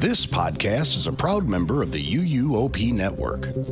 This podcast is a proud member of the UUOP Network. Two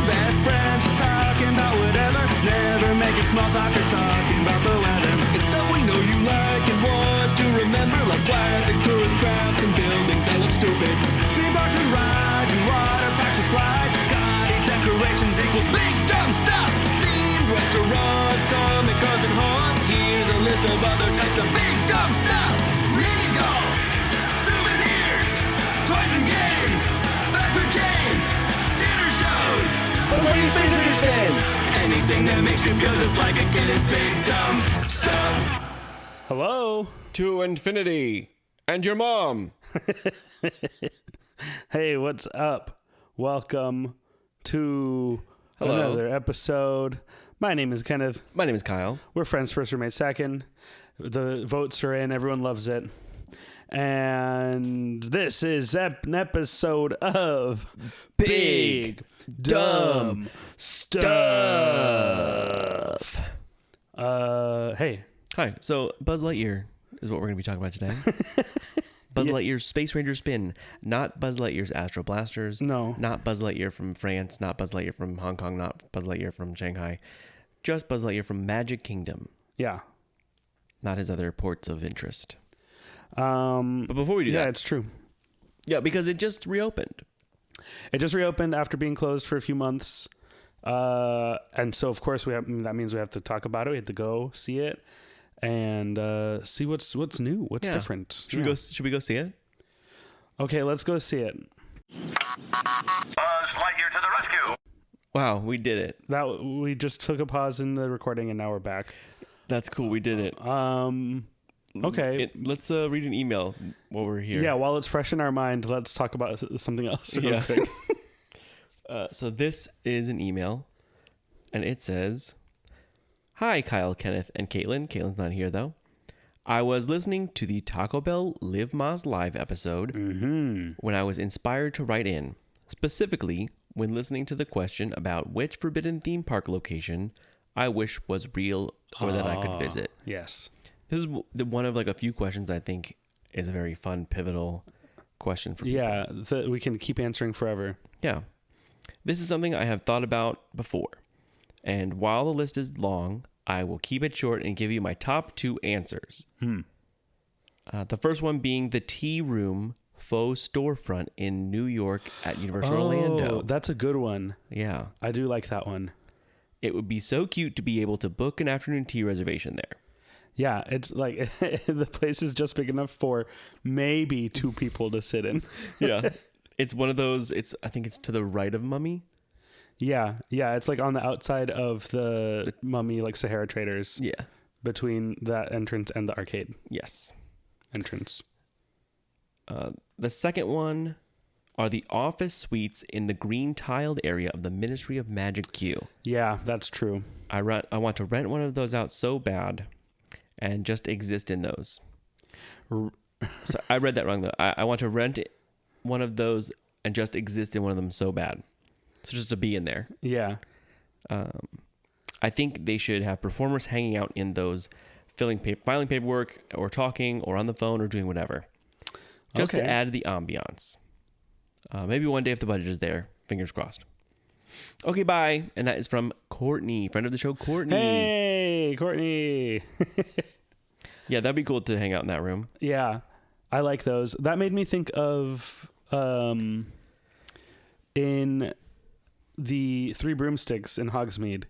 best friends talking about whatever, never making small talk or talking about the weather. It's stuff we know you like and want to remember, like classic tourist traps and buildings that look stupid. Theme parks with rides and water parks with slides. Gaudy decorations equals big dumb stuff. Themed restaurants, comic cons and haunts. Here's a list of other types of big dumb stuff. Mini golf, souvenirs, toys and games, fast food chains, dinner shows. Buzz Lightyear's Space Ranger Spin. Anything that makes you feel just like a kid is big dumb stuff. Hello to infinity and your mom. Hey, what's up? Welcome to another episode. My name is Kenneth. My name is Kyle. We're friends first, roommate second. The votes are in. Everyone loves it. And this is an episode of Big Dumb Stuff. Hey. Hi. So Buzz Lightyear is what we're going to be talking about today. Buzz Lightyear's Space Ranger Spin. Not Buzz Lightyear's Astro Blasters. No. Not Buzz Lightyear from France. Not Buzz Lightyear from Hong Kong. Not Buzz Lightyear from Shanghai. Just Buzz Lightyear from Magic Kingdom. Yeah. Not his other ports of interest. But before we do that. Yeah, it's true. Yeah, because it just reopened. It just reopened after being closed for a few months. And so, of course, that means we have to talk about it. We have to go see it and see what's new, what's different. Should we go see it? Okay, let's go see it. Buzz Lightyear to the rescue! Wow, we did it. We just took a pause in the recording and now we're back. That's cool. We did it. Okay. Let's read an email while we're here. Yeah, while it's fresh in our mind, let's talk about something else real quick. So this is an email, and it says, "Hi, Kyle, Kenneth, and Caitlin. Caitlin's not here, though. I was listening to the Taco Bell Live Más Live episode when I was inspired to write in, specifically when listening to the question about which forbidden theme park location I wish was real or that I could visit." Yes. This is one of like a few questions I think is a very fun, pivotal question for people. Yeah, that we can keep answering forever. Yeah. This is something I have thought about before. And while the list is long, I will keep it short and give you my top two answers. The first one being the Tea Room faux storefront in New York at Universal Orlando. That's a good one. Yeah. I do like that one. It would be so cute to be able to book an afternoon tea reservation there. Yeah, it's like the place is just big enough for maybe two people to sit in. Yeah. It's one of those, I think it's to the right of Mummy. Yeah, it's like on the outside of the Mummy, like Sahara Traders. Yeah. Between that entrance and the arcade. Yes. Entrance. The second one are the office suites in the green tiled area of the Ministry of Magic Queue. Yeah, that's true. I want to rent one of those out so bad and just exist in those. So I read that wrong, though. I want to rent one of those and just exist in one of them so bad. So just to be in there. Yeah. I think they should have performers hanging out in those, filing paperwork or talking or on the phone or doing whatever. Just to add the ambiance. Maybe one day if the budget is there. Fingers crossed. Okay, bye. And that is from Courtney, friend of the show, Courtney. Hey, Courtney. Yeah, that'd be cool to hang out in that room. Yeah, I like those. That made me think of in the Three Broomsticks in Hogsmeade,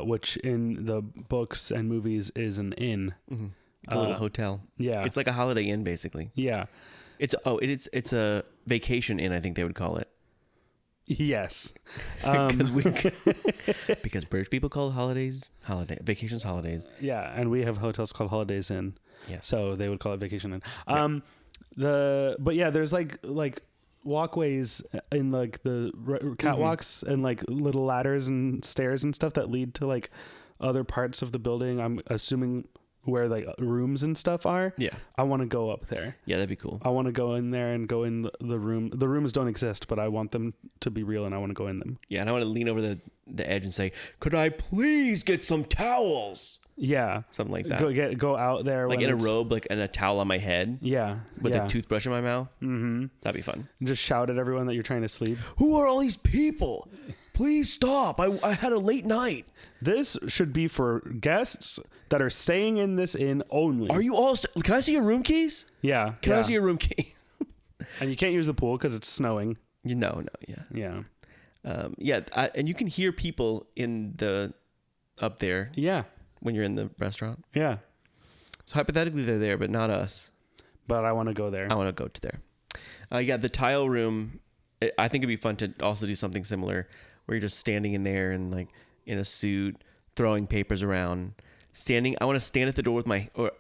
which in the books and movies is an inn. Mm-hmm. It's a little hotel. Yeah. It's like a Holiday Inn, basically. Yeah. It's a vacation inn, I think they would call it. Yes. Because British people call vacations holidays. Yeah, and we have hotels called Holidays Inn. Yeah. So they would call it Vacation Inn. There's like walkways in like the catwalks and like little ladders and stairs and stuff that lead to like other parts of the building. I'm assuming where like rooms and stuff are. Yeah. I want to go up there. Yeah, that'd be cool. I want to go in there and go in the room. The rooms don't exist, but I want them to be real and I want to go in them. Yeah, and I want to lean over the edge and say, "Could I please get some towels?" Yeah. Something like that. Go out there. Like when in a it's- robe, like and a towel on my head. Yeah. With yeah. a toothbrush in my mouth. Mm-hmm. That'd be fun. And just shout at everyone that you're trying to sleep. Who are all these people? Please stop. I had a late night. This should be for guests that are staying in this inn only. Are you all... Can I see your room keys? Yeah. Can I yeah. see your room key? And you can't use the pool because it's snowing. No, yeah. Yeah. And you can hear people up there Yeah. when you're in the restaurant. Yeah. So hypothetically, they're there, but not us. But I want to go there. I want to go to there. Yeah, the tile room. I think it'd be fun to also do something similar, where you're just standing in there and like in a suit, throwing papers around. I want to stand at the door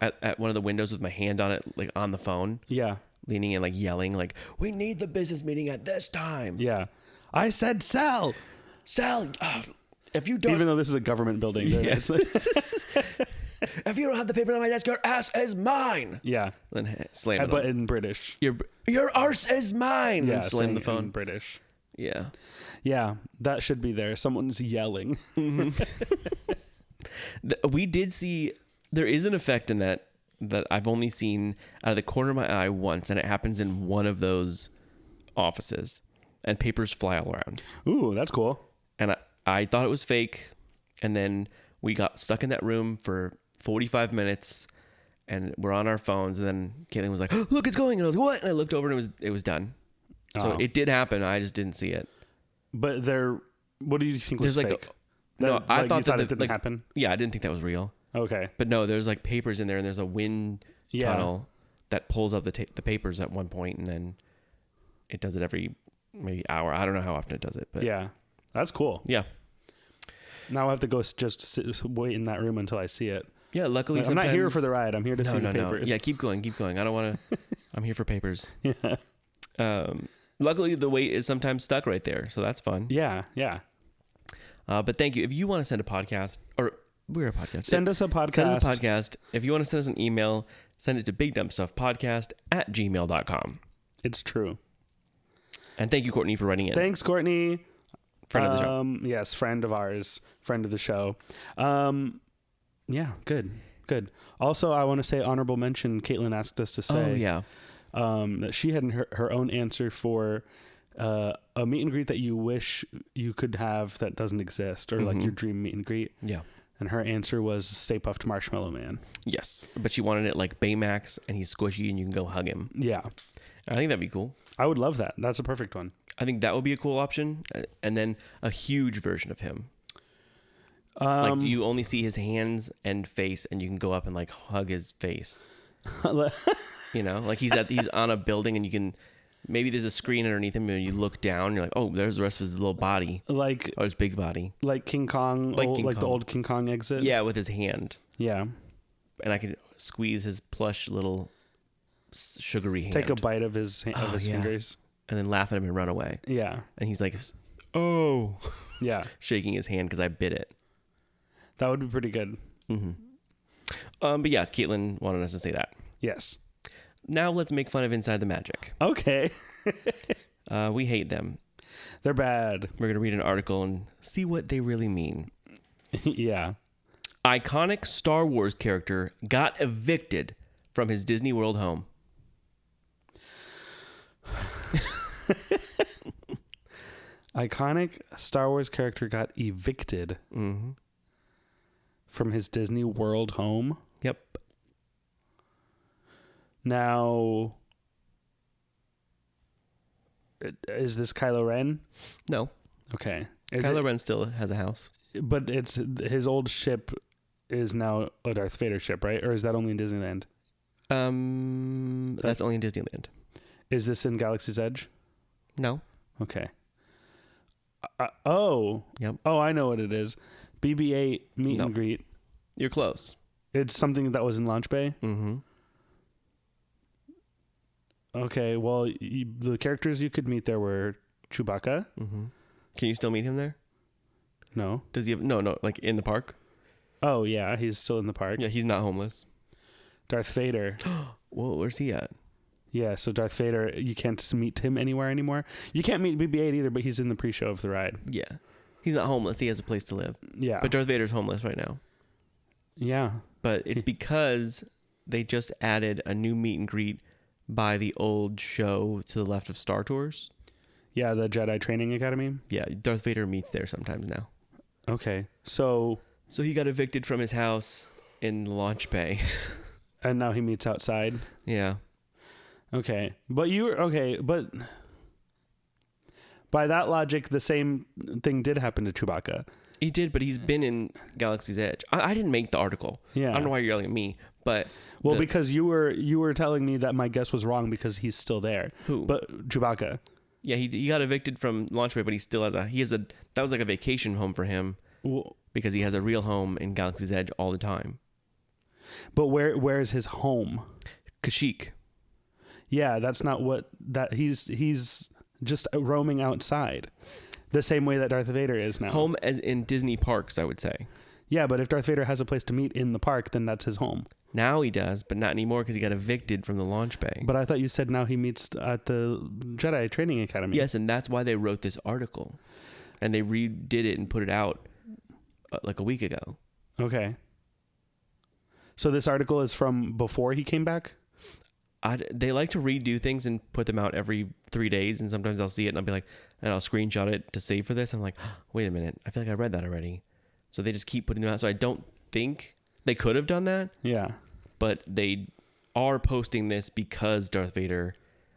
at one of the windows with my hand on it, like on the phone. Yeah. Leaning and like yelling, like, "We need the business meeting at this time." Yeah. I said sell. If you don't, Even though this is a government building. Yeah. It's- if you don't have the paper on my desk, your ass is mine. yeah. Then slam it. But in British. Your arse is mine. Yeah. And slam saying the it phone. in British. Yeah. Yeah. That should be there. Someone's yelling. We did see there is an effect in that I've only seen out of the corner of my eye once, and it happens in one of those offices, and papers fly all around. Ooh, that's cool. And I thought it was fake, and then we got stuck in that room for 45 minutes, and we're on our phones, and then Caitlin was like, "Oh, look, it's going," and I was like, "What?" And I looked over, and it was done. So Oh. it did happen. I just didn't see it. But what do you think was There's like fake? no, I thought you thought that it didn't happen. Yeah, I didn't think that was real. Okay. But no, there's like papers in there, and there's a wind Yeah. tunnel that pulls up the papers at one point, and then it does it every maybe hour. I don't know how often it does it, but Yeah. That's cool. yeah. Now I have to go wait in that room until I see it. Yeah, luckily I'm not here sometimes- for the ride. I'm here to see the papers. Yeah, keep going. I don't want to. I'm here for papers. Yeah. Luckily, the wait is sometimes stuck right there, so that's fun. Yeah. Yeah. But thank you. If you want to send a podcast, or we're a podcast, Send us a podcast. Send us a podcast. If you want to send us an email, send it to bigdumpstuffpodcast@gmail.com. It's true. And thank you, Courtney, for writing in. Thanks, Courtney. Friend of the show. Yes, friend of ours, friend of the show. Yeah, good. Also, I want to say honorable mention. Caitlin asked us to say. Oh yeah. That she had her own answer for a meet and greet that you wish you could have that doesn't exist, or like your dream meet and greet. Yeah. And her answer was Stay Puft Marshmallow Man. Yes, but she wanted it like Baymax, and he's squishy, and you can go hug him. Yeah. I think that'd be cool. I would love that. That's a perfect one. I think that would be a cool option, and then a huge version of him. Like you only see his hands and face, and you can go up and like hug his face. You know, like he's on a building, and you can maybe there's a screen underneath him, and you look down, and you're like, oh, there's the rest of his little body, like his big body, like King Kong, Like King the Kong. old King Kong exit. yeah, with his hand, Yeah. and I could squeeze his plush little sugary hand, Take a bite of his yeah. fingers. and then laugh at him and run away. Yeah. And he's like, oh, Yeah. shaking his hand because I bit it. That would be pretty good. But yeah, Caitlin wanted us to say that. Yes. Now let's make fun of Inside the Magic. Okay. We hate them. They're bad. We're going to read an article and see what they really mean. Yeah. Iconic Star Wars character got evicted from his Disney World home. Iconic Star Wars character got evicted from his Disney World home. Yep. Now, is this Kylo Ren? No. Okay. Kylo Ren still has a house. But it's his old ship is now a Darth Vader ship, right? Or is that only in Disneyland? That's only in Disneyland. Is this in Galaxy's Edge? No. Okay. Oh. Yep. Oh, I know what it is. BB-8 meet No. and greet. You're close. It's something that was in Launch Bay. Mm-hmm. Okay. Well, the characters you could meet there were Chewbacca. Mm-hmm. Can you still meet him there? No. Does he have... No, like in the park? Oh yeah, he's still in the park. Yeah, he's not homeless. Darth Vader. Whoa, where's he at? Yeah, so Darth Vader, you can't meet him anywhere anymore. You can't meet BB-8 either, but he's in the pre-show of the ride. Yeah. He's not homeless. He has a place to live. Yeah. But Darth Vader's homeless right now. Yeah. But it's because they just added a new meet and greet by the old show to the left of Star Tours. Yeah, the Jedi Training Academy. Yeah, Darth Vader meets there sometimes now. Okay. So he got evicted from his house in the launch bay. and now he meets outside. Yeah. Okay. But but by that logic, the same thing did happen to Chewbacca. He did, but he's been in Galaxy's Edge. I didn't make the article. Yeah. I don't know why you're yelling at me, but because you were telling me that my guess was wrong because he's still there. Who? But Chewbacca. Yeah, he got evicted from launch bay, but he still has that was like a vacation home for him because he has a real home in Galaxy's Edge all the time. But where is his home? Kashyyyk. Yeah, that's not he's just roaming outside. The same way that Darth Vader is now. Home as in Disney parks, I would say. Yeah, but if Darth Vader has a place to meet in the park, then that's his home. Now he does, but not anymore because he got evicted from the launch bay. But I thought you said now he meets at the Jedi Training Academy. Yes, and that's why they wrote this article. And they redid it and put it out like a week ago. Okay. So this article is from before he came back? They like to redo things and put them out every 3 days, and sometimes I'll see it and I'll be like, and I'll screenshot it to save for this. I'm like, oh, wait a minute, I feel like I read that already. So they just keep putting them out. So I don't think they could have done that. Yeah. But they are posting this because Darth Vader,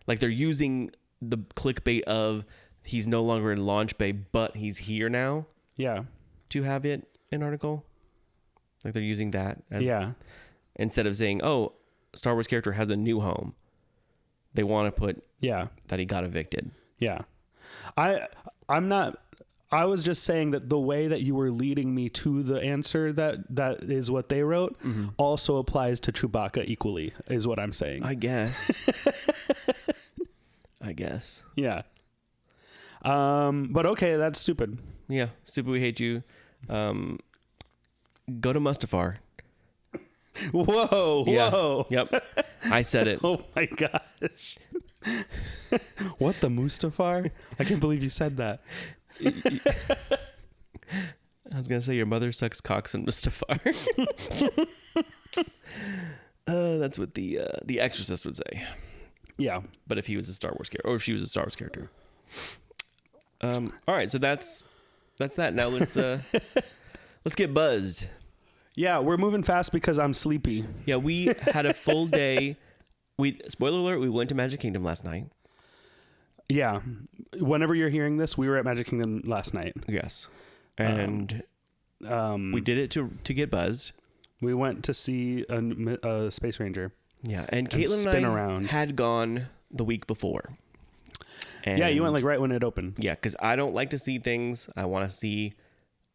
like they're using the clickbait of he's no longer in launch bay, but he's here now. Yeah. To have it an article. Like they're using that. Yeah. Instead of saying, oh, Star Wars character has a new home, they want to put that he got evicted. Yeah. I was just saying that the way that you were leading me to the answer that is what they wrote also applies to Chewbacca equally, is what I'm saying. I guess. Yeah. But okay, that's stupid. Yeah. Stupid, we hate you. Go to Mustafar. Whoa. Yeah. Yep. I said it. Oh my gosh. What, the Mustafar? I can't believe you said that. I was gonna say your mother sucks cocks in Mustafar. That's what the Exorcist would say. Yeah, but if he was a Star Wars character, or if she was a Star Wars character. All right, so that's that. Now let's get buzzed. Yeah, we're moving fast because I'm sleepy. Yeah, we had a full day. Spoiler alert, we went to Magic Kingdom last night. Yeah. Whenever you're hearing this, we were at Magic Kingdom last night. Yes. And we did it to get buzzed. We went to see a Space Ranger. Yeah, and Caitlin and I had gone the week before. And yeah, you went like right when it opened. Yeah, because I don't like to see things. I want to see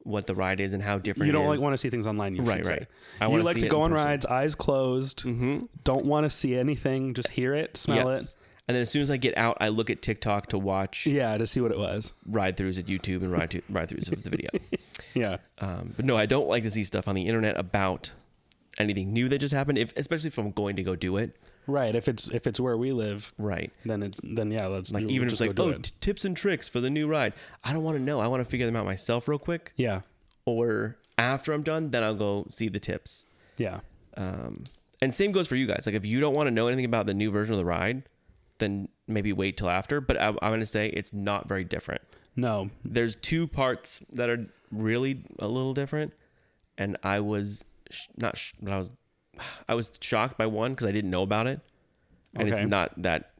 what the ride is and how different it is. You don't like want to see things online, right. You like to go on rides, eyes closed, don't want to see anything, just hear it, smell it. And then as soon as I get out, I look at TikTok to watch. Yeah, to see what it was. Ride-throughs at YouTube and ride-throughs of the video. Yeah. But no, I don't like to see stuff on the internet about anything new that just happened, especially if I'm going to go do it. Right. If it's where we live. Right. Then yeah, let's like do, even if it's like, oh, it. Tips and tricks for the new ride. I don't want to know. I want to figure them out myself real quick. Yeah. Or after I'm done, then I'll go see the tips. Yeah. And same goes for you guys. Like if you don't want to know anything about the new version of the ride, then maybe wait till after. But I'm going to say it's not very different. No. There's two parts that are really a little different. And I was I was shocked by one because I didn't know about it. And It's not that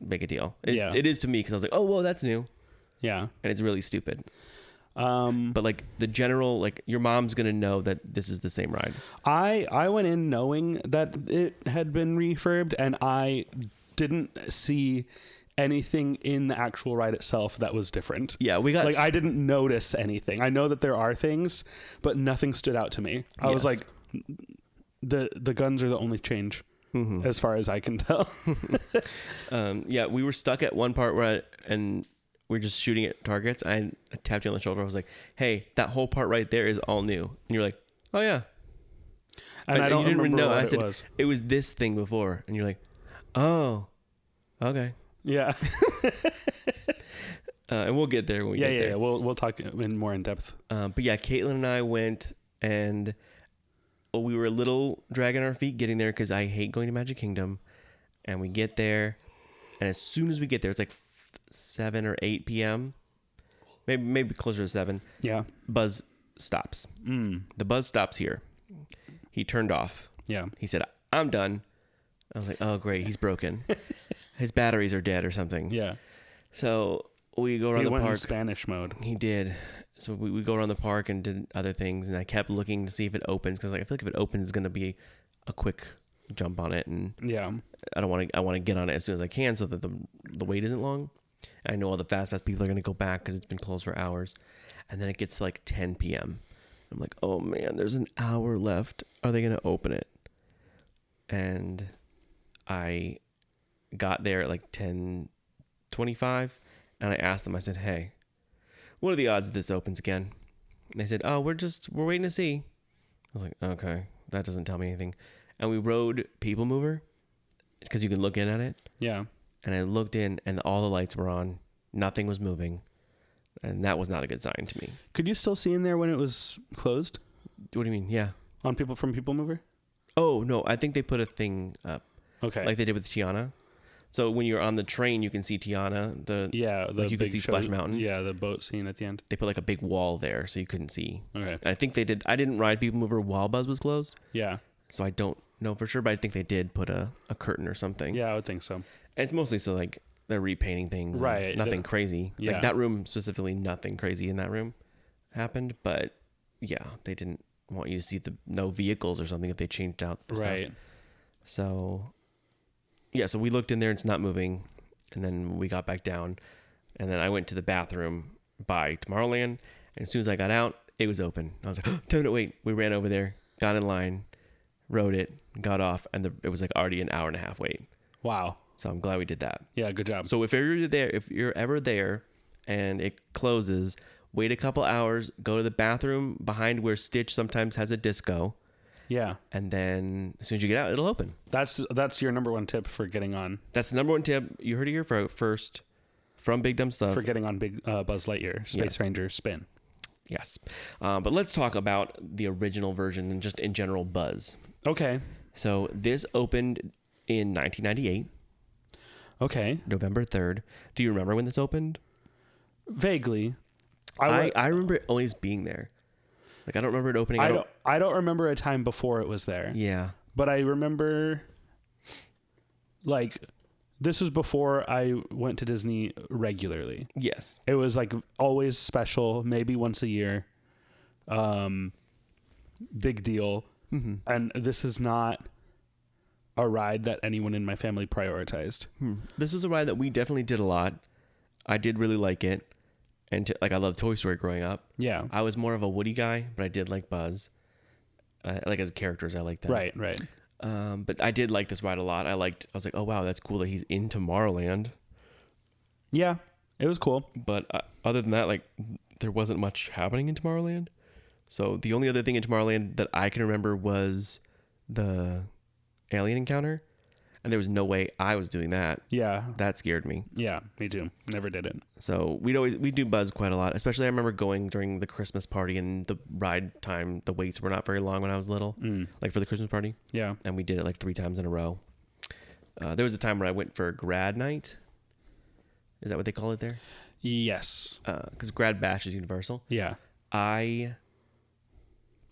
big a deal. It is to me because I was like, oh, whoa, that's new. Yeah. And it's really stupid. But like the general, like your mom's going to know that this is the same ride. I went in knowing that it had been refurbed and I didn't see anything in the actual ride itself that was different. Yeah, we got I didn't notice anything. I know that there are things, but nothing stood out to me. I was like, the guns are the only change as far as I can tell. Yeah, we were stuck at one part where we're just shooting at targets. I tapped you on the shoulder. I was like, hey, that whole part right there is all new. And you're like, oh yeah. And I don't you didn't remember know. what I said, it was. it was this thing before. And you're like, oh, okay. Yeah. And we'll get there when we get there. Yeah. We'll talk in more in depth. But yeah, Caitlin and I went, and we were a little dragging our feet getting there because I hate going to Magic Kingdom. And we get there, and as soon as we get there, it's like 7 or 8 p.m. Maybe closer to 7. Yeah. Buzz stops. The buzz stops here. He turned off. Yeah. He said, I'm done. I was like, oh, great. He's broken. His batteries are dead or something. Yeah. So we go around He the went in park. Spanish mode. He did. So we go around the park and did other things. And I kept looking to see if it opens. Because I feel like if it opens, it's going to be a quick jump on it. And Yeah. I want to get on it as soon as I can so that the wait isn't long. I know all the Fast Pass people are going to go back because it's been closed for hours. And then it gets to like 10 p.m. I'm like, oh man, there's an hour left. Are they going to open it? And I got there at like 10:25, and I asked them, I said, hey, what are the odds this opens again? And they said, oh, we're waiting to see. I was like, okay, that doesn't tell me anything. And we rode People Mover because you can look in at it. Yeah. And I looked in, and all the lights were on. Nothing was moving. And that was not a good sign to me. Could you still see in there when it was closed? What do you mean? Yeah. On People from People Mover? Oh, no. I think they put a thing up. Okay. Like they did with Tiana. So when you're on the train, you can see Tiana. the like you could big see Splash Mountain. Yeah, the boat scene at the end. They put like a big wall there so you couldn't see. Okay. And I think they did. I didn't ride People Mover while Buzz was closed. Yeah. So I don't know for sure, but I think they did put a curtain or something. Yeah, I would think so. And it's mostly so like they're repainting things. Right. Nothing crazy. Yeah. Like that room specifically, nothing crazy in that room happened. But yeah, they didn't want you to see no vehicles or something if they changed out the Right. stuff. So yeah, so we looked in there, it's not moving. And then we got back down. And then I went to the bathroom by Tomorrowland. And as soon as I got out, it was open. I was like, oh, 10 minute wait. We ran over there, got in line, rode it, got off, and it was like already an hour and a half wait. Wow. So I'm glad we did that. Yeah, good job. So if you're ever there and it closes, wait a couple hours, go to the bathroom behind where Stitch sometimes has a disco, Yeah. and then as soon as you get out, it'll open. That's your number one tip for getting on. That's the number one tip. You heard it here first from Big Dumb Stuff. For getting on Big Buzz Lightyear Space Yes. Ranger spin. Yes. But let's talk about the original version and just in general Buzz. Okay. So this opened in 1998, Okay. November 3rd. Do you remember when this opened? Vaguely. I remember it always being there. Like I don't remember it opening. I don't remember a time before it was there. Yeah. But I remember, like, this was before I went to Disney regularly. Yes. It was like always special, maybe once a year. Big deal. Mm-hmm. And this is not a ride that anyone in my family prioritized. This was a ride that we definitely did a lot. I did really like it. And like I loved Toy Story growing up. Yeah. I was more of a Woody guy, but I did like Buzz. Like as characters, I liked them. Right. But I did like this ride a lot. I was like, oh wow, that's cool that he's in Tomorrowland. Yeah. It was cool. But other than that, like there wasn't much happening in Tomorrowland. So the only other thing in Tomorrowland that I can remember was the alien encounter. And there was no way I was doing that. Yeah. That scared me. Yeah. Me too. Never did it. So we do Buzz quite a lot. Especially I remember going during the Christmas party and the ride time, the waits were not very long when I was little. Like for the Christmas party. Yeah. And we did it like 3 times in a row. There was a time where I went for grad night. Is that what they call it there? Yes. Because grad bash is universal. Yeah. I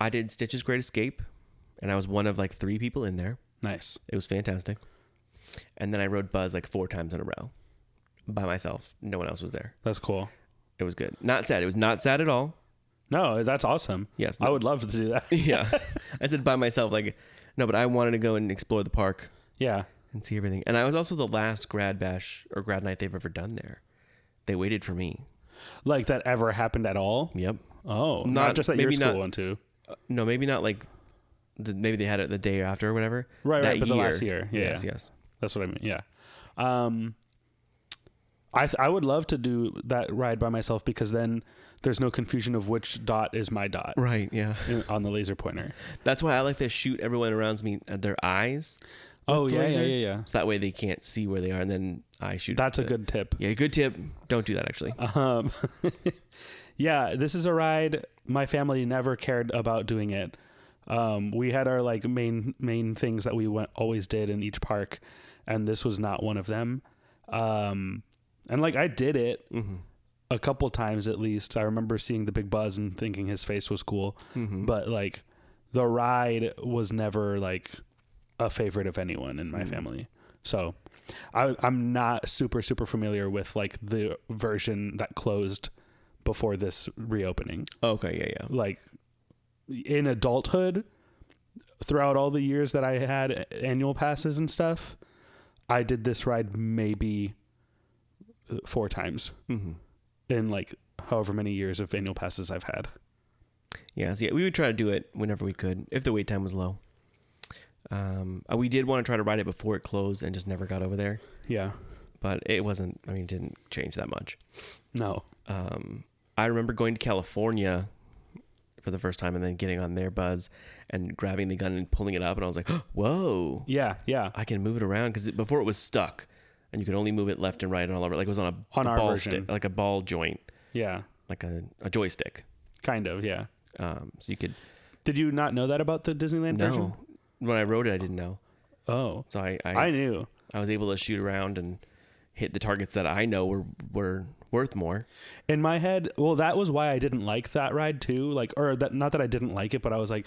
did Stitch's Great Escape, and I was one of like 3 people in there. Nice. It was fantastic. And then I rode Buzz like 4 times in a row by myself. No one else was there. That's cool. It was good. Not sad. It was not sad at all. No, that's awesome. Yes. I would love to do that. Yeah. I said by myself, like, no, but I wanted to go and explore the park Yeah. and see everything. And I was also the last grad bash or grad night they've ever done there. They waited for me. Like that ever happened at all? Yep. Oh, not just at your maybe school not- one too. No, maybe not like, maybe they had it the day after or whatever. Right, That right. But the last year. Yeah. Yes. That's what I mean. Yeah. I would love to do that ride by myself because then there's no confusion of which dot is my dot Right. Yeah. on the laser pointer. That's why I like to shoot everyone around me at their eyes. Oh, with yeah, the laser, yeah. So that way they can't see where they are, and then I shoot. That's a the- good tip. Yeah, good tip. Don't do that, actually. Yeah, this is a ride. My family never cared about doing it. We had our like main things that we always did in each park, and this was not one of them. And like I did it a couple times at least. I remember seeing the Big Buzz and thinking his face was cool, but like the ride was never like a favorite of anyone in my family. So I'm not super familiar with like the version that closed before this reopening. Okay, yeah. Like in adulthood, throughout all the years that I had annual passes and stuff, I did this ride maybe 4 times in like however many years of annual passes I've had. Yeah, so yeah, we would try to do it whenever we could, if the wait time was low. We did want to try to ride it before it closed and just never got over there. Yeah. But it wasn't, it didn't change that much. No. I remember going to California for the first time and then getting on their Buzz and grabbing the gun and pulling it up. And I was like, whoa. Yeah. I can move it around, because before it was stuck and you could only move it left and right and all over. Like it was on a our ball version. stick, like a ball joint, Yeah. like a joystick. Kind of. Yeah. So you could. Did you not know that about the Disneyland version? No. When I wrote it, I didn't know. Oh. So I knew. I was able to shoot around and hit the targets that I know were worth more. In my head, well, that was why I didn't like that ride too. Like, or that, not that I didn't like it, but I was like,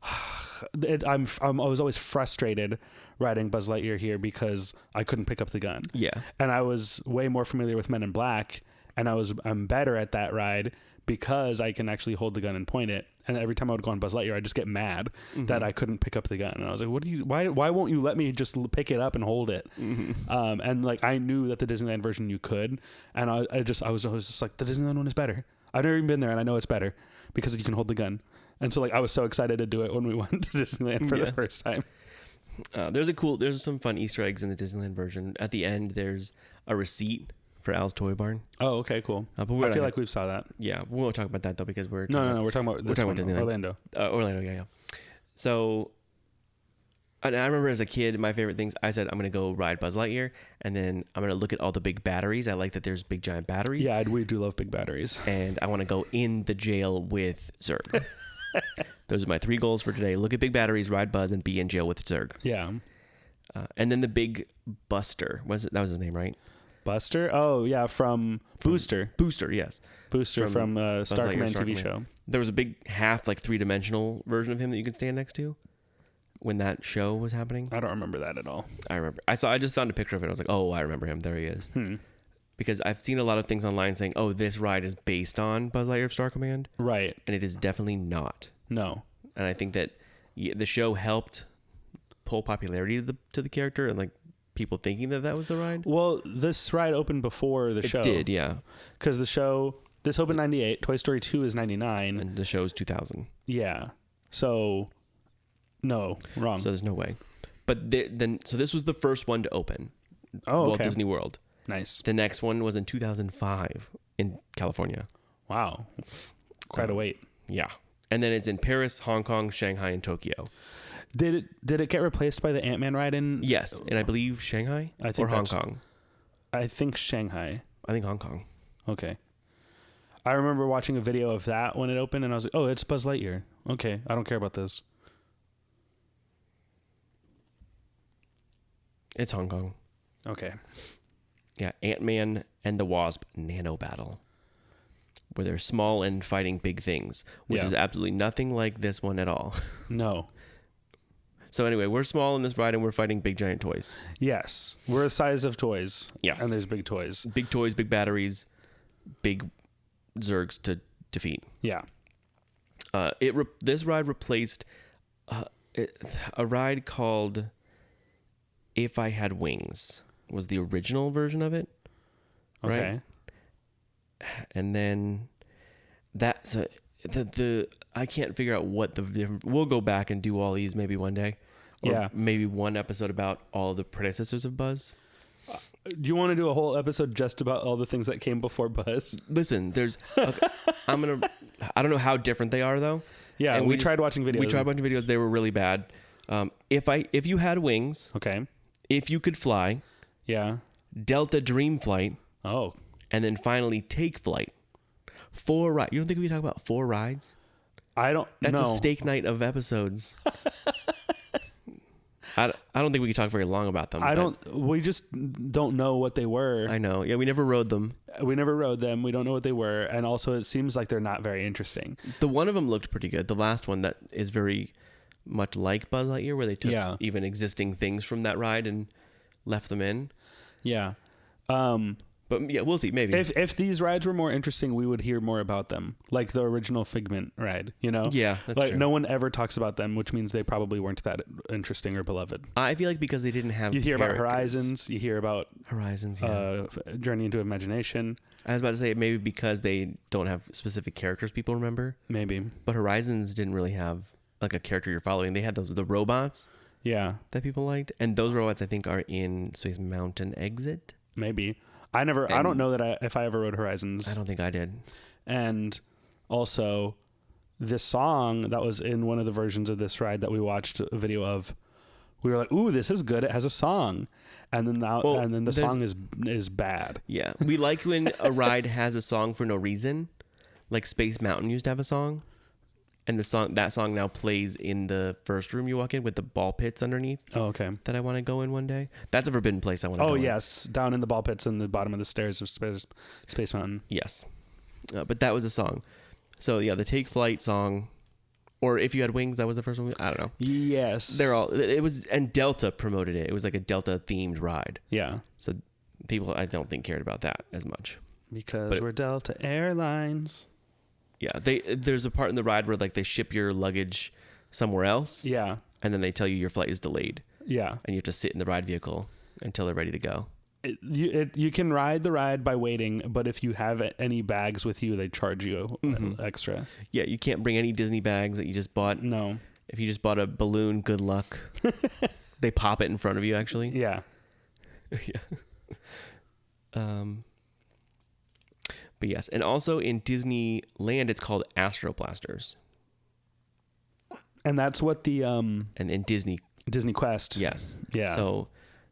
I was always frustrated riding Buzz Lightyear here because I couldn't pick up the gun. Yeah. And I was way more familiar with Men in Black, and I'm better at that ride because I can actually hold the gun and point it. And every time I would go on Buzz Lightyear, I'd just get mad that I couldn't pick up the gun. And I was like, why won't you let me just pick it up and hold it? And like, I knew that the Disneyland version you could. And I was always just like, the Disneyland one is better. I've never even been there, and I know it's better because you can hold the gun. And so like, I was so excited to do it when we went to Disneyland for the first time. There's some fun Easter eggs in the Disneyland version. At the end, there's a receipt for Al's Toy Barn. Oh, okay, cool. But I feel like we've saw that. Yeah, we won't talk about that though, because we're No, we're talking about this one, Disneyland. Orlando. Orlando, yeah. So, and I remember as a kid, my favorite things, I said, I'm going to go ride Buzz Lightyear, and then I'm going to look at all the big batteries. I like that there's big giant batteries. Yeah, we do love big batteries. And I want to go in the jail with Zurg. Those are my 3 goals for today. Look at big batteries, ride Buzz, and be in jail with Zurg. Yeah. And then the big Buster. That was his name, right? Buster? Oh, yeah, from Booster. Booster, yes. Booster from Star Lightyear, Command Star TV Command. show. There was a big half, like 3-dimensional version of him that you could stand next to when that show was happening. I don't remember that at all. I remember. I just found a picture of it. I was like, oh, I remember him. There he is. Because I've seen a lot of things online saying, oh, this ride is based on Buzz Lightyear of Star Command. Right. And it is definitely not. No. And I think that the show helped pull popularity to the character and like people thinking that was the ride. Well, this ride opened before the show. It did, yeah. Because this opened 98. Toy Story 2 is 99. And the show's 2000. Yeah. So, no, wrong. So there's no way. But so this was the first one to open. Oh, Walt okay. Disney World. Nice. The next one was in 2005 in California. Wow. Quite a wait. Yeah. And then it's in Paris, Hong Kong, Shanghai, and Tokyo. Did it get replaced by the Ant-Man ride in? Yes, and I believe Shanghai or Hong Kong. I think Shanghai. I think Hong Kong. Okay. I remember watching a video of that when it opened, and I was like, "Oh, it's Buzz Lightyear." Okay, I don't care about this. It's Hong Kong. Okay. Yeah, Ant-Man and the Wasp Nano Battle, where they're small and fighting big things, which is absolutely nothing like this one at all. No. So anyway, we're small in this ride and we're fighting big giant toys. Yes, we're the size of toys. Yes. And there's big toys. Big toys, big batteries, big Zurgs to defeat. Yeah. This ride replaced a ride called If I Had Wings. Was the original version of it. Okay. Right? And then that's I can't figure out what the different. We'll go back and do all these maybe one day. Or Yeah. maybe one episode about all the predecessors of Buzz. Do you want to do a whole episode just about all the things that came before Buzz? Listen, there's. Okay, I don't know how different they are though. Yeah, And we tried watching videos. We tried watching videos. They were really bad. If you had wings, Okay. if you could fly, Yeah. Delta Dream Flight, Oh. and then finally Take Flight. 4 rides. You don't think we talk about 4 rides? I don't. That's no. a steak night of episodes. I don't think we could talk very long about them. I but don't. We just don't know what they were. I know. Yeah, we never rode them. We never rode them. We don't know what they were, and also it seems like they're not very interesting. The one of them looked pretty good. The last one that is very much like Buzz Lightyear, where they took even existing things from that ride and left them in. Yeah. But yeah, we'll see. Maybe If these rides were more interesting, we would hear more about them, like the original Figment ride. You know? Yeah, that's like true. no one ever talks about them, which means they probably weren't that interesting or beloved. I feel like because they didn't have. You hear about characters. Horizons. You hear about Horizons. Yeah. Journey into Imagination. I was about to say maybe because they don't have specific characters people remember. Maybe. But Horizons didn't really have like a character you're following. They had the robots Yeah. that people liked, and those robots I think are in Space Mountain Exit. Maybe. I don't know that if I ever rode Horizons. I don't think I did. And also, this song that was in one of the versions of this ride that we watched a video of, we were like, "Ooh, this is good. It has a song," and then the song is bad. Yeah, we like when a ride has a song for no reason. Like Space Mountain used to have a song, and that song now plays in the first room you walk in with the ball pits underneath. Oh, okay. That I want to go in one day. That's a forbidden place I want to go. Oh in. yes, down in the ball pits in the bottom of the stairs of Space Mountain. Yes, but that was a song. So yeah, the Take Flight song, or If You Had Wings, that was the first one. I don't know. Yes, They're all. It was, and Delta promoted it. It was like a Delta themed ride. Yeah, So people, I don't think, cared about that as much. because we're Delta Airlines. Yeah, there's a part in the ride where like they ship your luggage somewhere else. Yeah, And then they tell you your flight is delayed, yeah. and you have to sit in the ride vehicle until they're ready to go. You can ride the ride by waiting, but if you have any bags with you, they charge you extra. Yeah, you can't bring any Disney bags that you just bought. No. If you just bought a balloon, good luck. They pop it in front of you, actually. Yeah. Yeah. But yes, and also in Disneyland, it's called Astro Blasters, And that's what the and in Disney Quest. Yes. Yeah. So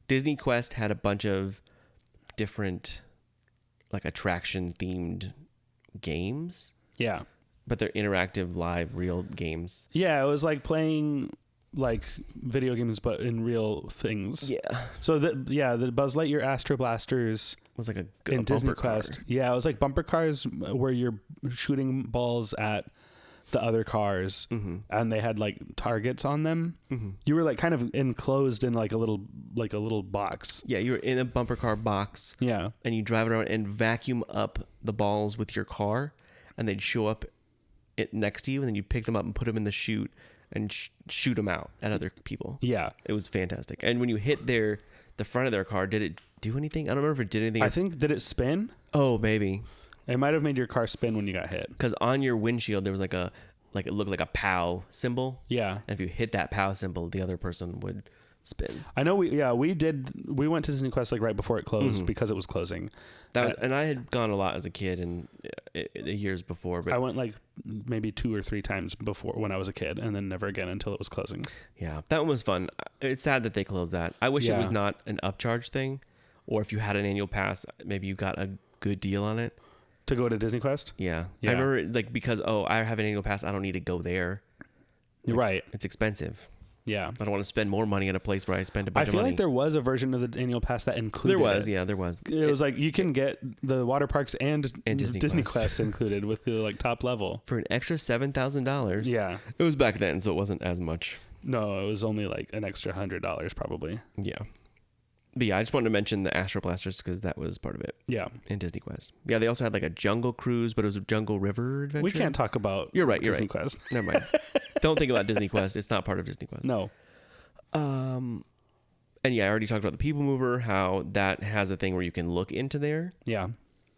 Disney Quest had a bunch of different like attraction themed games, Yeah. but they're interactive, live, real games. Yeah, it was like playing like video games but in real things. Yeah. So the Buzz Lightyear Astro Blasters It was like a in Disney bumper car. Quest. Yeah, it was like bumper cars where you're shooting balls at the other cars, and they had like targets on them. You were like kind of enclosed in like a little box. Yeah, you were in a bumper car box. Yeah. And you drive it around and vacuum up the balls with your car, and they'd show up next to you, and then you pick them up and put them in the chute and shoot them out at other people. Yeah. It was fantastic. And when you hit the front of their car, did it do anything? I don't remember if it did anything. I think, did it spin? Oh, maybe. It might have made your car spin when you got hit. Because on your windshield, there was it looked like a POW symbol. Yeah. And if you hit that POW symbol, the other person would spin. I know we went to Disney Quest like right before it closed because it was closing. And I had gone a lot as a kid and the years before. But I went like maybe 2 or 3 times before when I was a kid, and then never again until it was closing. yeah, that one was fun. It's sad that they closed that. I wish it was Yeah. not an upcharge thing, or if you had an annual pass, maybe you got a good deal on it. To go to Disney Quest? Yeah. Yeah. I remember because I have an annual pass, I don't need to go there. Right. It's expensive. Yeah. I don't want to spend more money at a place where I spend a bunch I of feel money. like there was a version of the annual pass that included There was, it. yeah, there was. It was like you can get the water parks and Disney Quest. Quest. included with the like top level. For an extra $7,000. Yeah. It was back then, so it wasn't as much. No, it was only like an extra $100 probably. Yeah. But yeah, I just wanted to mention the Astro Blasters because that was part of it Yeah. in Disney Quest. Yeah, they also had like a jungle cruise, but it was a jungle river adventure. We can't talk about You're right, Disney right. Quest. Never mind. Don't think about Disney Quest. It's not part of Disney Quest. No. And yeah, I already talked about the People Mover, how that has a thing where you can look into there, Yeah.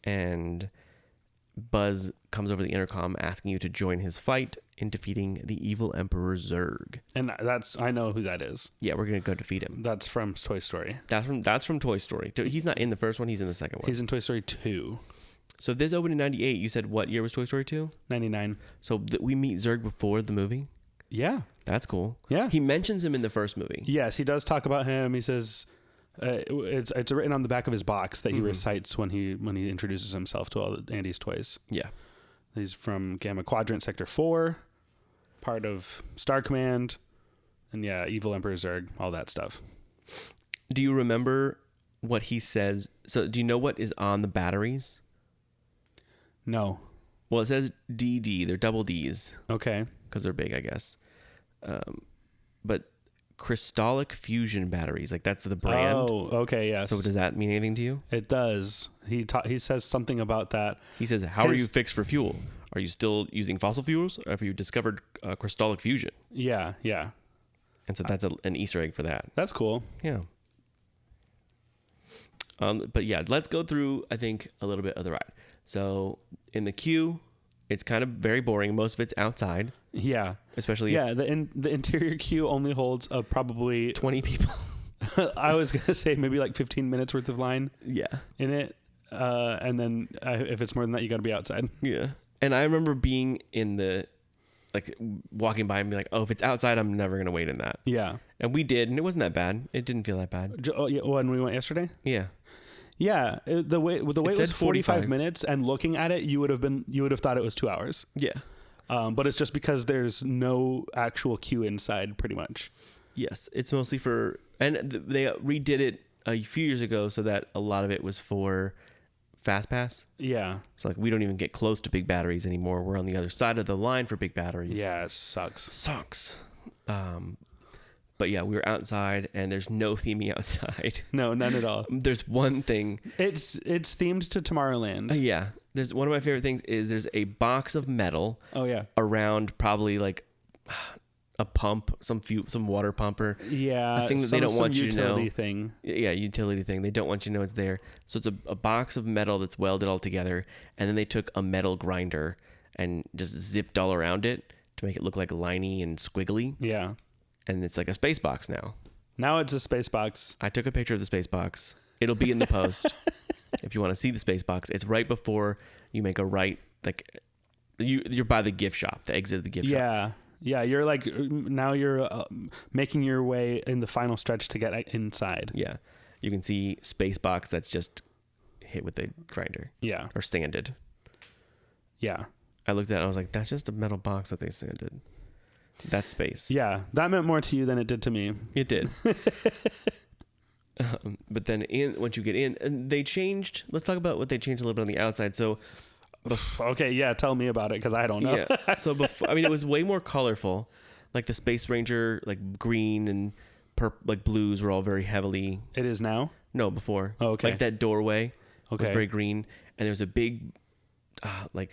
and Buzz comes over the intercom asking you to join his fight in defeating the evil Emperor Zurg. And I know who that is. Yeah, we're gonna go defeat him. That's from Toy Story. That's from Toy Story. He's not in the first one. He's in the second one. He's in Toy Story 2. So if this opened in 98. You said what year was Toy Story 2? 99. So we meet Zurg before the movie. Yeah. That's cool. Yeah. He mentions him in the first movie. Yes, he does talk about him. He says it's written on the back of his box that he recites when he introduces himself to all Andy's toys. Yeah. He's from Gamma Quadrant Sector 4, part of Star Command, and yeah, Evil Emperor Zurg, all that stuff. Do you remember what he says? So do you know what is on the batteries? No. Well, it says DD. They're double Ds Okay. because they're big, I guess. But Crystallic Fusion batteries, like that's the brand. Oh, okay, yes. So does that mean anything to you? It does. He says something about that. He says, how are you fixed for fuel? Are you still using fossil fuels? Or have you discovered crystallic fusion? Yeah, yeah. And so that's an Easter egg for that. That's cool. Yeah. But yeah, let's go through, I think, a little bit of the ride. So in the queue, it's kind of very boring. Most of it's outside. Yeah. Especially the interior queue only holds probably 20 people. I was going to say maybe like 15 minutes worth of line Yeah. in it. And then if it's more than that, you got to be outside. Yeah. And I remember being in the, like, walking by and being like, oh, if it's outside, I'm never going to wait in that. Yeah. And we did, and it wasn't that bad. It didn't feel that bad. Oh, yeah, when we went yesterday? Yeah. Yeah. The wait was said 45 minutes, and looking at it, you would have thought it was 2 hours. Yeah. But it's just because there's no actual queue inside, pretty much. Yes. It's mostly for, and they redid it a few years ago so that a lot of it was for Fast Pass. Yeah. So like we don't even get close to big batteries anymore. We're on the other side of the line for big batteries. Yeah, it sucks. But yeah, we were outside and there's no theming outside. No, none at all. There's one thing. It's themed to Tomorrowland. Yeah. There's one of my favorite things is there's a box of metal. Oh yeah. Around probably like a pump, some water pumper. Yeah. A thing that they don't want you to know. Utility thing. Yeah, utility thing. They don't want you to know it's there. So it's a box of metal that's welded all together, and then they took a metal grinder and just zipped all around it to make it look like liney and squiggly. Yeah. And it's like a space box now. Now it's a space box. I took a picture of the space box. It'll be in the post if you want to see the space box. It's right before you make a right, like you're by the gift shop, the exit of the gift shop. Yeah. Yeah, you're like, now you're making your way in the final stretch to get inside. Yeah. You can see space box that's just hit with the grinder. Yeah. Or sanded. Yeah. I looked at it and I was like, that's just a metal box that they sanded. That's space. Yeah. That meant more to you than it did to me. It did. But then once you get in, and they changed, let's talk about what they changed a little bit on the outside. So, okay, yeah, tell me about it because I don't know. Yeah. So before, I mean, it was way more colorful. Like the Space Ranger, like green and like blues were all very heavily. It is now? No, before. Oh, okay. Like that doorway was Okay. very green, and there's a big, like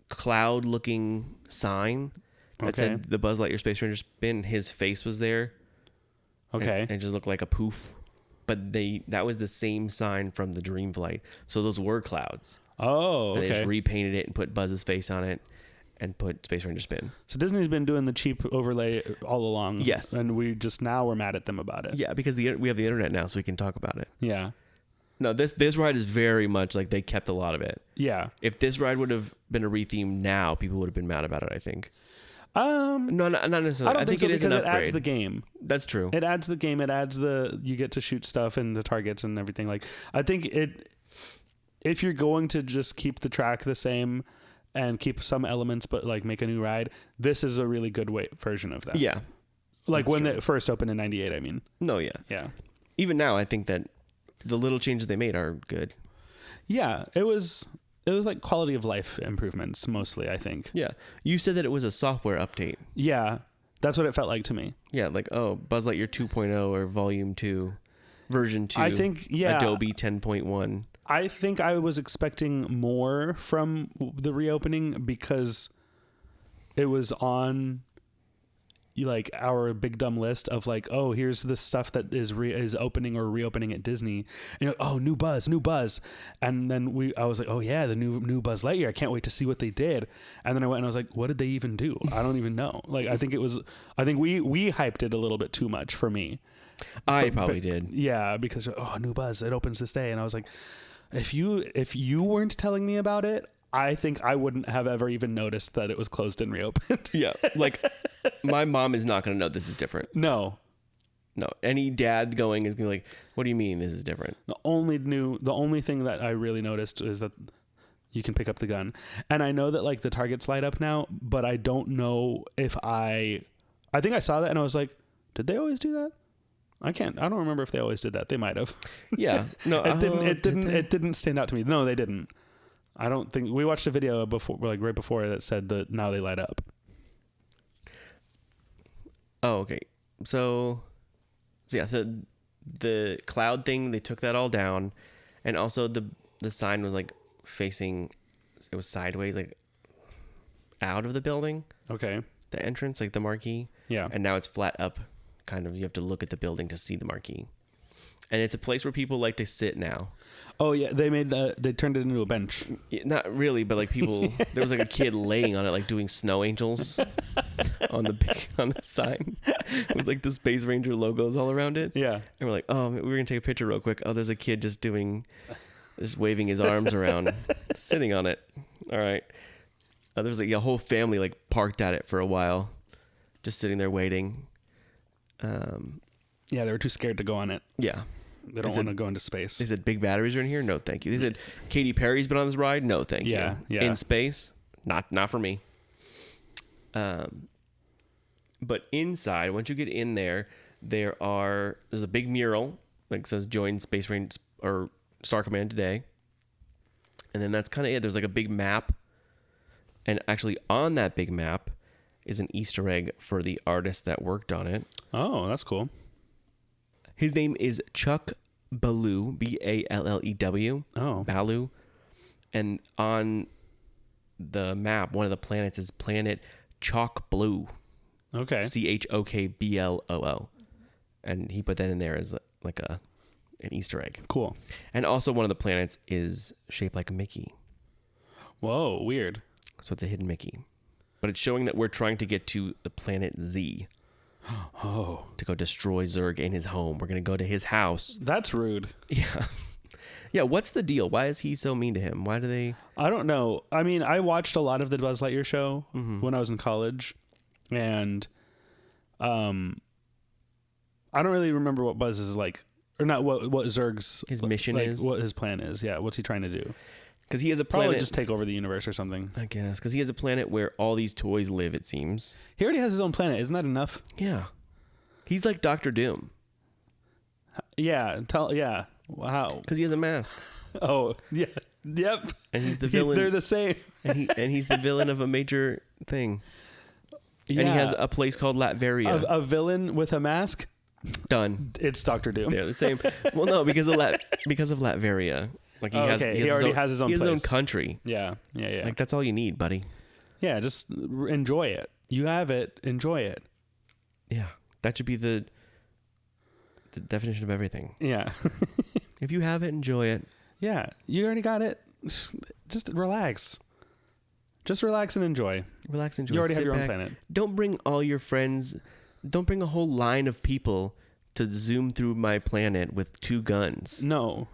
cloud-looking sign that Okay. said the Buzz Lightyear Space Ranger spin. His face was there. Okay. And it just looked like a poof. But that was the same sign from the Dream Flight. So those were clouds. Oh, And they just okay. repainted it and put Buzz's face on it and put Space Ranger spin. So Disney's been doing the cheap overlay all along. Yes. And we're mad at them about it. Yeah, because we have the internet now, so we can talk about it. Yeah. No, this ride is very much like they kept a lot of it. Yeah. If this ride would have been a retheme now, people would have been mad about it, I think. No, not necessarily. I don't think so it is an because it upgrade. adds the game. That's true. It adds the game. It adds you get to shoot stuff and the targets and everything. Like, I think if you're going to just keep the track the same and keep some elements, but like make a new ride, this is a really good version of that. Yeah. Like that's when true. it first opened in 98, I mean. No, yeah. Yeah. Even now, I think that the little changes they made are good. Yeah. It was like quality of life improvements mostly, I think. Yeah. You said that it was a software update. Yeah. That's what it felt like to me. Yeah, like, oh, Buzz Lightyear 2.0 or Volume 2, Version 2. I think, yeah. Adobe 10.1. I think I was expecting more from the reopening because it was on like our big dumb list of like, oh, here's the stuff that is opening or reopening at Disney, and you're like, oh, new Buzz, and then I was like, oh yeah, the new Buzz Lightyear, I can't wait to see what they did. And then I went and I was like, what did they even do? I don't even know. Like, I think we hyped it a little bit too much for me. I probably did. Yeah, because new Buzz, it opens this day, and I was like, if you weren't telling me about it, I think I wouldn't have ever even noticed that it was closed and reopened. Yeah. Like, my mom is not going to know this is different. No. Any dad going is going to be like, what do you mean this is different? The only thing that I really noticed is that you can pick up the gun. And I know that like the targets light up now, but I don't know if I think I saw that and I was like, did they always do that? I don't remember if they always did that. They might have. Yeah. No, it didn't stand out to me. No, they didn't. I don't think we watched a video before, like right before, that said that now they light up. Oh, okay. So the cloud thing, they took that all down, and also the sign was like facing, it was sideways, like out of the building. Okay. The entrance, like the marquee. Yeah. And now it's flat up, kind of. You have to look at the building to see the marquee. And it's a place where people like to sit now. Oh yeah, they turned it into a bench. Yeah, not really, but like people, there was like a kid laying on it, like doing snow angels on the sign with like the Space Ranger logos all around it. Yeah. And we're like, oh, we're gonna take a picture real quick. Oh, there's a kid just waving his arms around, sitting on it. All right. There was like a whole family like parked at it for a while, just sitting there waiting. Yeah, they were too scared to go on it. Yeah. They don't want to go into space. They said big batteries are in here? No, thank you. They said Katy Perry's been on this ride? No, thank you. Yeah. In space? Not for me. But inside, once you get in there, there's a big mural like says join Space Ranger or Star Command today. And then that's kind of it. There's like a big map. And actually on that big map is an Easter egg for the artist that worked on it. Oh, that's cool. His name is Chuck Ballew, Ballew. Oh. Ballew. And on the map, one of the planets is planet Chalk Blue. Okay. CHOKBLOO. And he put that in there as like an Easter egg. Cool. And also one of the planets is shaped like a Mickey. Whoa, weird. So it's a hidden Mickey. But it's showing that we're trying to get to the planet Z. Oh. To go destroy Zurg in his home. We're going to go to his house. That's rude. Yeah. Yeah, what's the deal? Why is he so mean to him? Why do they... I don't know. I mean, I watched a lot of the Buzz Lightyear show when I was in college. And I don't really remember what Buzz is like. Or not what Zurg's... His mission like, is? What his plan is. Yeah, what's he trying to do? Because he has a planet... Probably just take over the universe or something. I guess. Because he has a planet where all these toys live, it seems. He already has his own planet. Isn't that enough? Yeah. He's like Dr. Doom. Yeah. Yeah. Wow. Because he has a mask. Oh, yeah. Yep. And he's the villain. They're the same. and he's the villain of a major thing. Yeah. And he has a place called Latveria. A villain with a mask? Done. It's Dr. Doom. They're the same. Well, no, because of Latveria. Like he already has his own place. He has his own country. Yeah. Like that's all you need, buddy. Yeah, just enjoy it. You have it, enjoy it. Yeah. That should be the definition of everything. Yeah. If you have it, enjoy it. Yeah. You already got it. Just relax. Just relax and enjoy. Relax and enjoy. You already have your back. own planet. Don't bring all your friends. Don't bring a whole line of people to zoom through my planet with 2 guns. No.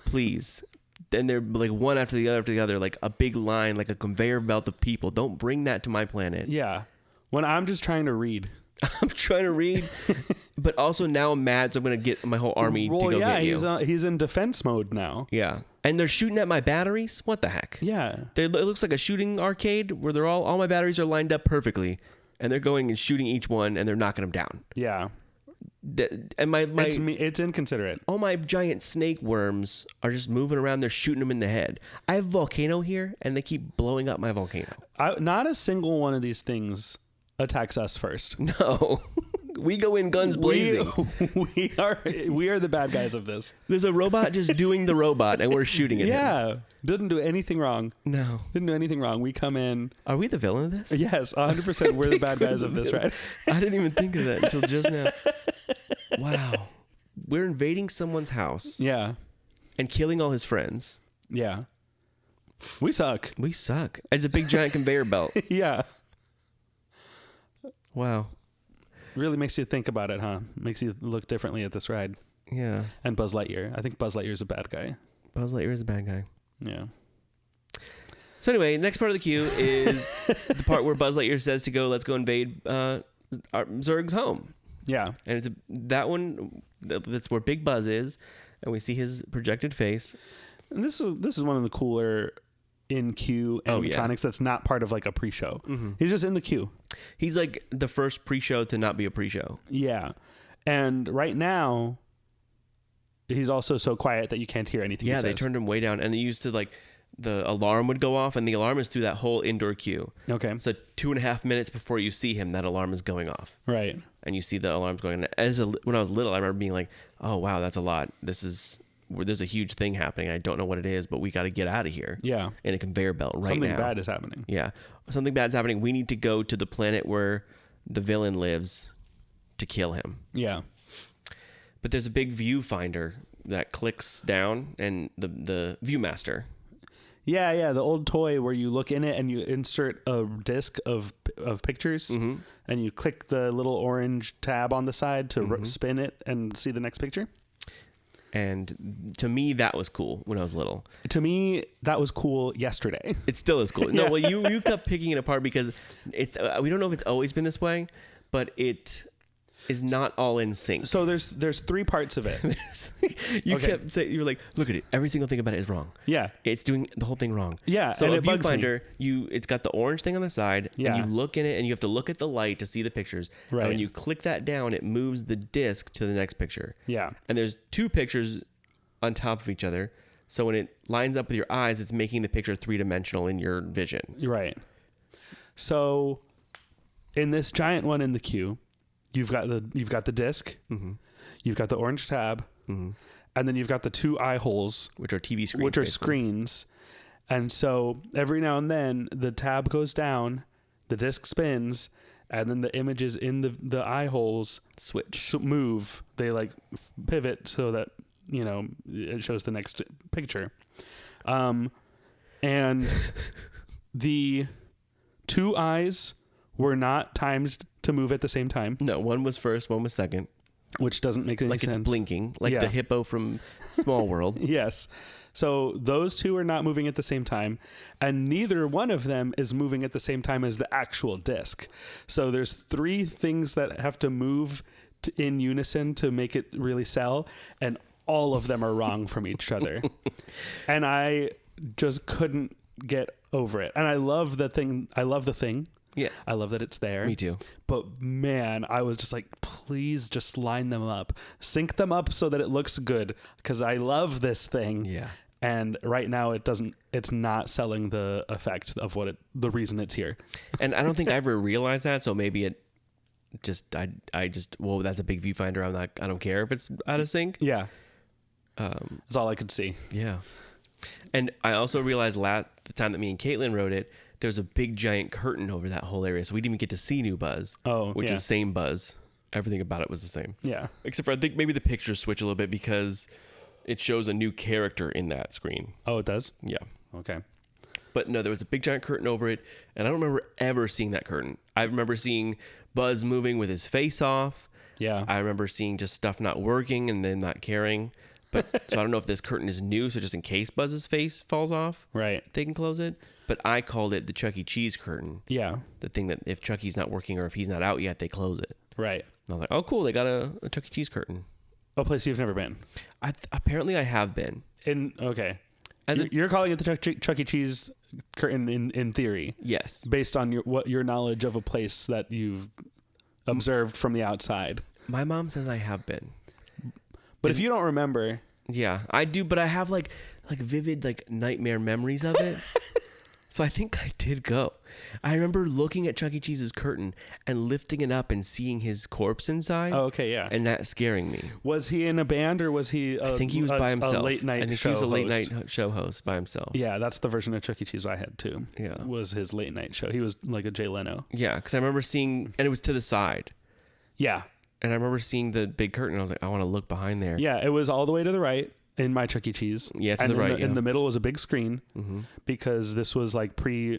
Please. Then they're like one after the other, like a big line, like a conveyor belt of people. Don't bring that to my planet. Yeah. When I'm just trying to read. I'm trying to read, but also now I'm mad, so I'm going to get my whole army to go get you. He's in defense mode now. Yeah. And they're shooting at my batteries? What the heck? Yeah. It looks like a shooting arcade where they're all my batteries are lined up perfectly, and they're going and shooting each one, and they're knocking them down. Yeah. And it's inconsiderate. All my giant snake worms are just moving around. They're shooting them in the head. I have a volcano here, and they keep blowing up my volcano. Not a single one of these things attacks us first. No. We go in guns blazing. We are the bad guys of this. There's a robot just doing the robot, and we're shooting at him. Yeah. Didn't do anything wrong. No. Didn't do anything wrong. We come in. Are we the villain of this? Yes, 100%. We're the bad guys of this, right? I didn't even think of that until just now. Wow. We're invading someone's house Yeah. and killing all his friends. Yeah. We suck. We suck. It's a big giant conveyor belt. Yeah. Wow. Really makes you think about it, huh? Makes you look differently at this ride. Yeah. And Buzz Lightyear. I think Buzz Lightyear is a bad guy. Buzz Lightyear is a bad guy. Yeah. So anyway, next part of the queue is the part where Buzz Lightyear says to go, let's go invade Zurg's home. Yeah. And it's that one, that's where Big Buzz is. And we see his projected face. And this is one of the cooler in-queue animatronics that's not part of like a pre-show. Mm-hmm. He's just in the queue. He's like the first pre-show to not be a pre-show. Yeah. And right now, he's also so quiet that you can't hear anything he says. They turned him way down. And they used to like, the alarm would go off, and the alarm is through that whole indoor queue. Okay. So 2.5 minutes before you see him, that alarm is going off. Right. And you see the alarms going. When I was little, I remember being like, oh, wow, that's a lot. There's a huge thing happening. I don't know what it is, but we got to get out of here. Yeah. In a conveyor belt right now. Something bad is happening. Yeah. Something bad's happening. We need to go to the planet where the villain lives to kill him. Yeah. But there's a big viewfinder that clicks down, and the Viewmaster. Yeah, the old toy where you look in it and you insert a disc of pictures, Mm-hmm. and you click the little orange tab on the side to spin it and see the next picture. And to me, that was cool when I was little. To me, that was cool yesterday. It still is cool. No, well, you kept picking it apart because it's we don't know if it's always been this way, but it is not all in sync. So there's 3 parts of it. You Okay. kept saying, you were like, look at it, every single thing about it is wrong. Yeah. It's doing the whole thing wrong. Yeah, So and a it bugs me. viewfinder, it's got the orange thing on the side, Yeah. and you look in it, and you have to look at the light to see the pictures. Right. And when you click that down, it moves the disc to the next picture. Yeah. And there's 2 pictures on top of each other. So when it lines up with your eyes, it's making the picture 3-dimensional in your vision. You're right. So in this giant one in the queue, you've got the disc, you've got the orange tab, and then you've got the 2 eye holes, Which are TV screens. which are basically. screens. And so every now and then the tab goes down, the disc spins, and then the images in the eye holes Switch. move. They like pivot so that, it shows the next picture. And the 2 eyes were not timed to move at the same time, No, one was first, one was second. which doesn't make any Like sense. it's blinking, like Yeah. the hippo from Small World. Yes. So those 2 are not moving at the same time, and neither one of them is moving at the same time as the actual disc. So there's 3 things that have to move in unison to make it really sell, and all of them are wrong from each other. And I just couldn't get over it. And I love the thing. Yeah. I love that it's there. Me too. But man, I was just like, please just line them up, sync them up so that it looks good, because I love this thing. Yeah. And right now it's not selling the effect of the reason it's here. And I don't think I ever realized that, so maybe it well, that's a big viewfinder. I don't care if it's out of sync. Yeah. That's all I could see. Yeah. And I also realized the time that me and Caitlin wrote it, there's a big giant curtain over that whole area, so we didn't even get to see new Buzz. Oh, which yeah. is same Buzz. Everything about it was the same. Yeah. Except for I think maybe the pictures switch a little bit because it shows a new character in that screen. Oh, it does? Yeah. Okay. But no, there was a big giant curtain over it, and I don't remember ever seeing that curtain. I remember seeing Buzz moving with his face off. Yeah. I remember seeing just stuff not working and then not caring. But so I don't know if this curtain is new, so just in case Buzz's face falls off, Right. they can close it. But I called it the Chuck E. Cheese curtain. Yeah. The thing that if Chucky's not working or if he's not out yet, they close it. Right. And I was like, oh, cool, they got a Chuck E. Cheese curtain. A place you've never been. Apparently I have been. Okay. As You're calling it the Chuck E. Cheese curtain in theory, yes. based on your knowledge of a place that you've observed from the outside. My mom says I have been. But if you don't remember, Yeah, I do, but I have like vivid like nightmare memories of it. So I think I did go. I remember looking at Chuck E. Cheese's curtain and lifting it up and seeing his corpse inside. Oh, okay, yeah. And that scaring me. Was he in a band or was he? I think he was by himself. A late night I think show he was a late host. night show host by himself. Yeah, that's the version of Chuck E. Cheese I had too. Yeah. Was his late night show. He was like a Jay Leno. Yeah, because I remember seeing, and it was to the side. Yeah. And I remember seeing the big curtain. I was like, I want to look behind there. Yeah, it was all the way to the right in my Chuck E. Cheese. Yeah, to and the right. In the middle was a big screen because this was like predicting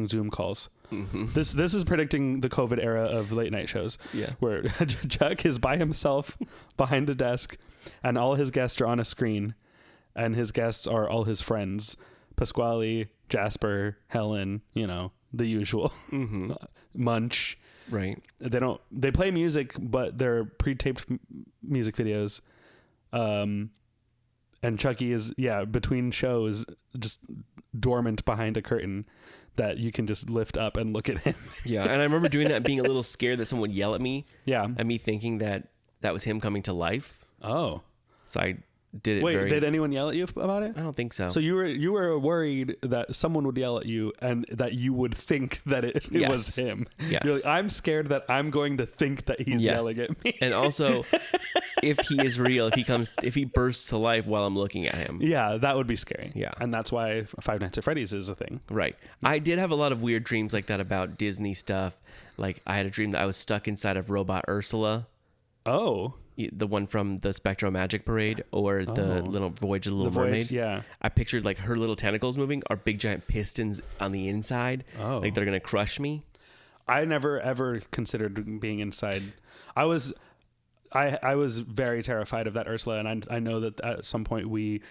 Zoom calls. This is predicting the COVID era of late night shows. Yeah. Where Chuck is by himself behind a desk and all his guests are on a screen and his guests are all his friends. Pasquale, Jasper, Helen, the usual. Munch. Right. They play music, but they're pre-taped music videos. And Chucky is, between shows, just dormant behind a curtain that you can just lift up and look at him. Yeah. And I remember doing that and being a little scared that someone would yell at me. Yeah. And me thinking that was him coming to life. Oh. So I did it. Wait, did anyone yell at you about it? I don't think so. So you were worried that someone would yell at you and that you would think that it was him. Yes. You're like, I'm scared that I'm going to think that he's yelling at me. And also, if he is real, if he bursts to life while I'm looking at him. Yeah, that would be scary. Yeah. And that's why Five Nights at Freddy's is a thing. Right. I did have a lot of weird dreams like that about Disney stuff. Like I had a dream that I was stuck inside of Robot Ursula. Oh. The one from the Spectro Magic Parade or the little Voyage of the Little Mermaid. Yeah. I pictured like her little tentacles moving are big giant pistons on the inside. Oh. Like they're going to crush me. I never ever considered being inside. I was very terrified of that Ursula, and I know that at some point we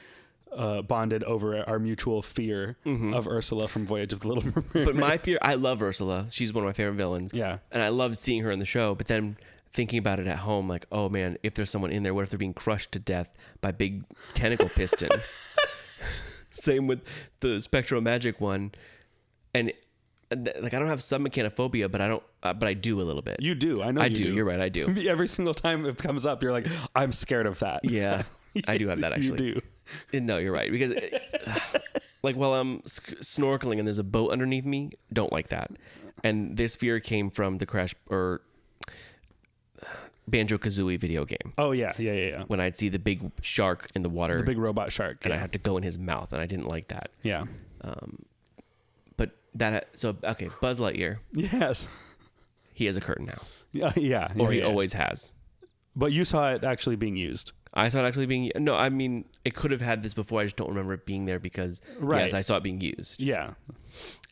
bonded over our mutual fear of Ursula from Voyage of the Little Mermaid. But my fear, I love Ursula. She's one of my favorite villains. Yeah. And I loved seeing her in the show, but then thinking about it at home, like, oh man, if there's someone in there, what if they're being crushed to death by big tentacle pistons? Same with the Spectro Magic one. And like, I don't have submechanophobia, but I do a little bit. You do. I know you do. You're right. I do. Every single time it comes up, you're like, I'm scared of that. Yeah. I do have that actually. You do. No, you're right. Because like while I'm snorkeling and there's a boat underneath me, don't like that. And this fear came from the Crash or Banjo-Kazooie video game. Oh, yeah. When I'd see the big shark in the water. The big robot shark. And I had to go in his mouth, and I didn't like that. Yeah. But okay, Buzz Lightyear. Yes. He has a curtain now. Yeah. Or he always has. But you saw it actually being used. I saw it actually being... No, I mean, it could have had this before. I just don't remember it being there because, yes, I saw it being used. Yeah.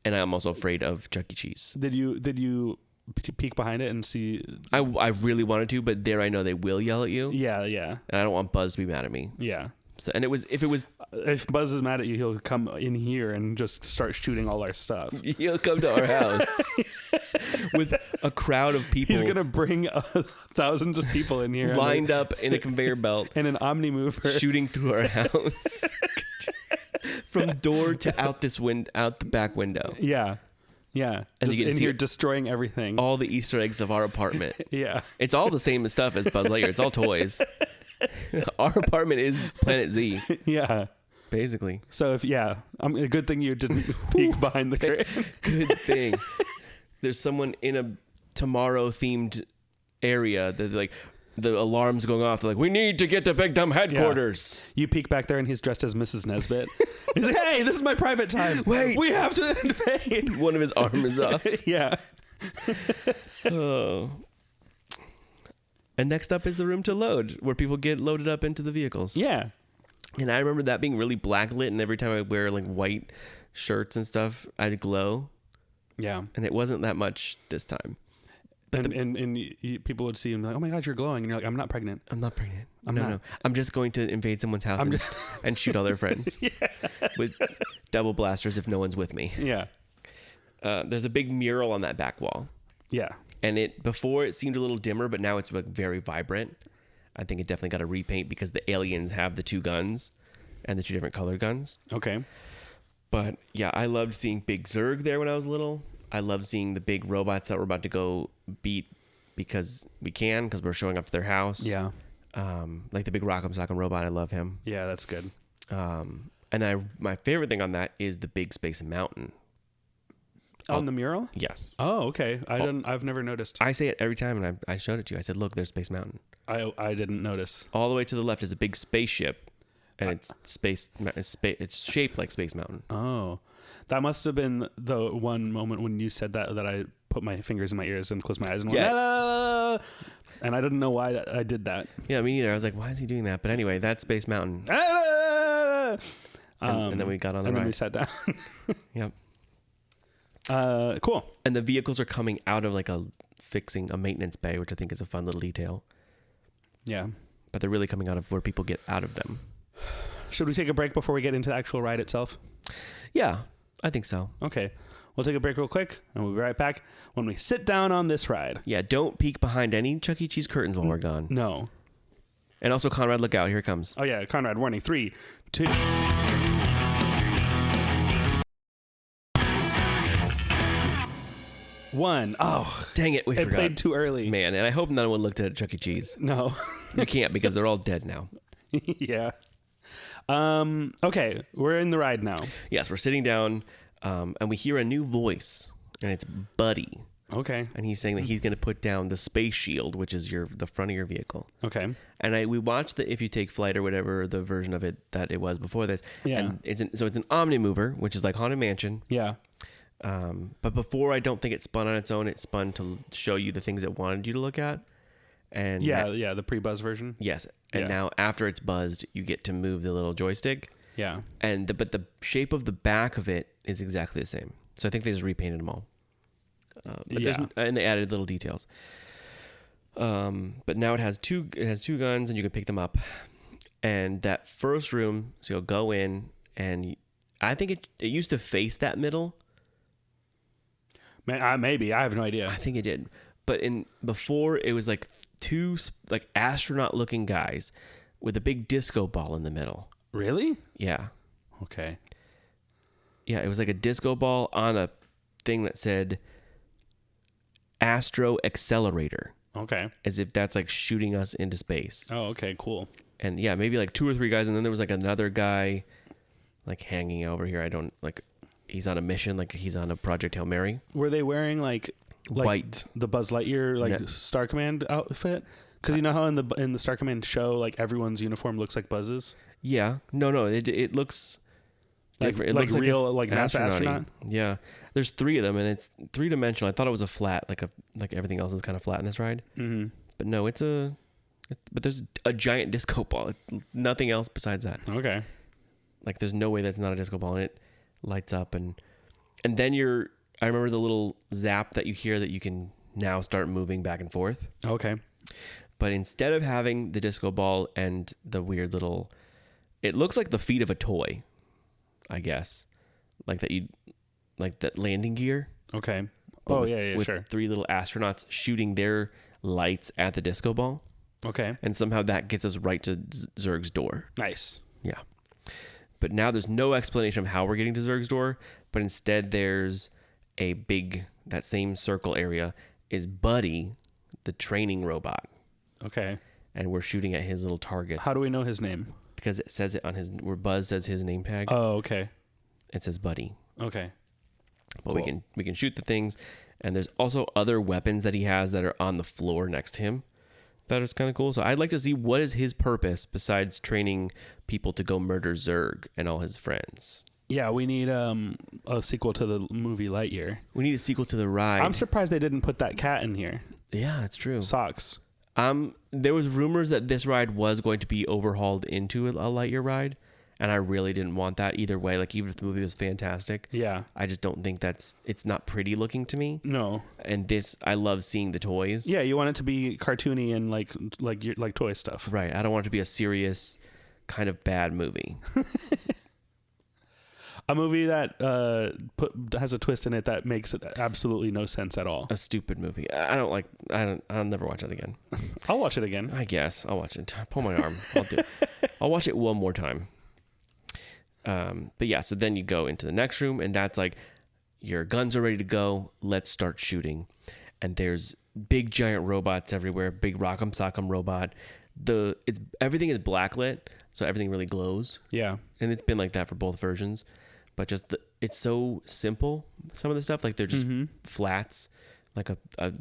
And I'm also afraid of Chuck E. Cheese. Did you peek behind it and see? I really wanted to, but there I know they will yell at you. Yeah. And I don't want Buzz to be mad at me. Yeah. So, and if Buzz is mad at you, he'll come in here and just start shooting all our stuff. He'll come to our house with a crowd of people. He's gonna bring thousands of people in here, lined up in a conveyor belt, and an omni mover, shooting through our house from door to out the back window. Yeah. And just you get in to here see destroying everything. All the Easter eggs of our apartment. Yeah. It's all the same stuff as Buzz Lightyear. It's all toys. Our apartment is Planet Z. Yeah. Basically. So a good thing you didn't peek behind the curtain. Good thing. There's someone in a Tomorrow themed area that like the alarm's going off. They're like, we need to get to Big Dumb headquarters. Yeah. You peek back there and he's dressed as Mrs. Nesbit. He's like, hey, this is my private time. Wait. We have to invade. One of his arm is off. Yeah. Oh. And next up is the room to load, where people get loaded up into the vehicles. Yeah. And I remember that being really blacklit, and every time I wear like white shirts and stuff, I'd glow. Yeah. And it wasn't that much this time. But people would see him like, oh my God, you're glowing. And you're like, I'm not pregnant. I'm not pregnant. I'm not. I'm just going to invade someone's house and shoot all their friends with double blasters if no one's with me. Yeah. There's a big mural on that back wall. Yeah. And before it seemed a little dimmer, but now it's like very vibrant. I think it definitely got a repaint because the aliens have the two guns and the two different color guns. Okay. But yeah, I loved seeing Big Zurg there when I was little. I loved seeing the big robots that we're about to go beat because we're showing up to their house. Yeah. Like the big Rock'em Sock'em robot. I love him. Yeah, that's good. I And my favorite thing on that is the big space mountain. On the mural? Yes. Oh, okay. I've never noticed. I say it every time, and I showed it to you. I said, look, there's Space Mountain. I didn't notice. All the way to the left is a big spaceship, and it's shaped like Space Mountain. Oh, that must have been the one moment when you said that I put my fingers in my ears and closed my eyes and went, "Hello!" And I didn't know why I did that. Yeah, me neither. I was like, why is he doing that? But anyway, that's Space Mountain. "Hello!" And then we got on the and ride. then we sat down. Yep. Cool. And the vehicles are coming out of like fixing a maintenance bay, which I think is a fun little detail. Yeah. But they're really coming out of where people get out of them. Should we take a break before we get into the actual ride itself? Yeah, I think so. Okay. We'll take a break real quick, and we'll be right back when we sit down on this ride. Yeah, don't peek behind any Chuck E. Cheese curtains while we're gone. No. And also, Conrad, look out. Here it comes. Oh, yeah. Conrad, warning. 3, 2... One. Oh, Dang it, we it forgot. played too early. Man, and I hope no one looked at Chuck E. Cheese. No. You can't because they're all dead now. Yeah. Okay, we're in the ride now. Yes, we're sitting down, and we hear a new voice, and it's Buddy. Okay. And he's saying that he's going to put down the space shield, which is the front of your vehicle. Okay. And we watched the If You Take Flight or whatever the version of it that it was before this. Yeah. And it's an Omnimover, which is like Haunted Mansion. Yeah. But before, I don't think it spun on its own. It spun to show you the things it wanted you to look at. And Yeah, the pre-buzz version. yes. And Yeah. now after it's buzzed, you get to move the little joystick. Yeah. But the shape of the back of it is exactly the same. So I think they just repainted them all. And they added little details. But now it has two guns, and you can pick them up. And that first room, so you'll go in, and I think it used to face that middle. Maybe. I have no idea. I think it did. But before it was like two like astronaut looking guys with a big disco ball in the middle. Really? Yeah. Okay. Yeah, it was like a disco ball on a thing that said Astro Accelerator, Okay. as if that's like shooting us into space. Oh, okay, cool. And yeah, maybe like 2 or 3 guys, and then there was like another guy like hanging over here. He's on a mission, like he's on a Project Hail Mary. Were they wearing like White. the Buzz Lightyear No. Star Command outfit? Because you know how in the Star Command show, like everyone's uniform looks like Buzz's, Yeah. No, it looks like different. It like looks real a like NASA astronaut. Yeah. There's 3 of them, and it's 3-dimensional. I thought it was a flat, like everything else is kind of flat in this ride. Mm-hmm. But no, but there's a giant disco ball. Nothing else besides that. Okay. Like there's no way that's not a disco ball, and it lights up, and then I remember the little zap that you hear that you can now start moving back and forth. Okay. But instead of having the disco ball and the weird little, it looks like the feet of a toy, I guess, like that landing gear. Okay. But Oh yeah, with sure. 3 little astronauts shooting their lights at the disco ball, Okay. and somehow that gets us right to Zurg's door. Nice. Yeah. But now there's no explanation of how we're getting to Zurg's door, but instead there's that same circle area is Buddy, the training robot. Okay. And we're shooting at his little targets. How do we know his name? Because it says it on where Buzz says his name tag. Oh, okay. It says Buddy. Okay. But Cool. we can shoot the things, and there's also other weapons that he has that are on the floor next to him. That is kind of cool. So I'd like to see what is his purpose besides training people to go murder Zurg and all his friends. Yeah, we need a sequel to the movie Lightyear. We need a sequel to the ride. I'm surprised they didn't put that cat in here. Yeah, that's true. Socks. There was rumors that this ride was going to be overhauled into a Lightyear ride, and I really didn't want that either way. Like, even if the movie was fantastic, Yeah. I just don't think it's not pretty looking to me. No. And I love seeing the toys. Yeah, you want it to be cartoony and like toy stuff. Right. I don't want it to be a serious kind of bad movie. A movie that has a twist in it that makes absolutely no sense at all. A stupid movie. I'll never watch it again. I'll watch it again. I guess I'll watch it. Pull my arm. I'll do it. I'll watch it one more time. But yeah, so then you go into the next room, and that's like your guns are ready to go. Let's start shooting. And there's big giant robots everywhere, big Rock'em Sock'em robot. Everything is blacklit, so everything really glows. Yeah. And it's been like that for both versions, but just it's so simple. Some of the stuff, like they're just flats, like a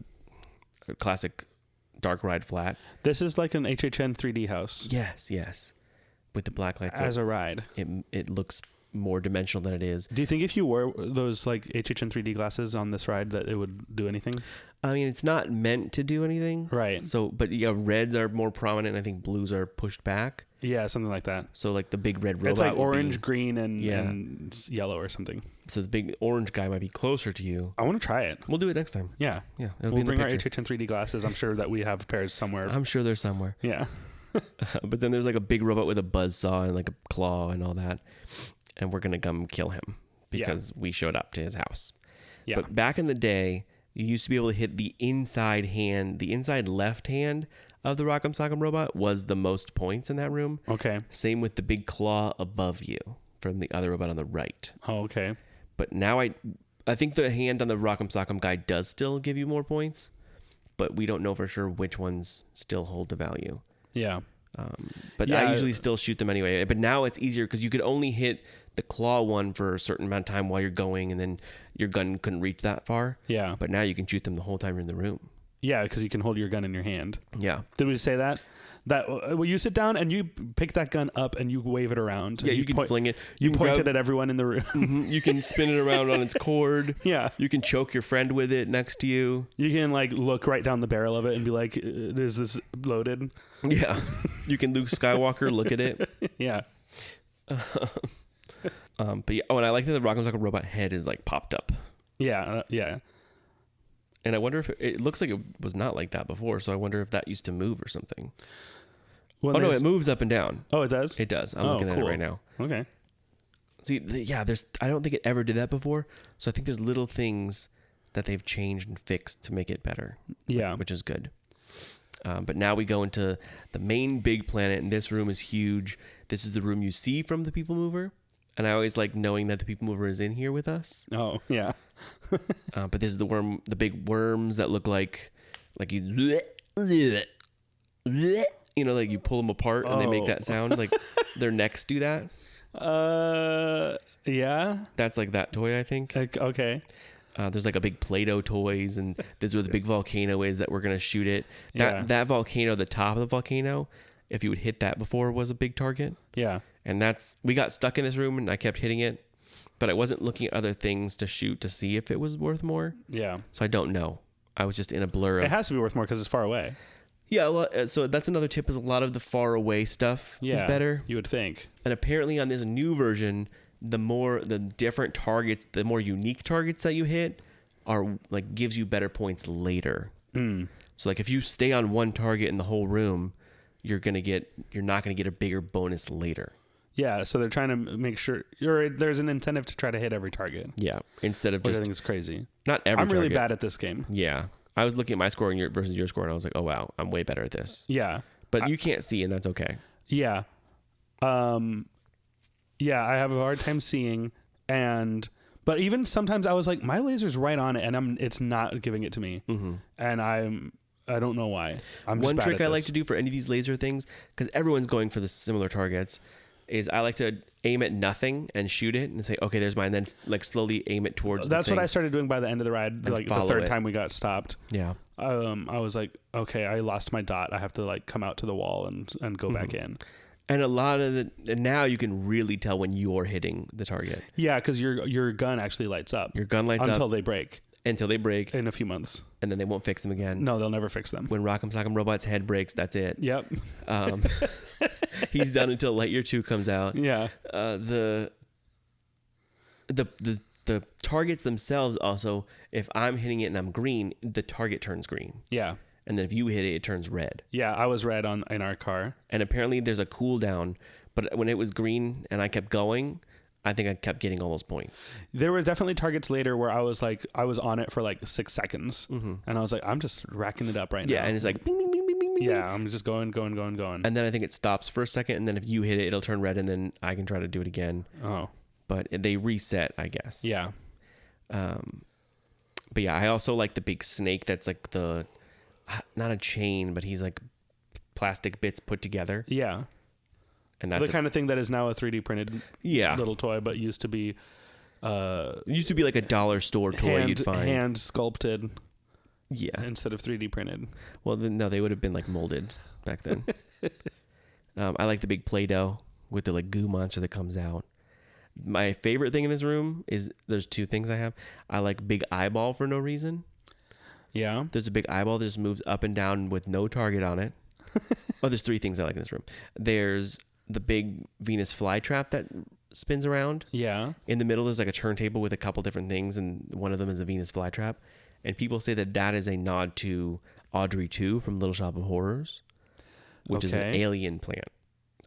classic dark ride flat. This is like an HHN 3D house. Yes, with the black lights as a ride. It looks more dimensional than it is. Do you think if you wore those like HHN 3D glasses on this ride that it would do anything? I mean, it's not meant to do anything, right? So, but yeah, reds are more prominent. I think blues are pushed back. Yeah, something like that. So like the big red robot, it's like orange, green, and yellow or something. So the big orange guy might be closer to you. I want to try it. We'll do it next time. Yeah. We'll bring our HHN 3D glasses. I'm sure that we have pairs somewhere. I'm sure they're somewhere. Yeah. But then there's like a big robot with a buzzsaw and like a claw and all that. And we're going to come kill him because we showed up to his house. Yeah. But back in the day, you used to be able to hit the inside left hand of the Rock'em Sock'em robot was the most points in that room. Okay. Same with the big claw above you from the other robot on the right. Oh, okay. But now I think the hand on the Rock'em Sock'em guy does still give you more points, but we don't know for sure which ones still hold the value. Yeah. But I usually still shoot them anyway. But now it's easier because you could only hit the claw one for a certain amount of time while you're going, and then your gun couldn't reach that far. Yeah. But now you can shoot them the whole time you're in the room. Yeah, because you can hold your gun in your hand. Yeah. Did we say that? That well, you sit down and you pick that gun up and you wave it around. Yeah, you can fling it. You point it at everyone in the room. Mm-hmm. You can spin it around on its cord. Yeah. You can choke your friend with it next to you. You can like look right down the barrel of it and be like, "Is this loaded?" Yeah. You can Luke Skywalker look at it. Yeah. But yeah, and I like that the Rock'em Sock'em robot head is like popped up. Yeah. Yeah. And I wonder if it looks like it was not like that before. So I wonder if that used to move or something. Well, no, it moves up and down. Oh, it does? It does. I'm looking at it right now. Okay. See, I don't think it ever did that before. So I think there's little things that they've changed and fixed to make it better. Yeah. Which is good. But now we go into the main big planet, and this room is huge. This is the room you see from the People Mover. And I always like knowing that the People Mover is in here with us. Oh, yeah. But this is the big worms that look like you, like you pull them apart and they make that sound. Like their necks do that. Yeah. That's like that toy, I think. Okay. There's like a big Play-Doh toys, and this is where the big volcano is that we're going to shoot it. That volcano, the top of the volcano, if you would hit that before, was a big target. Yeah. And we got stuck in this room and I kept hitting it, but I wasn't looking at other things to shoot to see if it was worth more. Yeah. So I don't know. I was just in a blur. It has to be worth more because it's far away. Yeah. Well, so that's another tip is a lot of the far away stuff is better. You would think. And apparently on this new version, the different targets, the more unique targets that you hit are like gives you better points later. Mm. So like if you stay on one target in the whole room, you're not going to get a bigger bonus later. Yeah, so they're trying to make sure there's an incentive to try to hit every target. Yeah, instead of just... I think it's crazy. Not every I'm really target. Bad at this game. Yeah. I was looking at my score versus your score, and I was like, oh, wow, I'm way better at this. Yeah. But you can't see, and that's okay. Yeah. Yeah, I have a hard time seeing, but even sometimes I was like, my laser's right on it, and it's not giving it to me. Mm-hmm. And I don't know why. One trick I like to do for any of these laser things, because everyone's going for the similar targets, is I like to aim at nothing and shoot it and say, okay, there's mine. And then like slowly aim it towards That's the thing. what I started doing by the end of the ride, like the third time we got stopped. Yeah. I was like, okay, I lost my dot. I have to like come out to the wall and go back in. And a lot of now you can really tell when you're hitting the target. Yeah, because your gun actually lights up. Your gun lights up. Until they break. Until they break. In a few months. And then they won't fix them again. No, they'll never fix them. When Rock'em Sock'em Robot's head breaks, that's it. Yep. He's done until Lightyear 2 comes out. Yeah. The targets themselves also, if I'm hitting it and I'm green, the target turns green. Yeah. And then if you hit it, it turns red. Yeah, I was red in our car. And apparently there's a cooldown, but when it was green and I kept going, I think I kept getting all those points. There were definitely targets later where I was on it for like 6 seconds. Mm-hmm. And I was like, I'm just racking it up right now. Yeah, and it's like, bing, bing, bing, bing, bing, yeah, I'm just going. And then I think it stops for a second, and then if you hit it, it'll turn red, and then I can try to do it again. Oh. But they reset, I guess. Yeah. But yeah, I also like the big snake that's like the not a chain, but he's like plastic bits put together. Yeah. And that's the kind of thing that is now a 3D printed little toy, but used to be it used to be like a dollar store toy you'd find. Hand sculpted. Yeah. Instead of 3D printed. Well, no, they would have been like molded back then. I like the big Play-Doh with the like goo monster that comes out. My favorite thing in this room is there's two things I have. I like big eyeball for no reason. Yeah. There's a big eyeball that just moves up and down with no target on it. Oh, there's three things I like in this room. There's the big Venus flytrap that spins around. Yeah. In the middle, there's like a turntable with a couple different things, and one of them is a Venus flytrap. And people say that that is a nod to Audrey 2 from Little Shop of Horrors, which is an alien plant.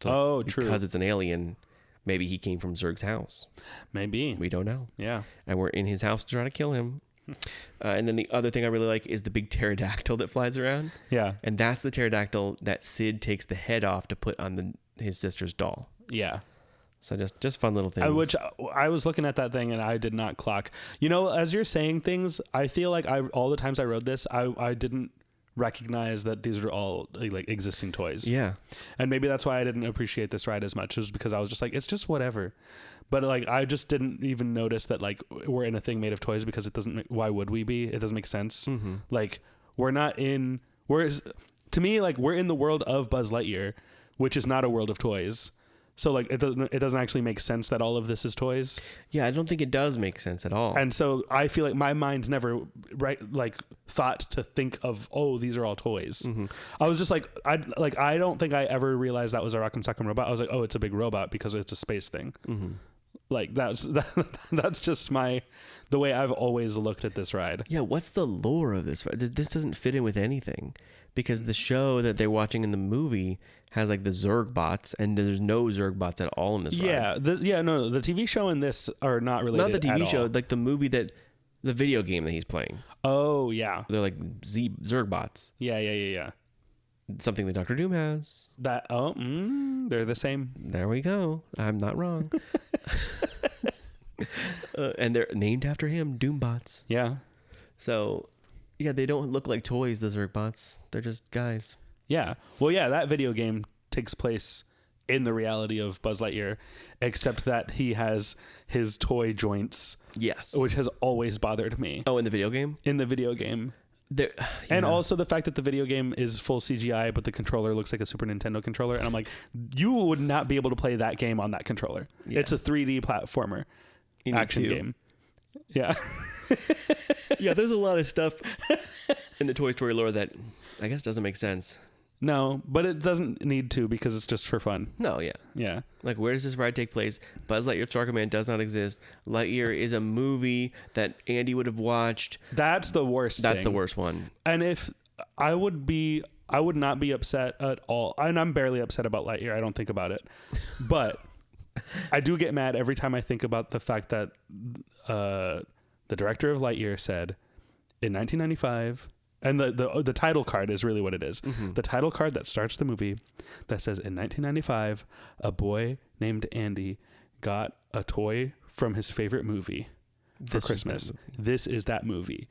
So true. Because it's an alien, maybe he came from Zurg's house. Maybe. We don't know. Yeah. And we're in his house to try to kill him. And then the other thing I really like is the big pterodactyl that flies around. Yeah. And that's the pterodactyl that Sid takes the head off to put on his sister's doll. Yeah. So just fun little things. Which I was looking at that thing and I did not clock. You know, as you're saying things, I feel like all the times I rode this, I didn't recognize that these are all like existing toys. Yeah. And maybe that's why I didn't appreciate this ride as much, was because I was just like, it's just whatever. But like, I just didn't even notice that like we're in a thing made of toys, because it doesn't, why would we be? It doesn't make sense. Mm-hmm. Like to me, like we're in the world of Buzz Lightyear, which is not a world of toys. So like it doesn't actually make sense that all of this is toys. Yeah, I don't think it does make sense at all. And so I feel like my mind never thought to think of, oh, these are all toys. Mm-hmm. I was just like I don't think I ever realized that was a Rock'em Sock'em robot. I was like, oh, it's a big robot because it's a space thing. Mm-hmm. Like that's just the way I've always looked at this ride. Yeah, what's the lore of this? This doesn't fit in with anything, because the show that they're watching in the movie has like the Zurg bots, and there's no Zurg bots at all in this ride. Yeah, no, the TV show and this are not related. Not the TV show, all. like the movie the video game that he's playing. Oh yeah, they're like Zurg bots. Yeah. Something that Dr. Doom has. They're the same. There we go. I'm not wrong. And they're named after him, Doombots. Yeah. So, yeah, they don't look like toys, the Zurg bots. They're just guys. Yeah. Well, yeah, that video game takes place in the reality of Buzz Lightyear, except that he has his toy joints. Yes. Which has always bothered me. Oh, in the video game? In the video game. And also the fact that the video game is full CGI, but the controller looks like a Super Nintendo controller. And I'm like, you would not be able to play that game on that controller. Yeah. It's a 3D platformer action game. Yeah. Yeah, there's a lot of stuff in the Toy Story lore that I guess doesn't make sense. No, but it doesn't need to, because it's just for fun. No, yeah. Yeah. Like, where does this ride take place? Buzz Lightyear Star Command does not exist. Lightyear is a movie that Andy would have watched. That's the worst That's thing. the worst one. And if I would not be upset at all. And I'm barely upset about Lightyear. I don't think about it. But I do get mad every time I think about the fact that the director of Lightyear said in 1995... And the title card is really what it is. Mm-hmm. The title card that starts the movie that says, in 1995, a boy named Andy got a toy from his favorite movie for Christmas. This is that movie.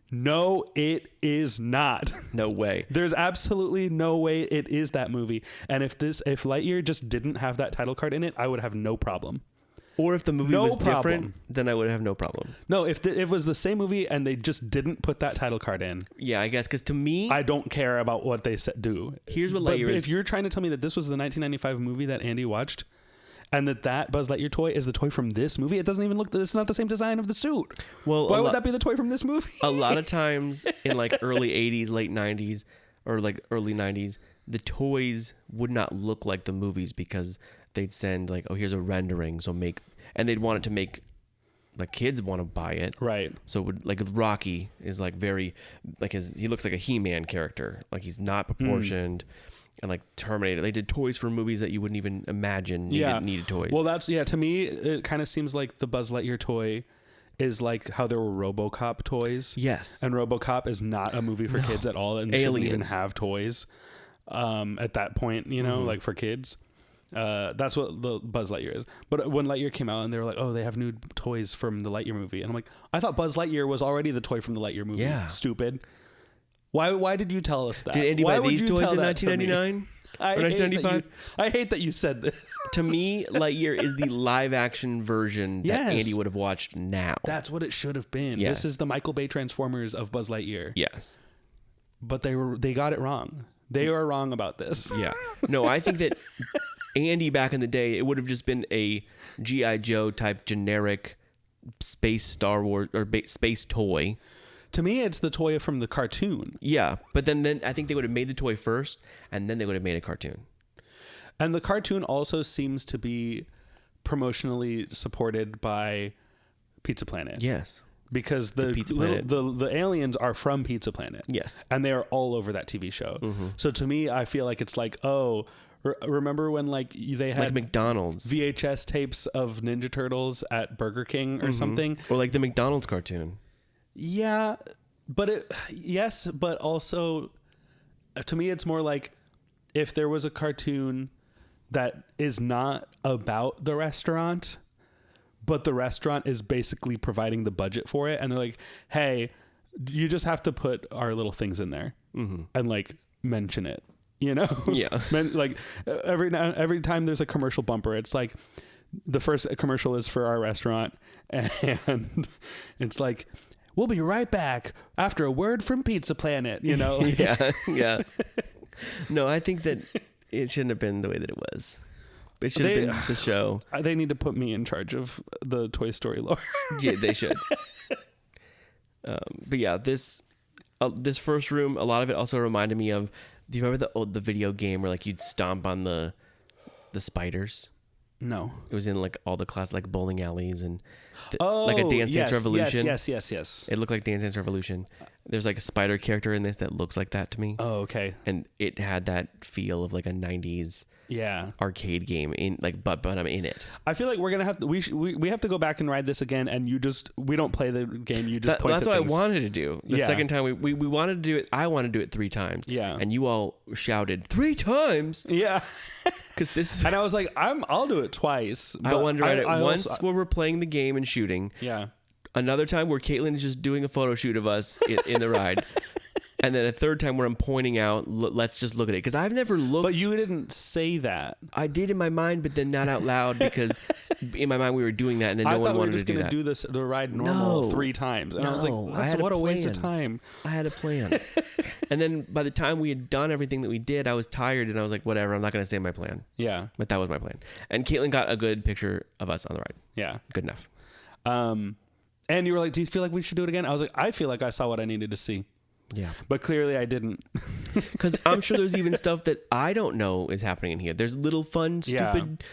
No, it is not. No way. There's absolutely no way it is that movie. And if Lightyear just didn't have that title card in it, I would have no problem. Or if the movie was different, then I would have no problem. No, if it was the same movie and they just didn't put that title card in. Yeah, I guess, because to me... I don't care about what they do. Here's what Lightyear is. If you're trying to tell me that this was the 1995 movie that Andy watched, and that Buzz Lightyear toy is the toy from this movie, it doesn't even look... It's not the same design of the suit. Well, why would that be the toy from this movie? A lot of times in like early 80s, late 90s, or like early 90s, the toys would not look like the movies, because they'd send like, oh, here's a rendering, so make... And they'd want it to make, like, kids want to buy it. Right. So, like, Rocky is, like, very, like, he looks like a He-Man character. Like, he's not proportioned. And, like, Terminator. They did toys for movies that you wouldn't even imagine needed toys. Well, to me, it kind of seems like the Buzz Lightyear toy is like how there were RoboCop toys. Yes. And RoboCop is not a movie for kids at all, and shouldn't even have toys at that point, like for kids. That's what the Buzz Lightyear is. But when Lightyear came out and they were like, oh, they have new toys from the Lightyear movie. And I'm like, I thought Buzz Lightyear was already the toy from the Lightyear movie. Yeah. Stupid. Why did you tell us that? Did Andy Why buy would these you toys tell in that to me? 1999 or I hate that 1995? I hate that you said this. To me, Lightyear is the live action version that Yes. Andy would have watched now. That's what it should have been. Yes. This is the Michael Bay Transformers of Buzz Lightyear. Yes. But they got it wrong. They are wrong about this. Yeah. No, I think that Andy back in the day, it would have just been a G.I. Joe type generic space Star Wars or space toy. To me, it's the toy from the cartoon. Yeah, but then I think they would have made the toy first, and then they would have made a cartoon. And the cartoon also seems to be promotionally supported by Pizza Planet. Yes. Because the Pizza Planet. the aliens are from Pizza Planet. Yes. And they are all over that TV show. So to me, I feel like it's like, oh, remember when like they had Like McDonald's. VHS tapes of Ninja Turtles at Burger King or something? Or like the McDonald's cartoon. Yeah, but but also to me it's more like if there was a cartoon that is not about the restaurant, but the restaurant is basically providing the budget for it, and they're like, hey, you just have to put our little things in there and like mention it, you know? Yeah. Like every time there's a commercial bumper, it's like the first commercial is for our restaurant, and it's like, we'll be right back after a word from Pizza Planet, you know? Yeah. No, I think that it shouldn't have been the way that it was. It should have been the show. They need to put me in charge of the Toy Story lore. Yeah, they should. But yeah, this first room, a lot of it also reminded me of. Do you remember the video game where like you'd stomp on the spiders? No. It was in like all the class like bowling alleys and like a Dance Dance Revolution. Yes. It looked like Dance Dance Revolution. There's like a spider character in this that looks like that to me. Oh, okay. And it had that feel of like a 90s Yeah. arcade game in like but I'm in it. I feel like we're gonna have to we have to go back and ride this again, and we don't play the game. You just point That's at what things. I wanted to do. The Yeah. second time we wanted to do it, I wanted to do it 3 times. Yeah. And you all shouted 3 times Yeah. because this is. And I was like, I'll do it twice. I but wanted to write it I once also- where we're playing the game and shooting. Yeah. Another time where Caitlin is just doing a photo shoot of us in the ride. And then a third time where I'm pointing out, let's just look at it. Because I've never looked. But you didn't say that. I did in my mind, but then not out loud because in my mind we were doing that and then I no thought one we were wanted just to do gonna that. do the ride normal No. 3 times, and I was No, like, I that's had a what a waste of plan. time. I had a plan. And then by the time we had done everything that we did, I was tired and I was like, whatever, I'm not going to say my plan. Yeah. But that was my plan. And Caitlin got a good picture of us on the ride. Yeah. Good enough. And you were like, do you feel like we should do it again? I was like, I feel like I saw what I needed to see. Yeah. But clearly I didn't. Because I'm sure there's even stuff that I don't know is happening in here. There's little fun, stupid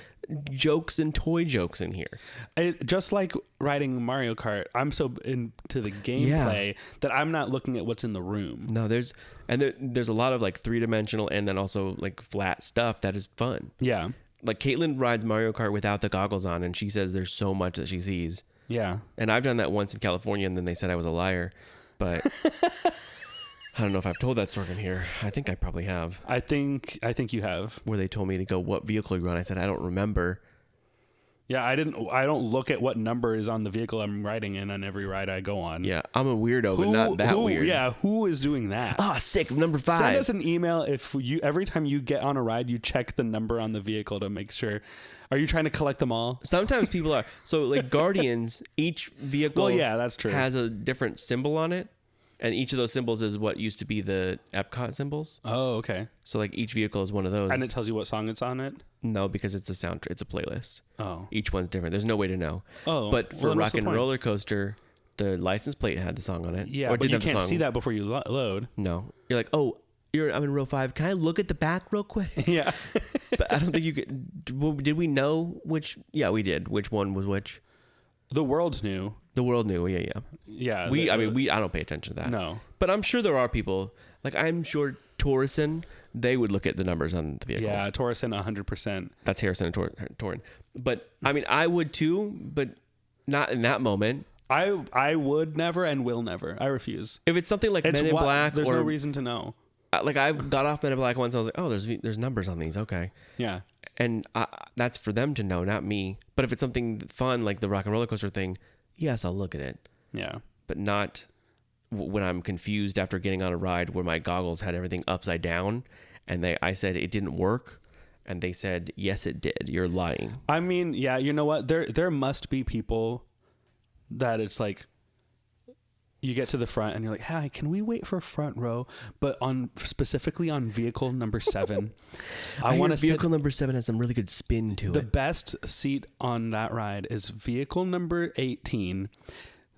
jokes and toy jokks in here. Just like riding Mario Kart, I'm so into the gameplay that I'm not looking at what's in the room. No, there's a lot of like 3-dimensional and then also like flat stuff that is fun. Yeah. Like Caitlin rides Mario Kart without the goggles on and she says there's so much that she sees. Yeah. And I've done that once in California and then they said I was a liar. But I don't know if I've told that story in here. I think I probably have. I think you have. Where they told me to go, what vehicle you're on. I said, I don't remember. Yeah, I don't look at what number is on the vehicle I'm riding in on every ride I go on. Yeah, I'm a weirdo, but not that weird. Yeah, who is doing that? Ah, sick. Number 5. Send us an email if you every time you get on a ride, you check the number on the vehicle to make sure. Are you trying to collect them all? Sometimes people are. So like Guardians, each vehicle Well, yeah, that's true. has a different symbol on it. And each of those symbols is what used to be the Epcot symbols. Oh, okay. So like each vehicle is one of those. And it tells you what song it's on it? No, because it's a playlist. Oh. Each one's different. There's no way to know. Oh, but well, for then what's Rock the and point? Roller Coaster, the license plate had the song on it. Yeah, Or but didn't you have the can't song. see that before you load. No. You're like, oh, I'm in row 5. Can I look at the back real quick? Yeah. But I don't think you could. Did we know which? Yeah, we did. Which one was which? The world knew. The world knew. Yeah. Yeah. I don't pay attention to that. No. But I'm sure there are people, like I'm sure Torreson, they would lould at the numbers on the vehicles. Yeah, Torreson 100%. That's Harrison and Torin. But I mean, I would too, but not in that moment. I would never and will never. I refuse. If it's something like Men in Black, there's or no reason to know. like I got off Men in Black once, I was like, oh, there's numbers on these, okay. Yeah. And that's for them to know, not me. But if it's something fun like the Rock and Roller Coaster thing, yes, I'll look at it. Yeah. But not when I'm confused after getting on a ride where my goggles had everything upside down, and I said it didn't work, and they said yes it did. You're lying. I mean, yeah, you know what? There must be people that it's like you get to the front and you're like, "Hi, can we wait for front row?" But specifically on vehicle number 7, I want to vehicle number 7 has some really good spin to the it. best seat on that ride is vehicle number 18.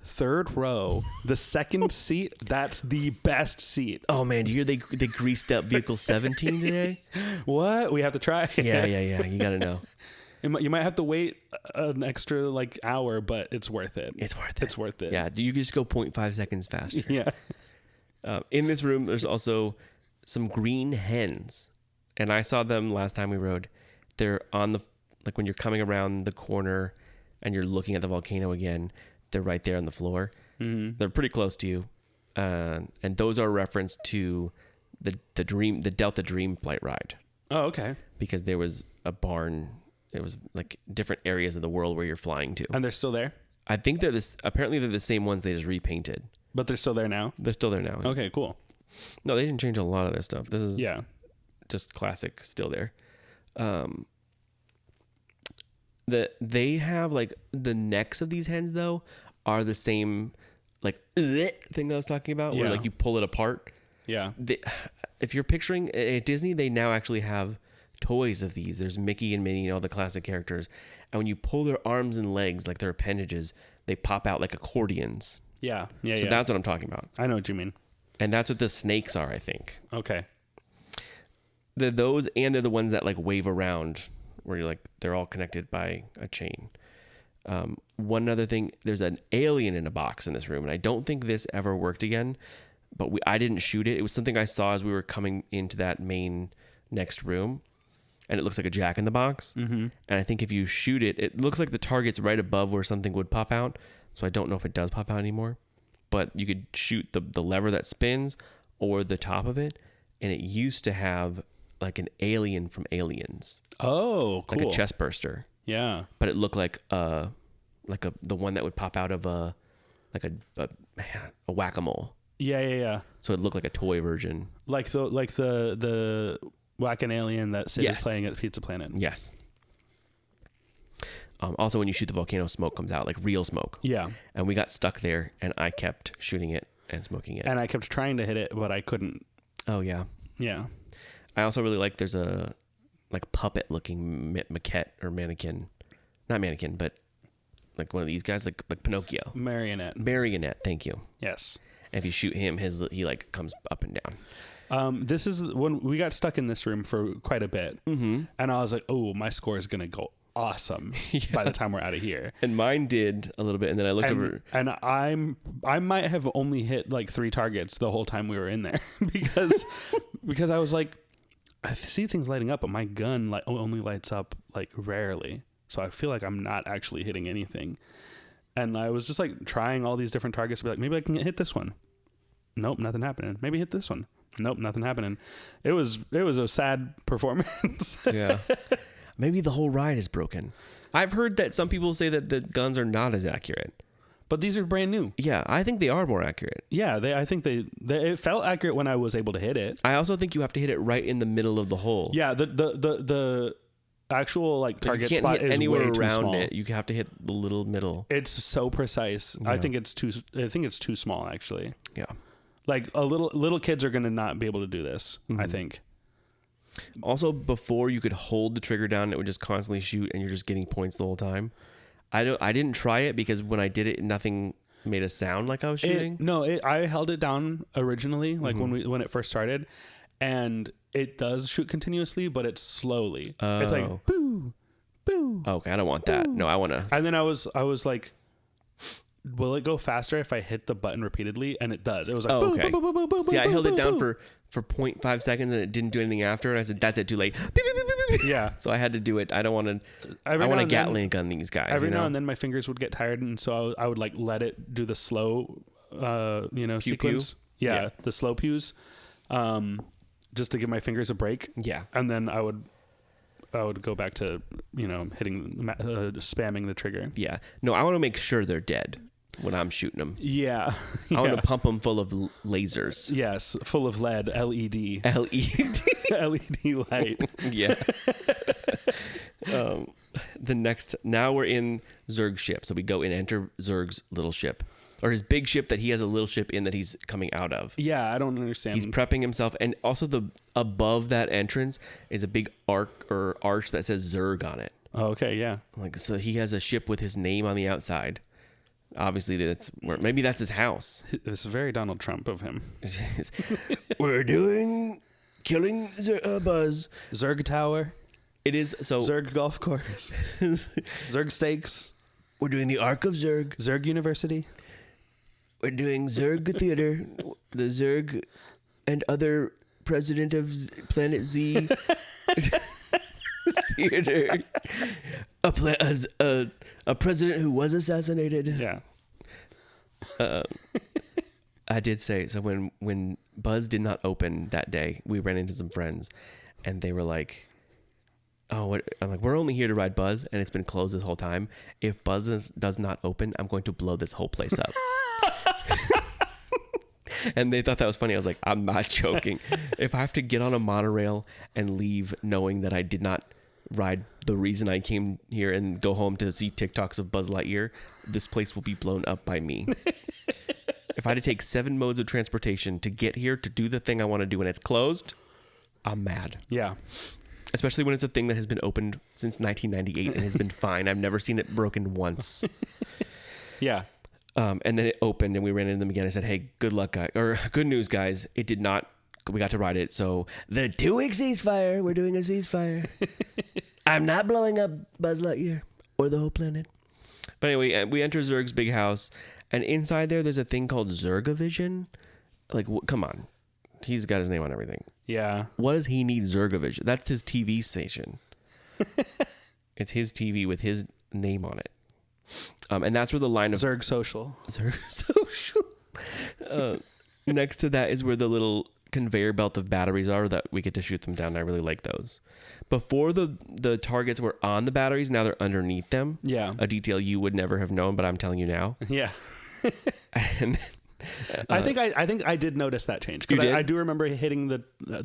Third row, the second seat, that's the best seat. Oh man, do you hear they greased up vehicle 17 today? What? We have to try. Yeah. You got to know. You might have to wait an extra like hour, but it's worth it. It's worth it. It's worth it. Yeah, you can just go 0.5 seconds faster. Yeah. In this room, there's also some green hens, and I saw them last time we rode. They're on the when you're coming around the corner and you're looking at the volcano again. They're right there on the floor. Mm-hmm. They're pretty close to you, and those are a reference to the Delta Dream flight ride. Oh, okay. Because there was a barn. It was like different areas of the world where you're flying to. And they're still there? I think apparently they're the same ones they just repainted. But they're still there now? They're still there now. Okay, cool. No, they didn't change a lot of their stuff. This is just classic, still there. They have like the necks of these hens though are the same like thing that I was talking about where like you pull it apart. Yeah. If you're picturing at Disney, they now actually have toys of these. There's Mickey and Minnie and all the classic characters. And when you pull their arms and legs, like their appendages, they pop out like accordions. Yeah. So that's what I'm talking about. I know what you mean. And that's what the snakes are, I think. Okay. They're those, and they're the ones that like wave around where you're like, they're all connected by a chain. One other thing, there's an alien in a box in this room. And I don't think this ever worked again, but I didn't shoot it. It was something I saw as we were coming into that main next room. And it looks like a Jack in the Box. Mm-hmm. And I think if you shoot it, it looks like the target's right above where something would pop out. So I don't know if it does pop out anymore. But you could shoot the lever that spins or the top of it. And it used to have like an alien from Aliens. Oh, cool. Like a chest burster. Yeah. But it looked like the one that would pop out of a whack-a-mole. Yeah. So it looked like a toy version. Like the Whack-an Alien that Sid is playing at Pizza Planet. Yes. Also, when you shoot the volcano, smoke comes out, like real smoke. Yeah. And we got stuck there, and I kept shooting it and smoking it. And I kept trying to hit it, but I couldn't. Oh, yeah. Yeah. I also really like there's a like puppet-looking maquette or mannequin. Not mannequin, but like one of these guys, like Pinocchio. Marionette, thank you. Yes. And if you shoot him, he like comes up and down. This is when we got stuck in this room for quite a bit. Mm-hmm. And I was like, oh, my score is going to go awesome by the time we're out of here. And mine did a little bit. And then I looked over. And I might have only hit like 3 targets the whole time we were in there because I was like, I see things lighting up, but my gun only lights up like rarely. So I feel like I'm not actually hitting anything. And I was just like trying all these different targets to be like, maybe I can hit this one. Nope, nothing happening. Maybe hit this one. Nope, nothing happening. It was a sad performance. Yeah. Maybe the whole ride is broken. I've heard that some people say that the guns are not as accurate. But these are brand new. Yeah, I think they are more accurate. Yeah, I think it felt accurate when I was able to hit it. I also think you have to hit it right in the middle of the hole. Yeah, the actual like target spot is anywhere way too around small. it. You have to hit the little middle. It's so precise. Yeah. I think it's too small actually. Yeah. Like little kids are going to not be able to do this, I think. Also, before you could hold the trigger down, it would just constantly shoot and you're just getting points the whole time. I didn't try it because when I did it, nothing made a sound like I was shooting. I held it down originally, like when it first started, and it does shoot continuously, but it's slowly. Oh. It's like boo, boo. Okay, I don't want that. Boo. No, I want to. And then I was like, will it go faster if I hit the button repeatedly? And it does. It was like, okay. Boo, boo, boo, boo, See, I held boo, it down boo. for 0.5 seconds and it didn't do anything after. And I said, that's it, too late. Yeah. So I had to do it. I don't want to. I want to Gatling gun these guys. Every now and then my fingers would get tired, and so I would like let it do the slow, pew, sequence. Pew. Yeah, the slow pews, just to give my fingers a break. Yeah. And then I would go back to hitting, spamming the trigger. Yeah. No, I want to make sure they're dead. when I'm shooting them. Yeah. I want Yeah. to pump them full of lasers. Yes, full of LED, LED, LED. LED light. Yeah. Now we're in Zurg's ship. So we go and enter Zurg's little ship, or his big ship that he has a little ship in that he's coming out of. Yeah, I don't understand. He's prepping himself, and also above that entrance is a big arch that says Zurg on it. Oh, okay, yeah. Like, so he has a ship with his name on the outside. Obviously, maybe that's his house. It's very Donald Trump of him. We're killing Buzz. Zurg Tower, It is so. Zurg Golf Course, Zurg Steaks, We're doing the Ark of Zurg. Zurg University. We're doing Zurg Theater, the Zurg and other president of Planet Z Theater. A president who was assassinated. Yeah. I did say, so when Buzz did not open that day, we ran into some friends and they were like, oh, what? I'm like, we're only here to ride Buzz and it's been closed this whole time. If Buzz does not open, I'm going to blow this whole place up. And they thought that was funny. I was like, I'm not joking. If I have to get on a monorail and leave knowing that I did not ride the reason I came here and go home to see TikToks of Buzz Lightyear, this place will be blown up by me. If I had to take 7 modes of transportation to get here to do the thing I want to do and it's closed, I'm mad. Yeah. Especially when it's a thing that has been opened since 1998 and has been fine. I've never seen it broken once. Yeah. And then it opened and we ran into them again. I said, hey, good luck, guys. Or good news, guys. It did not. We got to ride it. So the 2-week ceasefire. We're doing a ceasefire. I'm not blowing up Buzz Lightyear or the whole planet. But anyway, we enter Zurg's big house. And inside there's a thing called Zurgavision. Like, come on. He's got his name on everything. Yeah. What does he need Zurgavision? That's his TV station. It's his TV with his name on it. And that's where the line of Zurg Social. Zurg Social. Next to that is where the little conveyor belt of batteries are that we get to shoot them down. I really like those. Before the targets were on the batteries, now they're underneath them. Yeah. A detail you would never have known, but I'm telling you now. Yeah. And I think I did notice that change because I do remember hitting the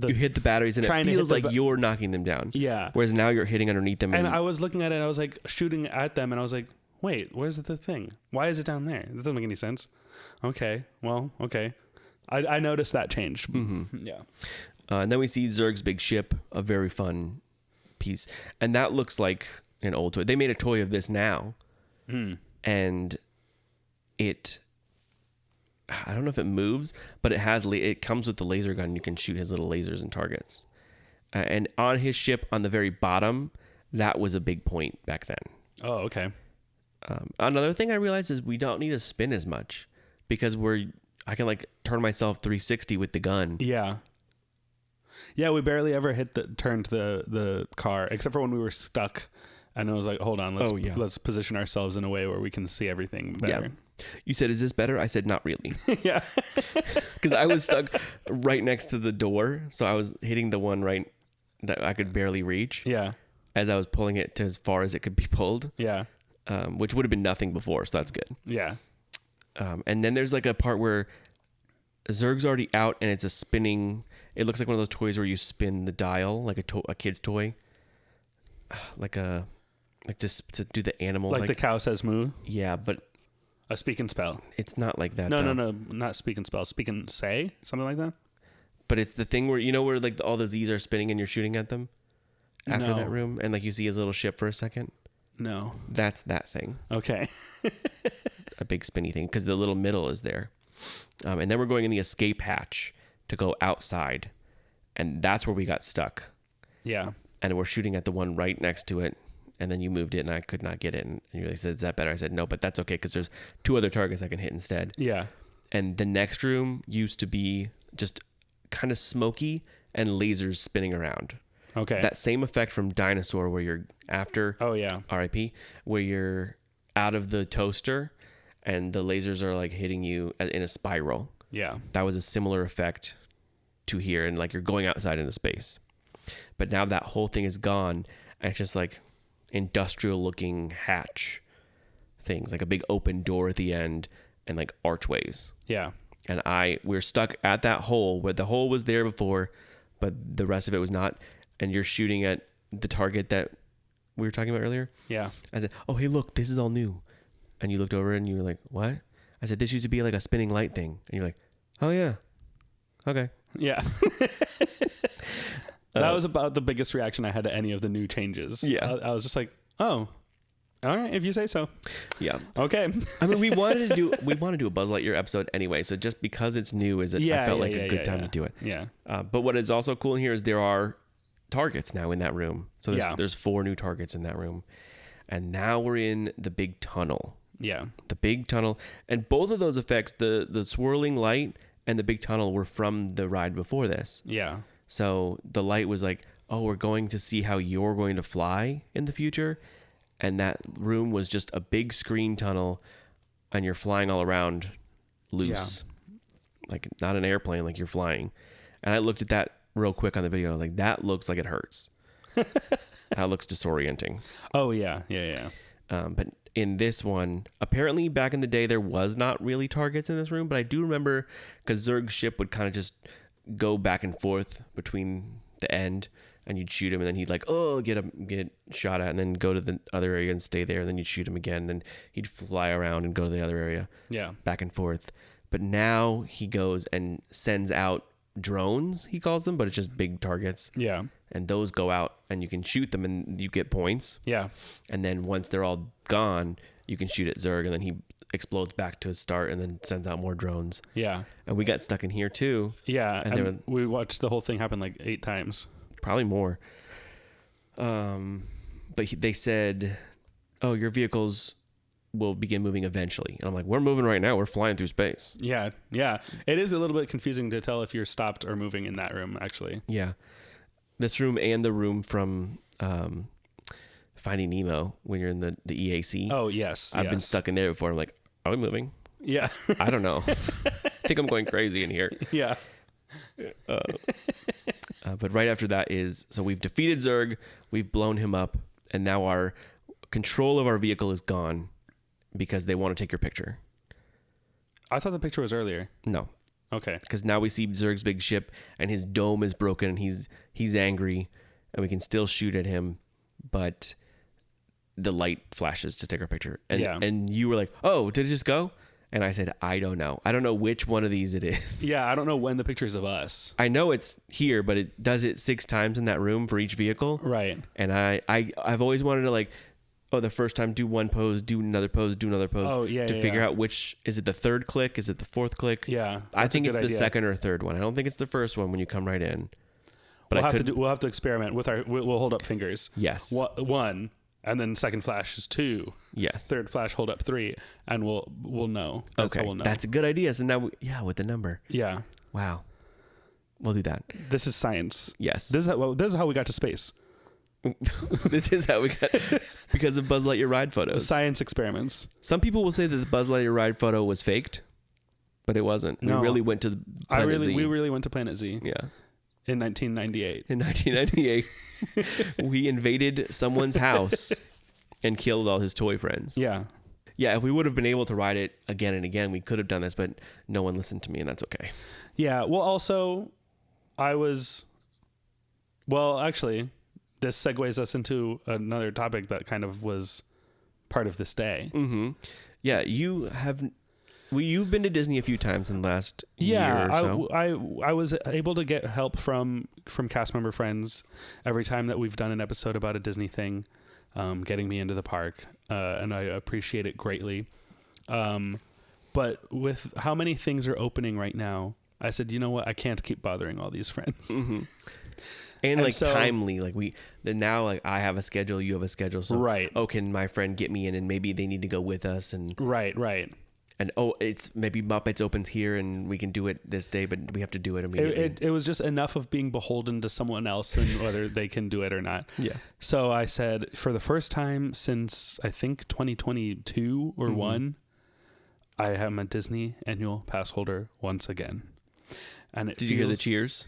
you hit the batteries and it trying to feels hit the like you're knocking them down. Yeah. Whereas now you're hitting underneath them. And I was looking at it and I was like shooting at them and I was like, wait, where's the thing? Why is it down there? That doesn't make any sense. Okay. Well, okay. I noticed that changed. Mm-hmm. Yeah. And then we see Zurg's big ship, a very fun piece. And that looks like an old toy. They made a toy of this now. And it, I don't know if it moves, but it comes with the laser gun. You can shoot his little lasers and targets. And on his ship, on the very bottom, that was a big point back then. Oh, okay. Another thing I realized is we don't need to spin as much because I can like turn myself 360 with the gun. Yeah. Yeah, we barely ever turned the car except for when we were stuck. And I was like, hold on, let's position ourselves in a way where we can see everything better. Yeah. You said, is this better? I said, not really. Yeah. Because I was stuck right next to the door. So I was hitting the one right that I could barely reach. Yeah. As I was pulling it to as far as it could be pulled. Yeah. Which would have been nothing before. So that's good. Yeah. And then there's like a part where Zurg's already out and it's a spinning. It looks like one of those toys where you spin the dial, like a kid's toy. Like just to do the animals. Like the cow says moo? Yeah, but A speak and spell. it's not like that. No, though. not speak and spell. Speak and say? Something like that? But it's the thing where, where like all the Z's are spinning and you're shooting at them after No. that room. And like you see his little ship for a second. No. That's that thing. Okay. A big spinny thing. Because the little middle is there. And then we're going in the escape hatch to go outside. And that's where we got stuck. Yeah. And we're shooting at the one right next to it. And then you moved it and I could not get it. And you really said, is that better? I said, no, but that's okay because there's 2 other targets I can hit instead. Yeah. And the next room used to be just kind of smoky and lasers spinning around. Okay. That same effect from Dinosaur where you're after Oh, yeah. RIP, where you're out of the toaster and the lasers are like hitting you in a spiral. Yeah. That was a similar effect to here. And like you're going outside into space. But now that whole thing is gone and it's just like industrial looking hatch things, like a big open door at the end and like archways. Yeah. And we're stuck at that hole where the hole was there before, but the rest of it was not. And you're shooting at the target that we were talking about earlier. Yeah. I said, oh, hey, look, this is all new. And you looked over and you were like, what? I said, this used to be like a spinning light thing. And you're like, oh, yeah. Okay. Yeah. That was about the biggest reaction I had to any of the new changes. Yeah. I was just like, oh, all right, if you say so. Yeah. Okay. I mean, we wanted to do a Buzz Lightyear episode anyway. So just because it's new, I felt like a good time to do it. Yeah. But what is also cool in here is there are targets now in that room. So there's 4 new targets in that room. And now we're in the big tunnel. Yeah. The big tunnel. And both of those effects, the swirling light and the big tunnel, were from the ride before this. Yeah. So the light was like, oh, we're going to see how you're going to fly in the future. And that room was just a big screen tunnel, and you're flying all around loose. Yeah. Like not an airplane, like you're flying. And I looked at that real quick on the video. I was like, that looks like it hurts. That looks disorienting. Oh, yeah. Yeah, yeah. But in this one, apparently back in the day, there was not really targets in this room. But I do remember because Zurg's ship would kind of just go back and forth between the end, and you'd shoot him, and then he'd like, oh, get shot at, and then go to the other area and stay there, and then you'd shoot him again, and he'd fly around and go to the other area. Yeah. Back and forth. But now he goes and sends out drones, he calls them, but it's just big targets. Yeah. And those go out, and you can shoot them, and you get points. Yeah. And then once they're all gone, you can shoot at Zurg, and then he explodes back to his start and then sends out more drones. Yeah. And we got stuck in here too. Yeah. And we watched the whole thing happen like 8 times. Probably more. But they said, oh, your vehicles will begin moving eventually. And I'm like, we're moving right now. We're flying through space. Yeah. Yeah. It is a little bit confusing to tell if you're stopped or moving in that room, actually. Yeah. This room and the room from Finding Nemo when you're in the EAC. Oh, yes. I've been stuck in there before. I'm like, are we moving? Yeah. I don't know. I think I'm going crazy in here. Yeah. But right after that so we've defeated Zurg, we've blown him up, and now our control of our vehicle is gone because they want to take your picture. I thought the picture was earlier. No. Okay. Because now we see Zurg's big ship, and his dome is broken, and he's angry, and we can still shoot at him, but the light flashes to take our picture. And you were like, oh, did it just go? And I said, I don't know. I don't know which one of these it is. Yeah, I don't know when the picture's of us. I know it's here, but it does it 6 times in that room for each vehicle. Right. And I've always wanted to like, oh, the first time do one pose, do another pose, do another pose. Oh, yeah, to figure out which, is it the 3rd click? Is it the 4th click? Yeah. I think it's the idea. 2nd or 3rd one. I don't think it's the first one when you come right in. But we'll have to experiment with we'll hold up fingers. Yes. 1, and then second flash is 2. Yes. Third flash, hold up 3, and we'll know. That's how we'll know. That's a good idea. So now, with the number. Yeah. Wow. We'll do that. This is science. Yes. This is how we got to space. This is how we got, because of Buzz Lightyear ride photos. Science experiments. Some people will say that the Buzz Lightyear ride photo was faked, but it wasn't. No. We really went to Planet Z. We really went to Planet Z. Yeah. In 1998. In 1998, we invaded someone's house and killed all his toy friends. Yeah. Yeah, if we would have been able to ride it again and again, we could have done this, but no one listened to me, and that's okay. Yeah. Well, also, actually, this segues us into another topic that kind of was part of this day. Mm-hmm. Yeah, you've been to Disney a few times in the last year or so. I was able to get help from cast member friends every time that we've done an episode about a Disney thing, getting me into the park, and I appreciate it greatly. But with how many things are opening right now, I said, you know what? I can't keep bothering all these friends. Mm-hmm. And so, timely, now I have a schedule, you have a schedule. So, right. Oh, can my friend get me in, and maybe they need to go with us, and right. And it's maybe Muppets opens here and we can do it this day, but we have to do it immediately. It was just enough of being beholden to someone else and whether they can do it or not. Yeah. So I said, for the first time since I think 2022 or 1, I am a Disney annual pass holder once again. And did you hear the cheers?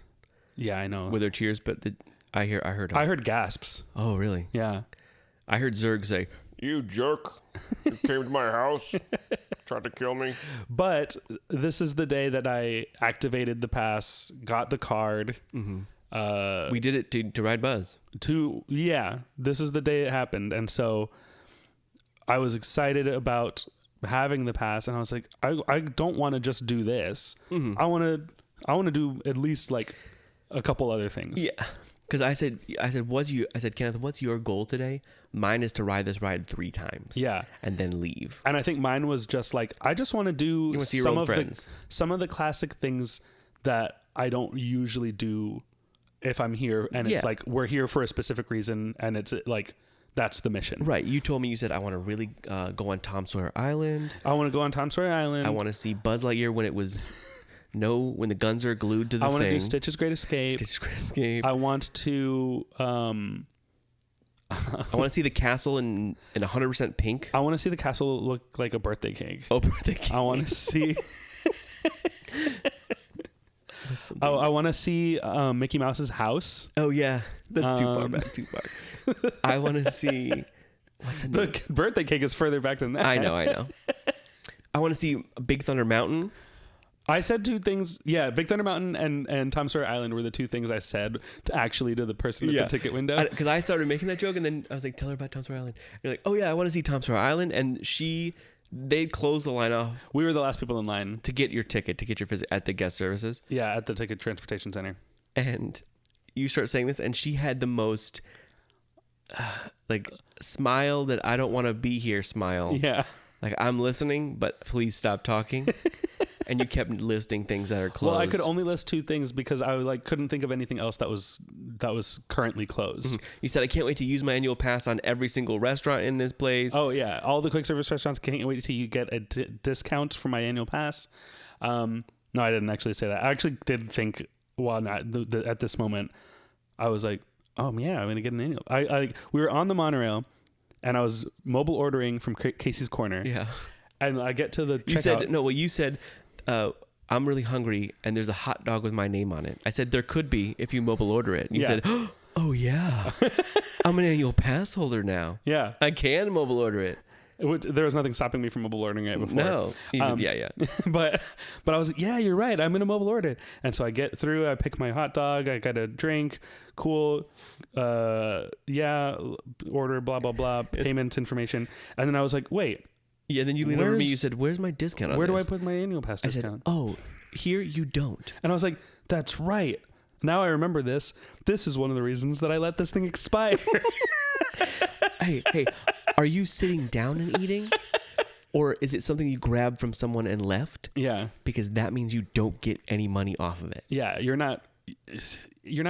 Yeah, I know. Were there cheers? But I heard gasps. Oh, really? Yeah. I heard Zurg say, "You jerk! You came to my house." Tried to kill me. But this is the day that I activated the pass, got the card. We did it to ride Buzz. This is the day it happened. And so I was excited about having the pass, and I was like, I don't want to just do this. I want to do at least like a couple other things. Yeah. Because I said, Kenneth, what's your goal today? Mine is to ride this ride 3 times. Yeah. And then leave. And I think mine was just like, I just want to do some of the classic things that I don't usually do if I'm here. And it's like, we're here for a specific reason. And it's like, that's the mission. Right. You told me, you said, I want to really go on Tom Sawyer Island. I want to go on Tom Sawyer Island. I want to see Buzz Lightyear when it was... when the guns are glued to the thing. I want to do Stitch's Great Escape. I want to... I want to see the castle in 100% pink. I want to see the castle look like a birthday cake. Oh, birthday cake. I want to see... I want to see Mickey Mouse's house. Oh, yeah. That's too far back. Too far. I want to see... What's the name? The birthday cake is further back than that. I know. I want to see Big Thunder Mountain. I said 2 things. Yeah, Big Thunder Mountain and Tom Sawyer Island were the 2 things I said to the person at the ticket window. Because I started making that joke, and then I was like, tell her about Tom Sawyer Island. And you're like, oh, yeah, I want to see Tom Sawyer Island. And they closed the line off. We were the last people in line. To get your ticket, to get your visit at the guest services. Yeah, at the Ticket Transportation Center. And you start saying this, and she had the most, smile that I don't want to be here smile. Yeah. Like, I'm listening, but please stop talking. And you kept listing things that are closed. Well, I could only list 2 things because I couldn't think of anything else that was currently closed. Mm-hmm. You said, I can't wait to use my annual pass on every single restaurant in this place. Oh yeah, all the quick service restaurants. Can't wait till you get a discount for my annual pass. No, I didn't actually say that. I actually did think, at this moment, I was like, oh yeah, I'm gonna get an annual. We were on the monorail, and I was mobile ordering from Casey's Corner. Yeah. And I get to the checkout. You said, I'm really hungry, and there's a hot dog with my name on it. I said, there could be if you mobile order it. And you said, oh, yeah. I'm an annual pass holder now. Yeah. I can mobile order it. There was nothing stopping me from mobile ordering it before. No. Yeah. But I was like, yeah, you're right. I'm going to mobile order it. And so I get through. I pick my hot dog. I got a drink. Cool. Order, blah, blah, blah. Payment information. And then I was like, wait. Yeah, then you leaned over to me. You said, where's my discount on Where this? do I put my annual pass discount? I said, oh, here you don't. And I was like, that's right. Now I remember this. This is one of the reasons that I let this thing expire. Hey, are you sitting down and eating? Or is it something you grabbed from someone and left? Yeah. Because that means you don't get any money off of it. Yeah, you're not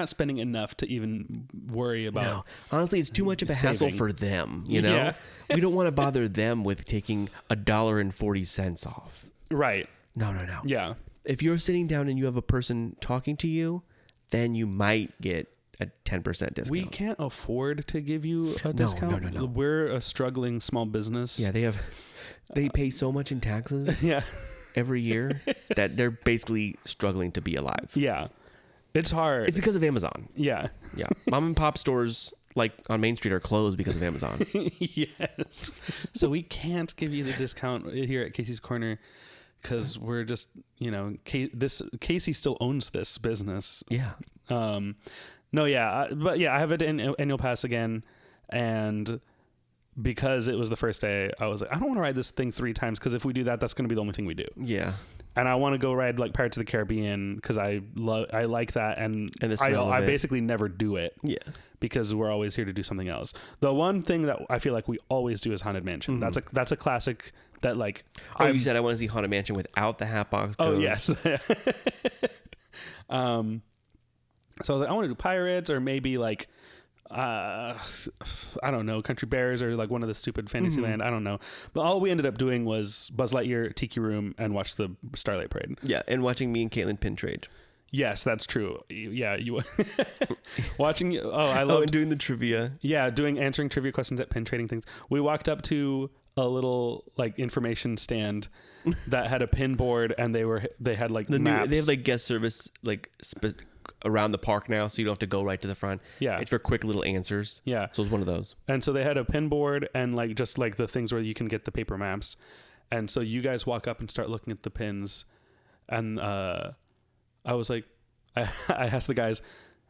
spending enough to even worry about. No. Honestly, it's too much of a hassle for them, you know? Yeah. We don't want to bother them with taking $1.40 off. Right. No. Yeah. If you're sitting down and you have a person talking to you, then you might get a 10% discount. We can't afford to give you a discount. No. We're a struggling small business. Yeah, they pay so much in taxes every year that they're basically struggling to be alive. Yeah. It's hard. It's because of Amazon. Yeah. Yeah. Mom and pop stores like on Main Street are closed because of Amazon. Yes. So we can't give you the discount here at Casey's Corner because we're just, Casey still owns this business. Yeah. No, yeah. But yeah, I have an annual pass again. And because it was the first day, I was like, I don't want to ride this thing 3 times because if we do that, that's going to be the only thing we do. Yeah. And I want to go ride like Pirates of the Caribbean because I like that, and the smell I of it. basically never do it. Yeah, because we're always here to do something else. The one thing that I feel like we always do is Haunted Mansion. Mm-hmm. That's a classic that like. You said I want to see Haunted Mansion without the Hatbox Ghost. Oh yes. So I was like, I want to do Pirates or maybe like. I don't know, Country Bears or like one of the stupid Fantasyland. I don't know. But all we ended up doing was Buzz Lightyear, Tiki Room, and watch the Starlight Parade. Yeah, and watching me and Caitlin pin trade. Yes, that's true. Yeah, you watching. I love and doing the trivia. Yeah, answering trivia questions at pin trading things. We walked up to a little like information stand that had a pin board, and they had like maps. They have like guest service like around the park now, so you don't have to go right to the front. Yeah, it's for quick little answers. Yeah, so it's one of those. And so they had a pin board and like just like the things where you can get the paper maps. And so you guys walk up and start looking at the pins. And I was like, I asked the guys,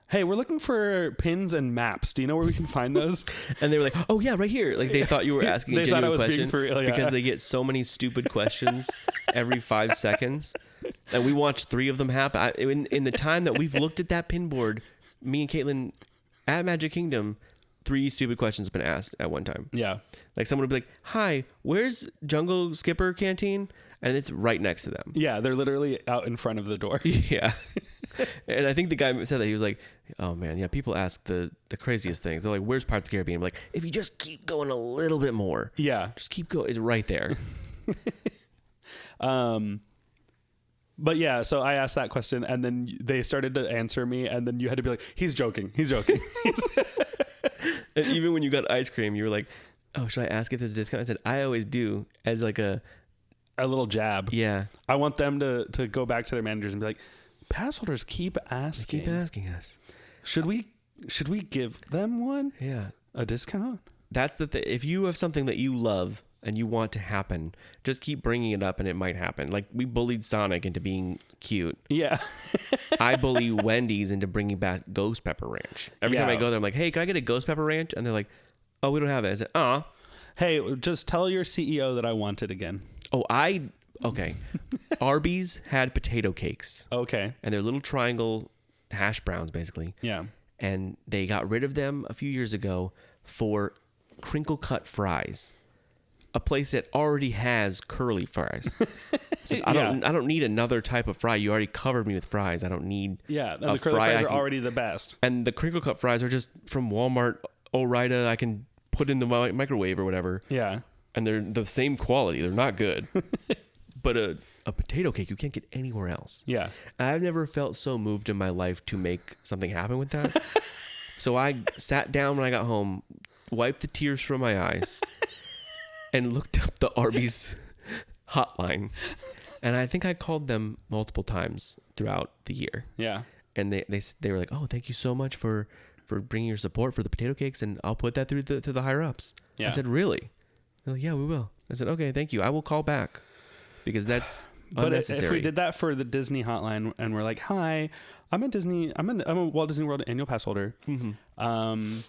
hey, we're looking for pins and maps. Do you know where we can find those? And they were like, oh, yeah, right here. Like, they thought you were asking a They thought I genuine was being question for real, yeah. because they get so many stupid questions every 5 seconds. And we watched 3 of them happen. In the time that we've looked at that pin board, me and Caitlin at Magic Kingdom, 3 stupid questions have been asked at one time. Yeah. Like, someone would be like, hi, where's Jungle Skipper Canteen? And it's right next to them. Yeah, they're literally out in front of the door. Yeah. And I think the guy said that. He was like, oh, man, yeah, people ask the craziest things. They're like, where's Pirates of the Caribbean? I'm like, if you just keep going a little bit more. Yeah. Just keep going. It's right there. But yeah, so I asked that question, and then they started to answer me, and then you had to be like, he's joking. He's joking. And even when you got ice cream, you were like, oh, should I ask if there's a discount? I said, I always do, as like a little jab. Yeah. I want them to go back to their managers and be like, pass holders keep asking. Keep asking us. Should we give them one? Yeah. A discount? That's if you have something that you love and you want to happen, just keep bringing it up and it might happen. Like, we bullied Sonic into being cute. Yeah. I bully Wendy's into bringing back Ghost Pepper Ranch. Every time I go there, I'm like, hey, can I get a Ghost Pepper Ranch? And they're like, oh, we don't have it. I said, Hey, just tell your CEO that I want it again. Okay. Arby's had potato cakes. Okay. And they're little triangle hash browns, basically. Yeah. And they got rid of them a few years ago for crinkle cut fries. A place that already has curly fries. So I don't need another type of fry. You already covered me with fries. I don't need and the curly fries are already the best. And the crinkle cut fries are just from Walmart. Ore-Ida, I can put in the microwave or whatever. Yeah. And they're the same quality. They're not good. But a potato cake you can't get anywhere else. Yeah. I've never felt so moved in my life to make something happen with that. So I sat down when I got home, wiped the tears from my eyes, and looked up the Arby's hotline. And I think I called them multiple times throughout the year. Yeah. And they were like, oh, thank you so much for bringing your support for the potato cakes, and I'll put that through to the higher ups. Yeah. I said, really? They're like, yeah, we will. I said, okay, thank you. I will call back because that's unnecessary. But if we did that for the Disney hotline and we're like, hi, I'm a Walt Disney World annual pass holder. Mm-hmm.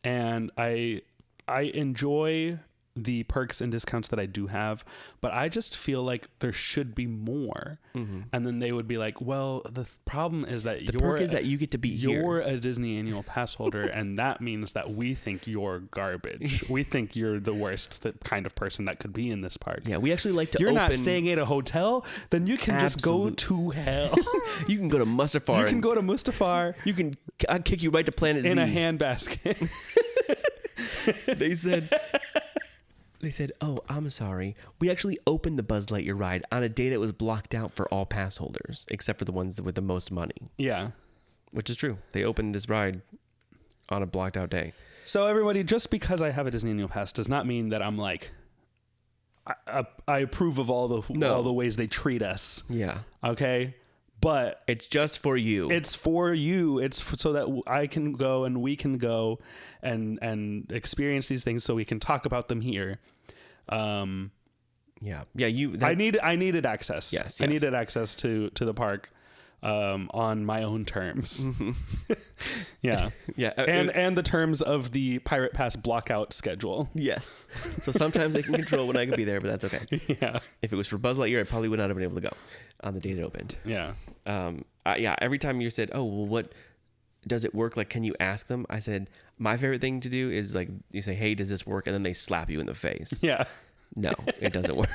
And I enjoy the perks and discounts that I do have, but I just feel like there should be more. Mm-hmm. And then they would be like, well, the problem is that the perk is that you get to be here. You're a Disney annual pass holder, and that means that we think you're garbage. We think you're the worst kind of person that could be in this park. Yeah, we actually like to You're not staying at a hotel, then you can just go to hell. You can go to Mustafar. You can go to Mustafar. I'll kick you right to Planet Z. In a handbasket. They said, oh, I'm sorry. We actually opened the Buzz Lightyear ride on a day that was blocked out for all pass holders, except for the ones with the most money. Yeah. Which is true. They opened this ride on a blocked out day. So everybody, just because I have a Disney annual pass does not mean that I'm like, I approve of all the ways they treat us. Yeah. Okay. But it's just for you. It's for you. It's so that I can go and we can go and experience these things so we can talk about them here. Yeah. I needed access. Yes. I needed access to the park on my own terms. Mm-hmm. Yeah. Yeah. And the terms of the Pirate Pass blockout schedule. Yes. So sometimes they can control when I can be there, but that's okay. Yeah. If it was for Buzz Lightyear, I probably would not have been able to go on the day it opened. Yeah. Every time you said, oh, well, what does it work? Like, can you ask them? I said, my favorite thing to do is like, you say, hey, does this work? And then they slap you in the face. Yeah. No, it doesn't work.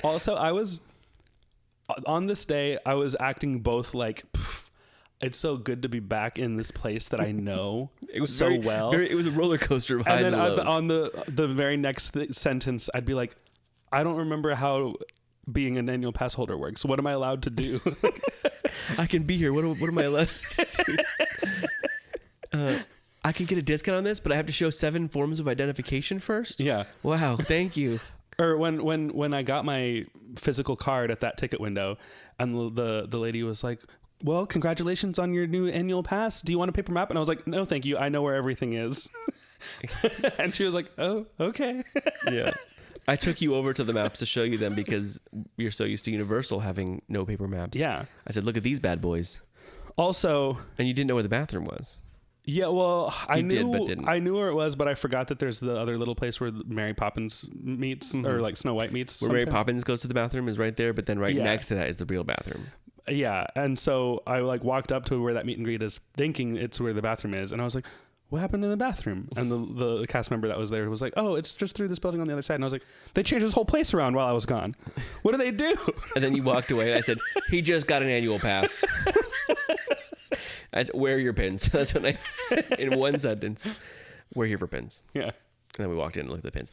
Also, on this day, I was acting both like, it's so good to be back in this place that I know it was so well. It was a roller coaster of highs and and lows. On the very next sentence, I'd be like, I don't remember how being an annual pass holder works. What am I allowed to do? I can be here. What am I allowed to do? I can get a discount on this, but I have to show 7 forms of identification first? Yeah. Wow, thank you. Or when I got my physical card at that ticket window, and the lady was like, well, congratulations on your new annual pass. Do you want a paper map? And I was like, no, thank you. I know where everything is. And she was like, oh, okay. Yeah. I took you over to the maps to show you them because you're so used to Universal having no paper maps. Yeah. I said, look at these bad boys. Also, And you didn't know where the bathroom was. yeah, well, I You did, knew but didn't. I knew where it was, but I forgot that there's the other little place where Mary Poppins meets, or like Snow White meets. Where Mary sometimes. Poppins goes to the bathroom is right there, but then right Yeah. next to that is the real bathroom. Yeah, and so I like walked up to where that meet and greet is, thinking it's where the bathroom is, and I was like, "What happened in the bathroom?" And the cast member that was there was like, "Oh, it's just through this building on the other side." And I was like, "They changed this whole place around while I was gone. What do they do?" And then you walked away and I said, he just got an annual pass. I said, where are your pins? That's what I said in one sentence. We're here for pins. Yeah. And then we walked in and looked at the pins.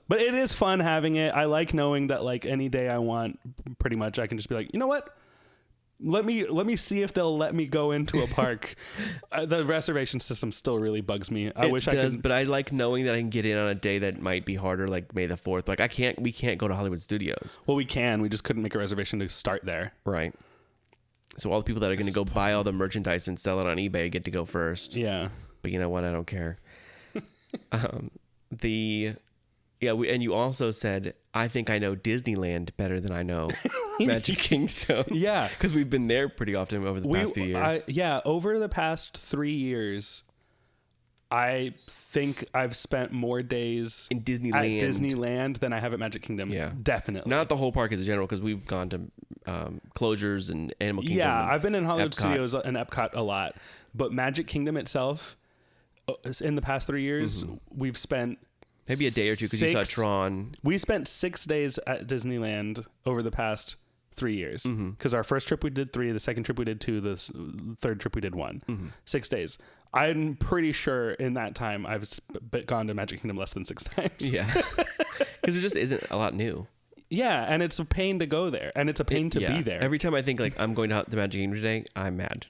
But it is fun having it. I like knowing that like any day I want, pretty much I can just be like, you know what? Let me see if they'll let me go into a park. The reservation system still really bugs me. I wish I could. But I like knowing that I can get in on a day that might be harder, like May the 4th. Like we can't go to Hollywood Studios. Well, we can. We just couldn't make a reservation to start there. Right. So all the people that are going to go buy all the merchandise and sell it on eBay get to go first. Yeah. But you know what? I don't care. And you also said, I think I know Disneyland better than I know Magic Kingdom. Yeah. Because we've been there pretty often over the past few years. Over the past 3 years, I think I've spent more days In Disneyland. at Disneyland than I have at Magic Kingdom. Yeah. Definitely. Not the whole park as a general, because we've gone to Closures and Animal Kingdom. Yeah, and I've been in Hollywood Epcot. Studios and Epcot a lot. But Magic Kingdom itself, in the past 3 years, we've spent Maybe a day or two, because you saw Tron. We spent 6 days at Disneyland over the past 3 years. Because our first trip we did 3, the second trip we did 2, the third trip we did 1. 6 days. I'm pretty sure in that time I've gone to Magic Kingdom less than 6 times. Yeah. Because there just isn't a lot new. Yeah, and it's a pain to go there, and it's a pain to be there. Every time I think like I'm going to the Magic Kingdom today, I'm mad.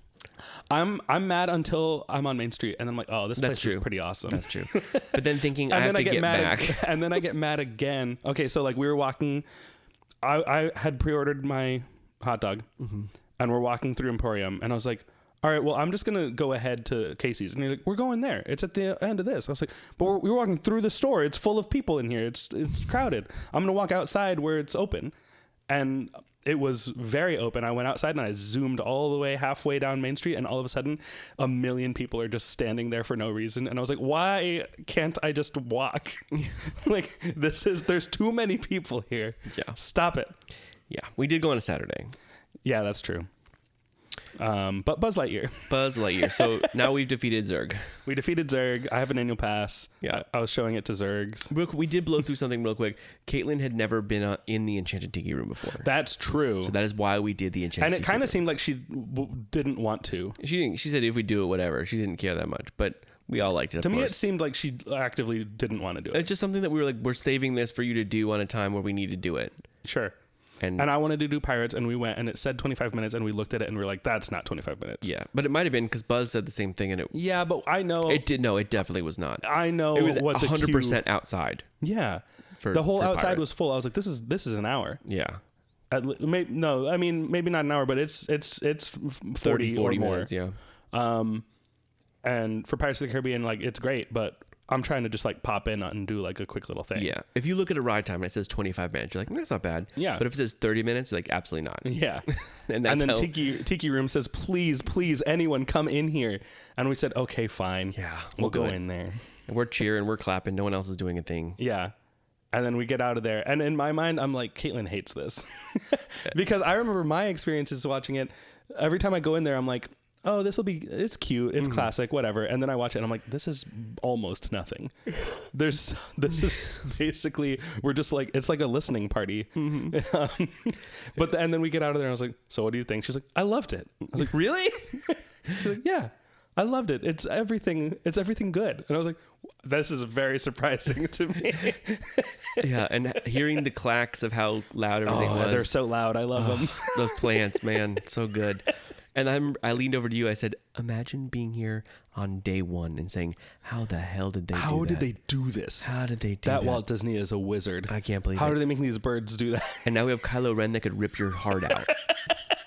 I'm mad until I'm on Main Street, and I'm like, oh, this place is pretty awesome. That's true. But then thinking And I have then to get mad back. and then I get mad again. Okay, so like we were walking, I had pre-ordered my hot dog, and we're walking through Emporium, and I was like, all right, well, I'm just gonna go ahead to Casey's, and he's like, we're going there. It's at the end of this. I was like, but we're walking through the store. It's full of people in here. It's crowded. I'm gonna walk outside where it's open, and it was very open. I went outside and I zoomed all the way halfway down Main Street, and all of a sudden, 1 million people are just standing there for no reason. And I was like, why can't I just walk? Like, there's too many people here. Yeah. Stop it. Yeah, we did go on a Saturday. Yeah, that's true. But Buzz Lightyear. Buzz Lightyear. So now we've defeated Zurg. We defeated Zurg. I have an annual pass. Yeah. I was showing it to Zurgs. We did blow through something real quick. Caitlin had never been in the Enchanted Tiki Room before. That's true. So that is why we did the Enchanted And it Tiki kind Room. of seemed like she didn't want to. She didn't. She said if we do it, whatever. She didn't care that much, but we all liked it. To of me, it course. seemed like she actively didn't want to do it. It's just something that we were like, we're saving this for you to do on a time where we need to do it. Sure. And I wanted to do Pirates, and we went, and it said 25 minutes, and we looked at it, and we were like, that's not 25 minutes. yeah, but it might have been because Buzz said the same thing, and it Yeah, but I know. it did. No, it definitely was not. I know It was what the 100% outside. Yeah. For- The whole for outside Pirates. was full. I was like, this is an hour. Yeah, Maybe not an hour, but it's 40 or more. minutes. Yeah, And for Pirates of the Caribbean, like, it's great, but I'm trying to just like pop in and do like a quick little thing. yeah. If you look at a ride time and it says 25 minutes, you're like, that's not bad. Yeah. But if it says 30 minutes, you're like, absolutely not. Yeah. And that's then how- Tiki Room says, please, anyone come in here. And we said, okay, fine. Yeah, We'll we'll go do it. in there. And we're cheering, we're clapping. No one else is doing a thing. Yeah. And then we get out of there. And in my mind, I'm like, Caitlin hates this. Because I remember my experiences watching it. Every time I go in there, I'm like, oh, it's cute. It's classic, whatever. And then I watch it and I'm like, this is almost nothing. This is basically, we're just like, it's like a listening party. And then we get out of there and I was like, so what do you think? She's like, I loved it. I was like, really? She's like, yeah, I loved it. It's everything good. And I was like, this is very surprising to me. Yeah, and hearing the clacks of how loud everything was. They're so loud. I love them. Those plants, man, so good. And I leaned over to you. I said, imagine being here on day 1 and saying, how the hell did they do that? How did they do this? How did they do That that? Walt Disney is a wizard. I can't believe How it. do they make these birds do that? And now we have Kylo Ren that could rip your heart out.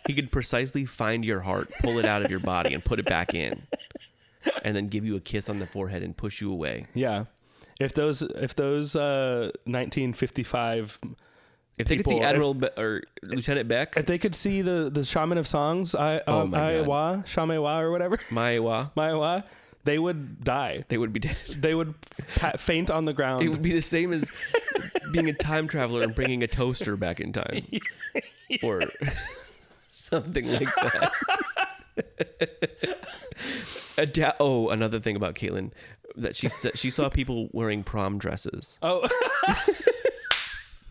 He could precisely find your heart, pull it out of your body, and put it back in. And then give you a kiss on the forehead and push you away. Yeah. If those 1955 If they could see people- Admiral or Lieutenant Beck, if they could see the shaman of songs, Oh my God. Shamewa or whatever, Maewa, they would die. they would be dead. They would faint on the ground. It would be the same as being a time traveler and bringing a toaster back in time, or something like that. Another thing about Caitlin, that she saw people wearing prom dresses. Oh,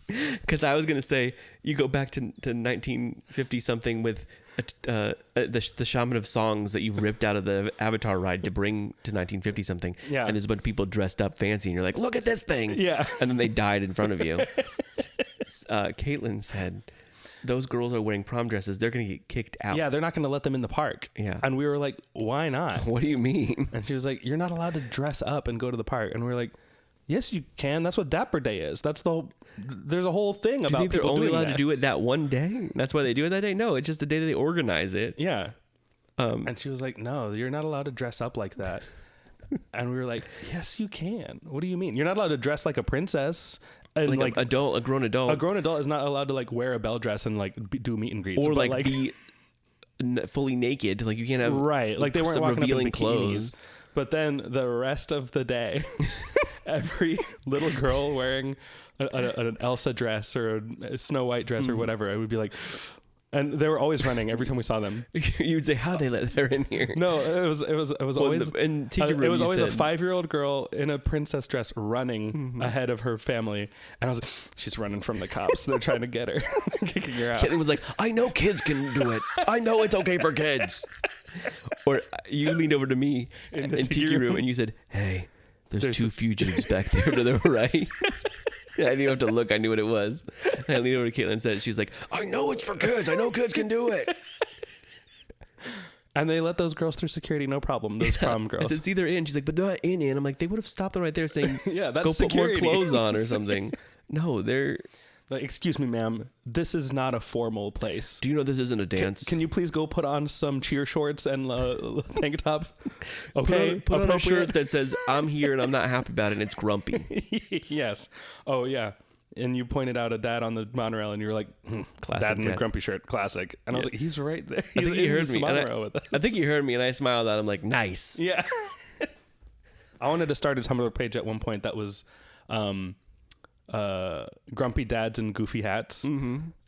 Because I was gonna say you go back to 1950 something with the shaman of songs that you've ripped out of the Avatar ride to bring to 1950 something. Yeah. And there's a bunch of people dressed up fancy, and you're like, look at this thing. Yeah. And then they died in front of you. Caitlin said, those girls are wearing prom dresses. They're gonna get kicked out. yeah, they're not going to let them in the park. Yeah. And we were like, why not? What do you mean? And she was like, you're not allowed to dress up and go to the park. And we were like, yes, you can. That's what Dapper Day is. That's the whole. There's a whole thing Do you about think they're people only doing allowed that. to do it that one day? That's why they do it that day? No, it's just the day that they organize it. Yeah. And she was like, no, you're not allowed to dress up like that. And we were like, yes, you can. What do you mean? You're not allowed to dress like a princess. And Like, a grown adult. a grown adult is not allowed to like wear a bell dress and like do meet and greets. or But, like be fully naked. Like you can't have right. Like they weren't some walking up in revealing bikinis. clothes. But then the rest of the day, every little girl wearing an Elsa dress or a Snow White dress or whatever, I would be like, and they were always running every time we saw them. You'd say, how they let her in here? No, it was always in Tiki Room, it was you always a said- 5-year-old girl in a princess dress running ahead of her family, and I was like, she's running from the cops. They're trying to get her, they're kicking her out. Caitlin was like, I know kids can do it. I know it's okay for kids. Or you leaned over to me in Tiki Room and you said, hey, there's 2 fugitives back there to the right. I didn't even have to look. I knew what it was. And I leaned over to Caitlin and said, she's like, I know it's for kids. I know kids can do it. And they let those girls through security, no problem. Those prom I girls. said, see, they're in. She's like, but they're not in. I'm like, they would have stopped them right there saying, Yeah, that's go security. put more clothes on or something. No, they're... Like, excuse me, ma'am, this is not a formal place. Do you know this isn't a dance? Can you please go put on some cheer shorts and tank top? Okay, Put on a appropriate? shirt that says, I'm here and I'm not happy about it and it's grumpy. Yes. Oh, yeah. And you pointed out a dad on the monorail, and you were like, Classic dad in a dad. grumpy shirt, classic. And I was like, he's right there. I He's think you in heard this me. monorail with us. I think you heard me and I smiled at him like, nice. Yeah. I wanted to start a Tumblr page at one point that was grumpy dads in goofy hats,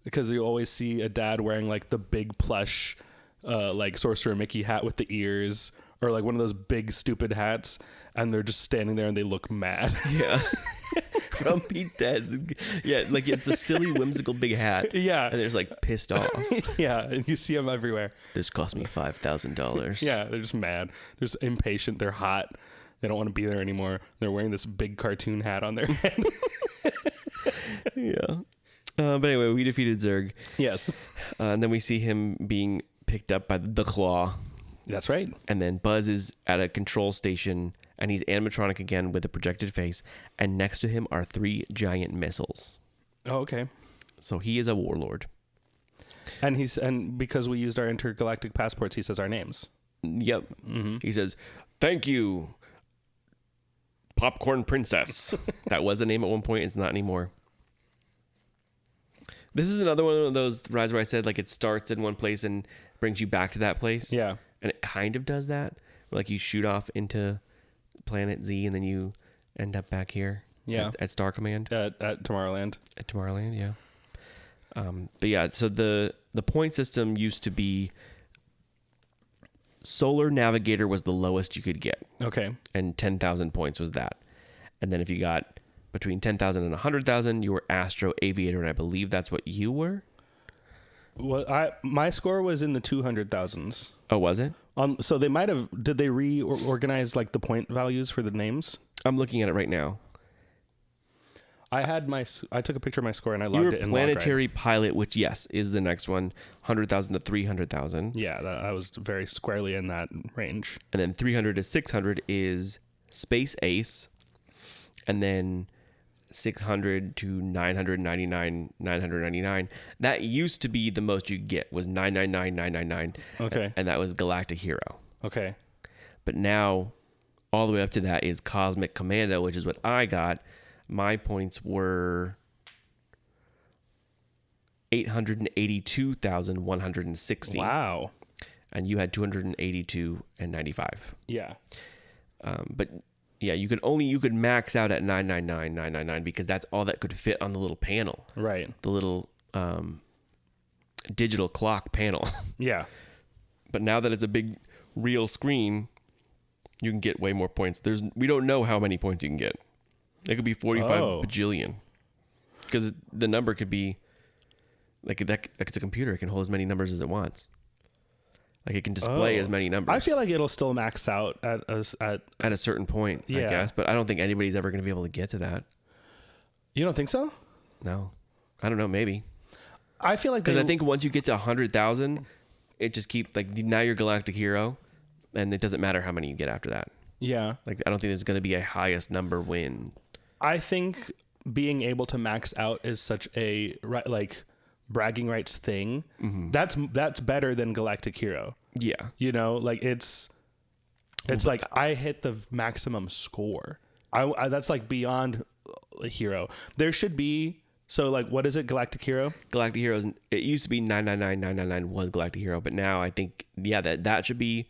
because you always see a dad wearing like the big plush like Sorcerer Mickey hat with the ears, or like one of those big stupid hats, and they're just standing there and they look mad. Yeah. Grumpy dads. Yeah, like it's a silly, whimsical big hat. Yeah. And they're just like pissed off. Yeah, and you see them everywhere. This cost me $5,000. Yeah, they're just mad. They're just impatient. They're hot. They don't want to be there anymore. They're wearing this big cartoon hat on their head. Yeah. But anyway, we defeated Zurg. Yes. And then we see him being picked up by the Claw. That's right. And then Buzz is at a control station, and he's animatronic again with a projected face. And next to him are 3 giant missiles. Oh, okay. So he is a warlord. And because we used our intergalactic passports, he says our names. Yep. He says, thank you, Popcorn Princess. That was a name at one point. It's not anymore. This is another one of those rides where I said like it starts in one place and brings you back to that place. Yeah. And it kind of does that. Like you shoot off into Planet Z and then you end up back here. Yeah. At Star Command. At Tomorrowland. At Tomorrowland, yeah. But yeah, so the point system used to be Solar Navigator was the lowest you could get. Okay. And 10,000 points was that. And then if you got between 10,000 and 100,000, you were Astro Aviator, and I believe that's what you were. Well, my score was in the 200,000s. Oh, was it? So they might have. Did they reorganize like the point values for the names? I'm looking at it right now. I took a picture of my score and I You logged were it in Planetary Pilot, which yes is the next one, 100,000 to 300,000. Yeah, I was very squarely in that range. And then 300 to 600 is Space Ace, and then 600 to 999. That used to be the most you get was 999,999. Okay. And that was Galactic Hero. Okay. But now all the way up to that is Cosmic Commando, which is what I got. My points were 882,160. Wow. And you had 282 and 95. Yeah. But yeah, you could max out at 999,999 because that's all that could fit on the little panel. Right. The little digital clock panel. Yeah. But now that it's a big real screen, you can get way more points. We don't know how many points you can get. It could be 45 bajillion. Because the number could be like it's a computer. It can hold as many numbers as it wants. Like it can display as many numbers. I feel like it'll still max out at a certain point, I guess. But I don't think anybody's ever going to be able to get to that. You don't think so? No. I don't know. Maybe. I feel like because I think once you get to 100,000, it just keeps like now you're Galactic Hero, and it doesn't matter how many you get after that. Yeah. Like I don't think there's going to be a highest number win. I think being able to max out is such a like bragging rights thing. Mm-hmm. That's better than Galactic Hero. Yeah. You know, like it's like I hit the maximum score. I that's like beyond a hero. There should be. So, like, what is it, Galactic Hero? Galactic Heroes, it used to be 999,999 was Galactic Hero, but now I think, that should be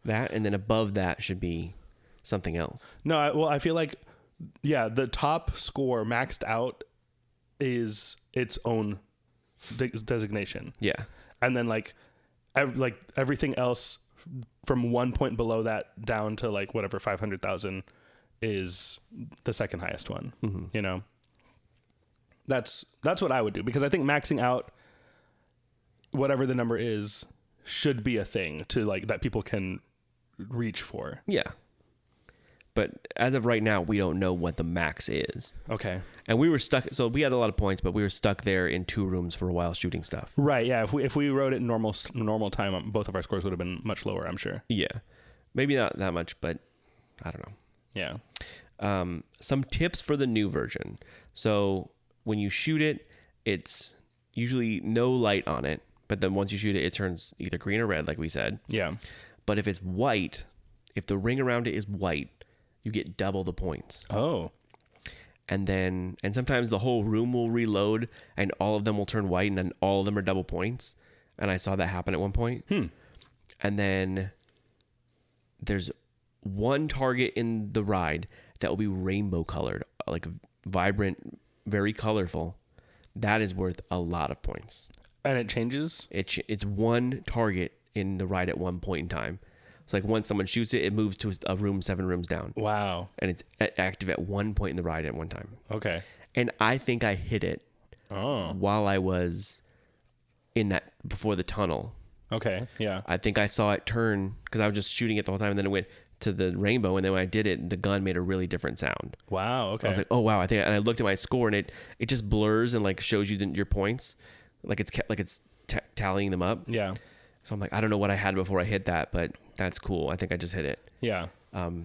that, and then above that should be something else. No, I feel like, the top score maxed out is its own designation. Yeah. And then, like everything else from 1 point below that down to, like, whatever, 500,000 is the second highest one, you know? That's what I would do, because I think maxing out whatever the number is should be a thing to like that people can reach for. Yeah. But as of right now, we don't know what the max is. Okay. And we were stuck. So we had a lot of points, but we were stuck there in 2 rooms for a while shooting stuff. Right. Yeah. If we wrote it in normal time, both of our scores would have been much lower, I'm sure. Yeah. Maybe not that much, but I don't know. Yeah. Some tips for the new version. So when you shoot it, it's usually no light on it, but then once you shoot it, it turns either green or red, like we said. Yeah. But if it's white, if the ring around it is white, you get double the points. Oh. And sometimes the whole room will reload and all of them will turn white and then all of them are double points. And I saw that happen at one point. And then there's one target in the ride that will be rainbow colored, like vibrant, very colorful. That is worth a lot of points. And it changes? It's one target in the ride at one point in time. It's like once someone shoots it, it moves to a room 7 rooms down. Wow. And it's active at one point in the ride at one time. Okay. And I think I hit it while I was in that, before the tunnel. Okay. Yeah. I think I saw it turn because I was just shooting it the whole time, and then it went to the rainbow, and then when I did it, the gun made a really different sound. Wow. Okay. I was like, oh wow, and I looked at my score, and it just blurs and like shows you your points, like it's tallying them up. Yeah. So I'm like, I don't know what I had before I hit that, but that's cool. I think I just hit it. Yeah.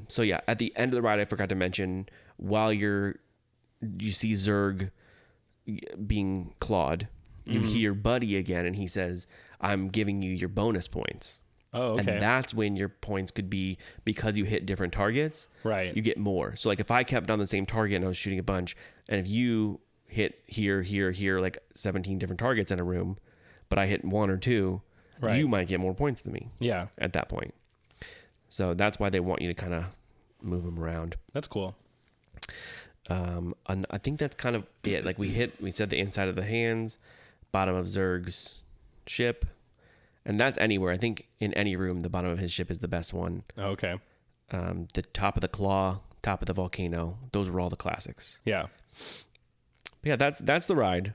So yeah, at the end of the ride, I forgot to mention, while you see Zurg being clawed, you hear Buddy again, and he says, I'm giving you your bonus points. Oh, okay. And that's when your points could be, because you hit different targets, right? You get more. So like if I kept on the same target and I was shooting a bunch, and if you hit here, like 17 different targets in a room, but I hit 1 or 2, right, you might get more points than me. Yeah. At that point. So that's why they want you to kind of move them around. That's cool. And I think that's kind of it. Like we said the inside of the hands, bottom of Zurg's ship. And that's anywhere. I think in any room, the bottom of his ship is the best one. Okay. The top of the claw, top of the volcano. Those were all the classics. Yeah. But yeah, that's the ride.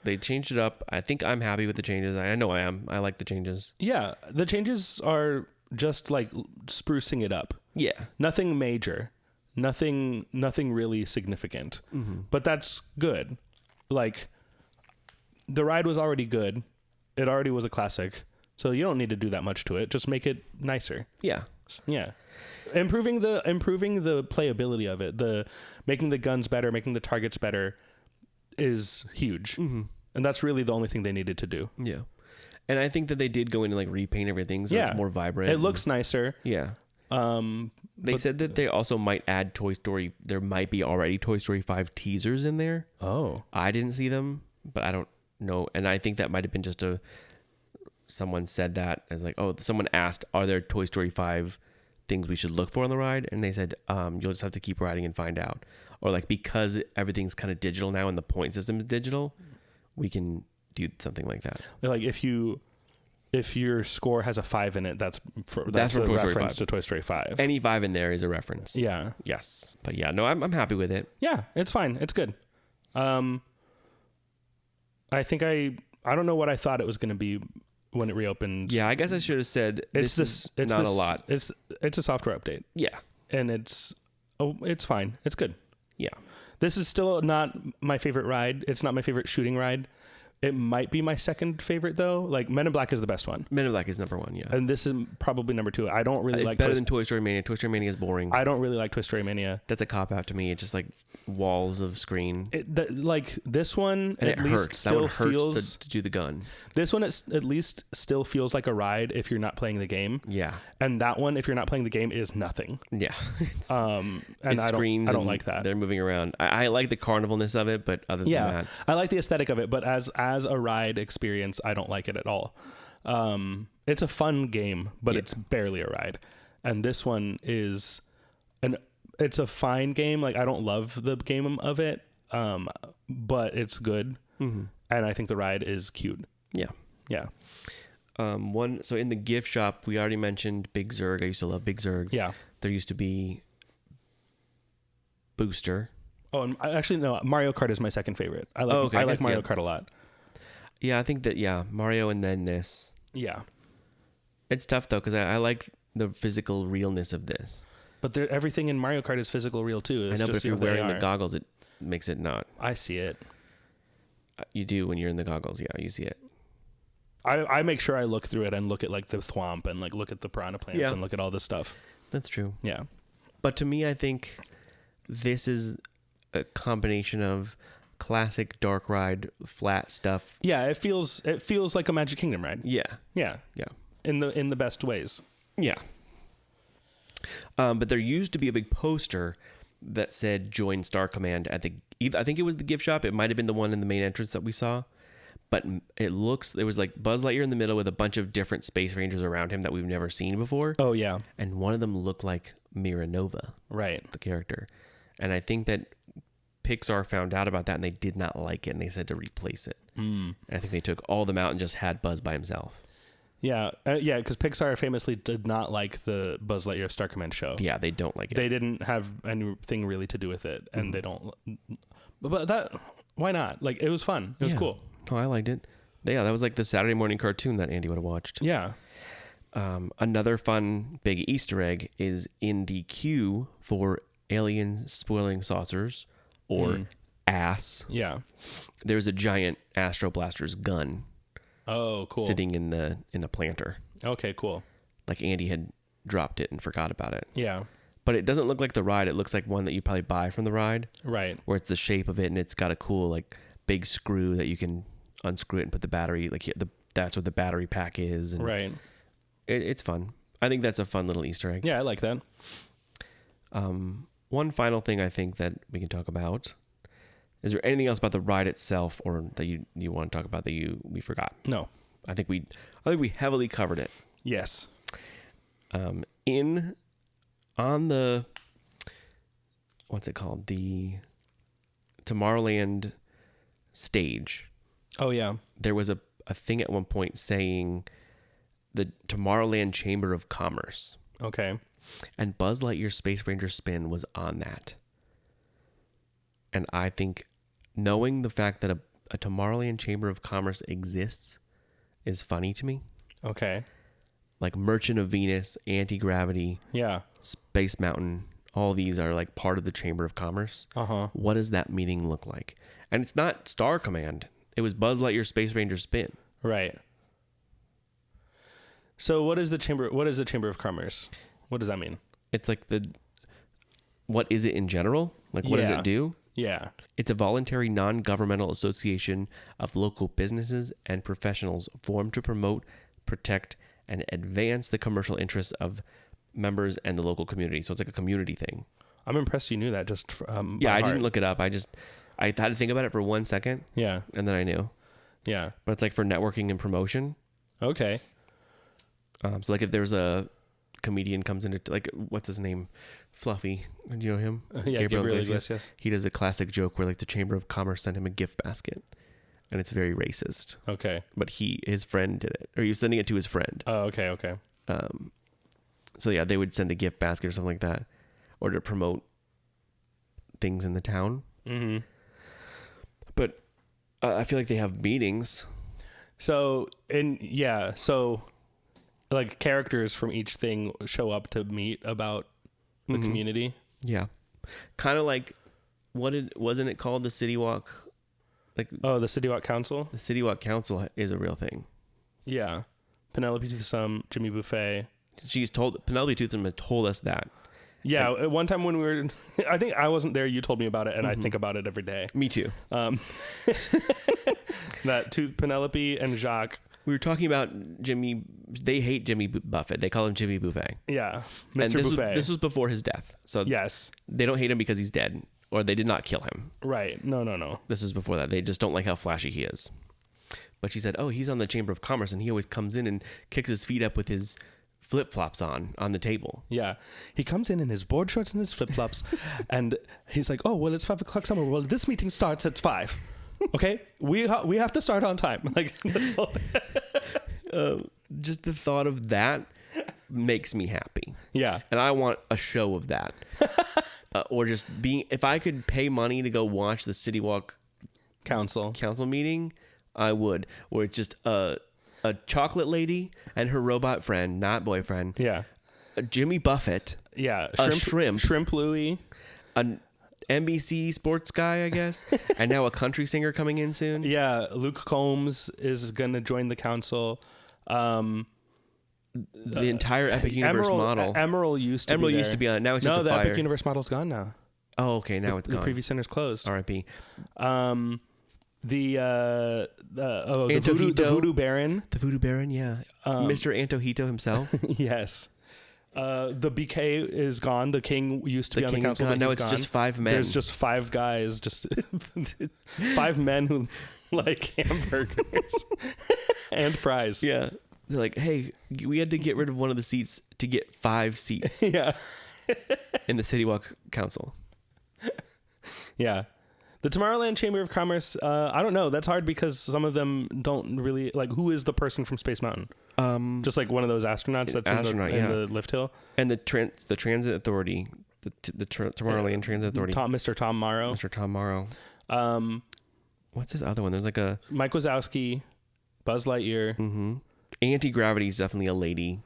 They changed it up. I think I'm happy with the changes. I know I am. I like the changes. Yeah. The changes are just like sprucing it up. Yeah. Nothing major. Nothing really significant. Mm-hmm. But that's good. Like, the ride was already good. It already was a classic, so you don't need to do that much to it. Just make it nicer. Yeah. Yeah. Improving the playability of it, making the guns better, making the targets better is huge. Mm-hmm. And that's really the only thing they needed to do. Yeah. And I think that they did go in and like repaint everything so it's more vibrant. It looks nicer. Yeah. They said that they also might add Toy Story. There might be already Toy Story 5 teasers in there. Oh. I didn't see them, but I don't know. And I think that might have been just someone said that as like, oh, someone asked, are there Toy Story 5 things we should look for on the ride? And they said, you'll just have to keep riding and find out. Or like, because everything's kind of digital now and the point system is digital, we can do something like that. Like if your score has a 5 in it, that's from a Toy Story reference 5. to Toy Story 5. Any 5 in there is a reference. Yeah. Yes. But yeah, no, I'm happy with it. Yeah, it's fine. It's good. I think I don't know what I thought it was going to be when it reopened. Yeah, I guess I should have said it's not a lot. It's a software update. Yeah. And it's fine. It's good. Yeah. This is still not my favorite ride. It's not my favorite shooting ride. It might be my second favorite though. Like Men in Black is the best one. Men in Black is number 1, yeah. And this is probably number 2. I don't really it's like better than Toy Story Mania. Toy Story Mania is boring. I don't really like Toy Story Mania. That's a cop out to me. It's just like walls of screen. Like this one And at it least hurts. still that one hurts feels to do the gun. This one at least still feels like a ride if you're not playing the game. Yeah. And that one, if you're not playing the game, is nothing. Yeah. And it's I don't like that. They're moving around. I like the carnivalness of it, but other than that, I like the aesthetic of it, but as a ride experience, I don't like it at all. It's a fun game, but it's barely a ride. And this one is it's a fine game. Like I don't love the game of it, but it's good. Mm-hmm. And I think the ride is cute. Yeah. Yeah. So in the gift shop, we already mentioned Big Zurg. I used to love Big Zurg. Yeah. There used to be Booster. Oh, and actually, no, Mario Kart is my second favorite. I like Mario Kart a lot. Yeah, I think that, Mario and then this. Yeah. It's tough, though, because I like the physical realness of this. But everything in Mario Kart is physical real, too. It's I know, but just if you're who they wearing the are. goggles, it makes it not. I see it. You do when you're in the goggles. Yeah, you see it. I make sure I look through it and look at like the thwomp and like look at the piranha plants Yeah. and look at all this stuff. That's true. Yeah. But to me, I think this is a combination of classic dark ride, flat stuff. Yeah, it feels like a Magic Kingdom ride. Yeah. Yeah. Yeah. In the best ways. Yeah. But there used to be a big poster that said "Join Star Command" at I think it was the gift shop. It might have been the one in the main entrance that we saw. But there was like Buzz Lightyear in the middle with a bunch of different Space Rangers around him that we've never seen before. Oh yeah. And one of them looked like Mira Nova, Right. the character. And I think that Pixar found out about that and they did not like it and they said to replace it. And I think they took all them out and just had Buzz by himself. Yeah. Yeah, because Pixar famously did not like the Buzz Lightyear Star Command show. Yeah, they don't like it. They didn't have anything really to do with it, and they don't. But that, why not? Like, it was fun. It was cool. Oh, I liked it. Yeah, that was like the Saturday morning cartoon that Andy would have watched. Yeah. Another fun big Easter egg is in the queue for alien spoiling saucers or ass. Yeah. There's a giant Astro Blaster's gun Oh, cool. sitting in a planter. Okay, cool. Like Andy had dropped it and forgot about it. Yeah. But it doesn't look like the ride. It looks like one that you probably buy from the ride. Right. Where it's the shape of it and it's got a cool like big screw that you can unscrew it and put the battery that's what the battery pack is. And Right. It's fun. I think that's a fun little Easter egg. Yeah, I like that. One final thing I think that we can talk about. Is there anything else about the ride itself or that you want to talk about that we forgot? No. I think we heavily covered it. Yes. On the what's it called? The Tomorrowland stage. Oh yeah. There was a thing at one point saying the Tomorrowland Chamber of Commerce. Okay. And Buzz Lightyear Space Ranger spin was on that. And I think knowing the fact that a Tomorrowland Chamber of Commerce exists is funny to me. Okay. Like Merchant of Venus, Anti-Gravity, Yeah. Space Mountain, all these are like part of the Chamber of Commerce. Uh-huh. What does that meeting look like? And it's not Star Command. It was Buzz Lightyear Space Ranger spin. Right. So what is the Chamber of Commerce? What does that mean? It's like what is it in general? Like what does Yeah. it do? Yeah. It's a voluntary non-governmental association of local businesses and professionals formed to promote, protect, and advance the commercial interests of members and the local community. So it's like a community thing. I'm impressed you knew that just Yeah, I didn't look it up. I had to think about it for 1 second. Yeah. And then I knew. Yeah. But it's like for networking and promotion. Okay. So like if there's a comedian comes into, like, what's his name? Fluffy. Do you know him? Yeah, Gabriel Iglesias, yes. He does a classic joke where like the Chamber of Commerce sent him a gift basket. And it's very racist. Okay. But his friend did it. Or he was sending it to his friend. Oh, okay, okay. So yeah, they would send a gift basket or something like that. Or to promote things in the town. Mm-hmm. But I feel like they have meetings. So like characters from each thing show up to meet about the community. Yeah. Kind of like, wasn't it called the City Walk? Like, Oh, the City Walk Council? the City Walk Council is a real thing. Yeah. Penelope Toothsome, Jimmy Buffet. Penelope Toothsome had told us that. Yeah, at one time when we were, I think I wasn't there, you told me about it, and I think about it every day. Me too. Penelope and Jacques. We were talking about Jimmy. They hate Jimmy Buffett. They call him Jimmy Buffet. Yeah, And Mr. Buffet. This was before his death. So Yes. they don't hate him because he's dead, or they did not kill him. Right. No. This is before that. They just don't like how flashy he is. But she said, oh, he's on the Chamber of Commerce, and he always comes in and kicks his feet up with his flip-flops on the table. Yeah. He comes in his board shorts and his flip-flops, and he's like, oh, well, it's 5 o'clock somewhere. Well, this meeting starts at 5. Okay? We have to start on time. Like, that's all. Just the thought of that makes me happy. Yeah. And I want a show of that. Or just if I could pay money to go watch the City Walk Council meeting, I would. Where it's just a chocolate lady and her robot friend, not boyfriend. Yeah. Jimmy Buffett. Yeah. A shrimp. Shrimp Louie. An NBC sports guy, I guess. And now a country singer coming in soon. Yeah. Luke Combs is going to join the council. The entire Epic Universe model. Emerald used to be there. used to be on it. Now it's just a the fire. Epic Universe model's gone now. Oh, okay. Now it's gone. The preview center's closed. R.I.P. The Antohito. Voodoo Baron. The Voodoo Baron, yeah. Mr. Antohito himself. Yes. The BK is gone. The king used to be on the council. Now he's it's gone. just 5 men. There's just 5 guys, just 5 men who like hamburgers and fries. Yeah. They're like, hey, we had to get rid of one of the seats to get 5 seats Yeah. in the City Walk Council. Yeah. The Tomorrowland Chamber of Commerce, I don't know. That's hard because some of them don't really, like, who is the person from Space Mountain? Just like one of those astronauts that's in the lift hill. And the Transit Authority, the Tomorrowland Transit Authority. Mr. Tom Morrow. Mr. Tom Morrow. What's this other one? There's like a... Mike Wazowski, Buzz Lightyear. Mm-hmm. Anti-Gravity is definitely a lady.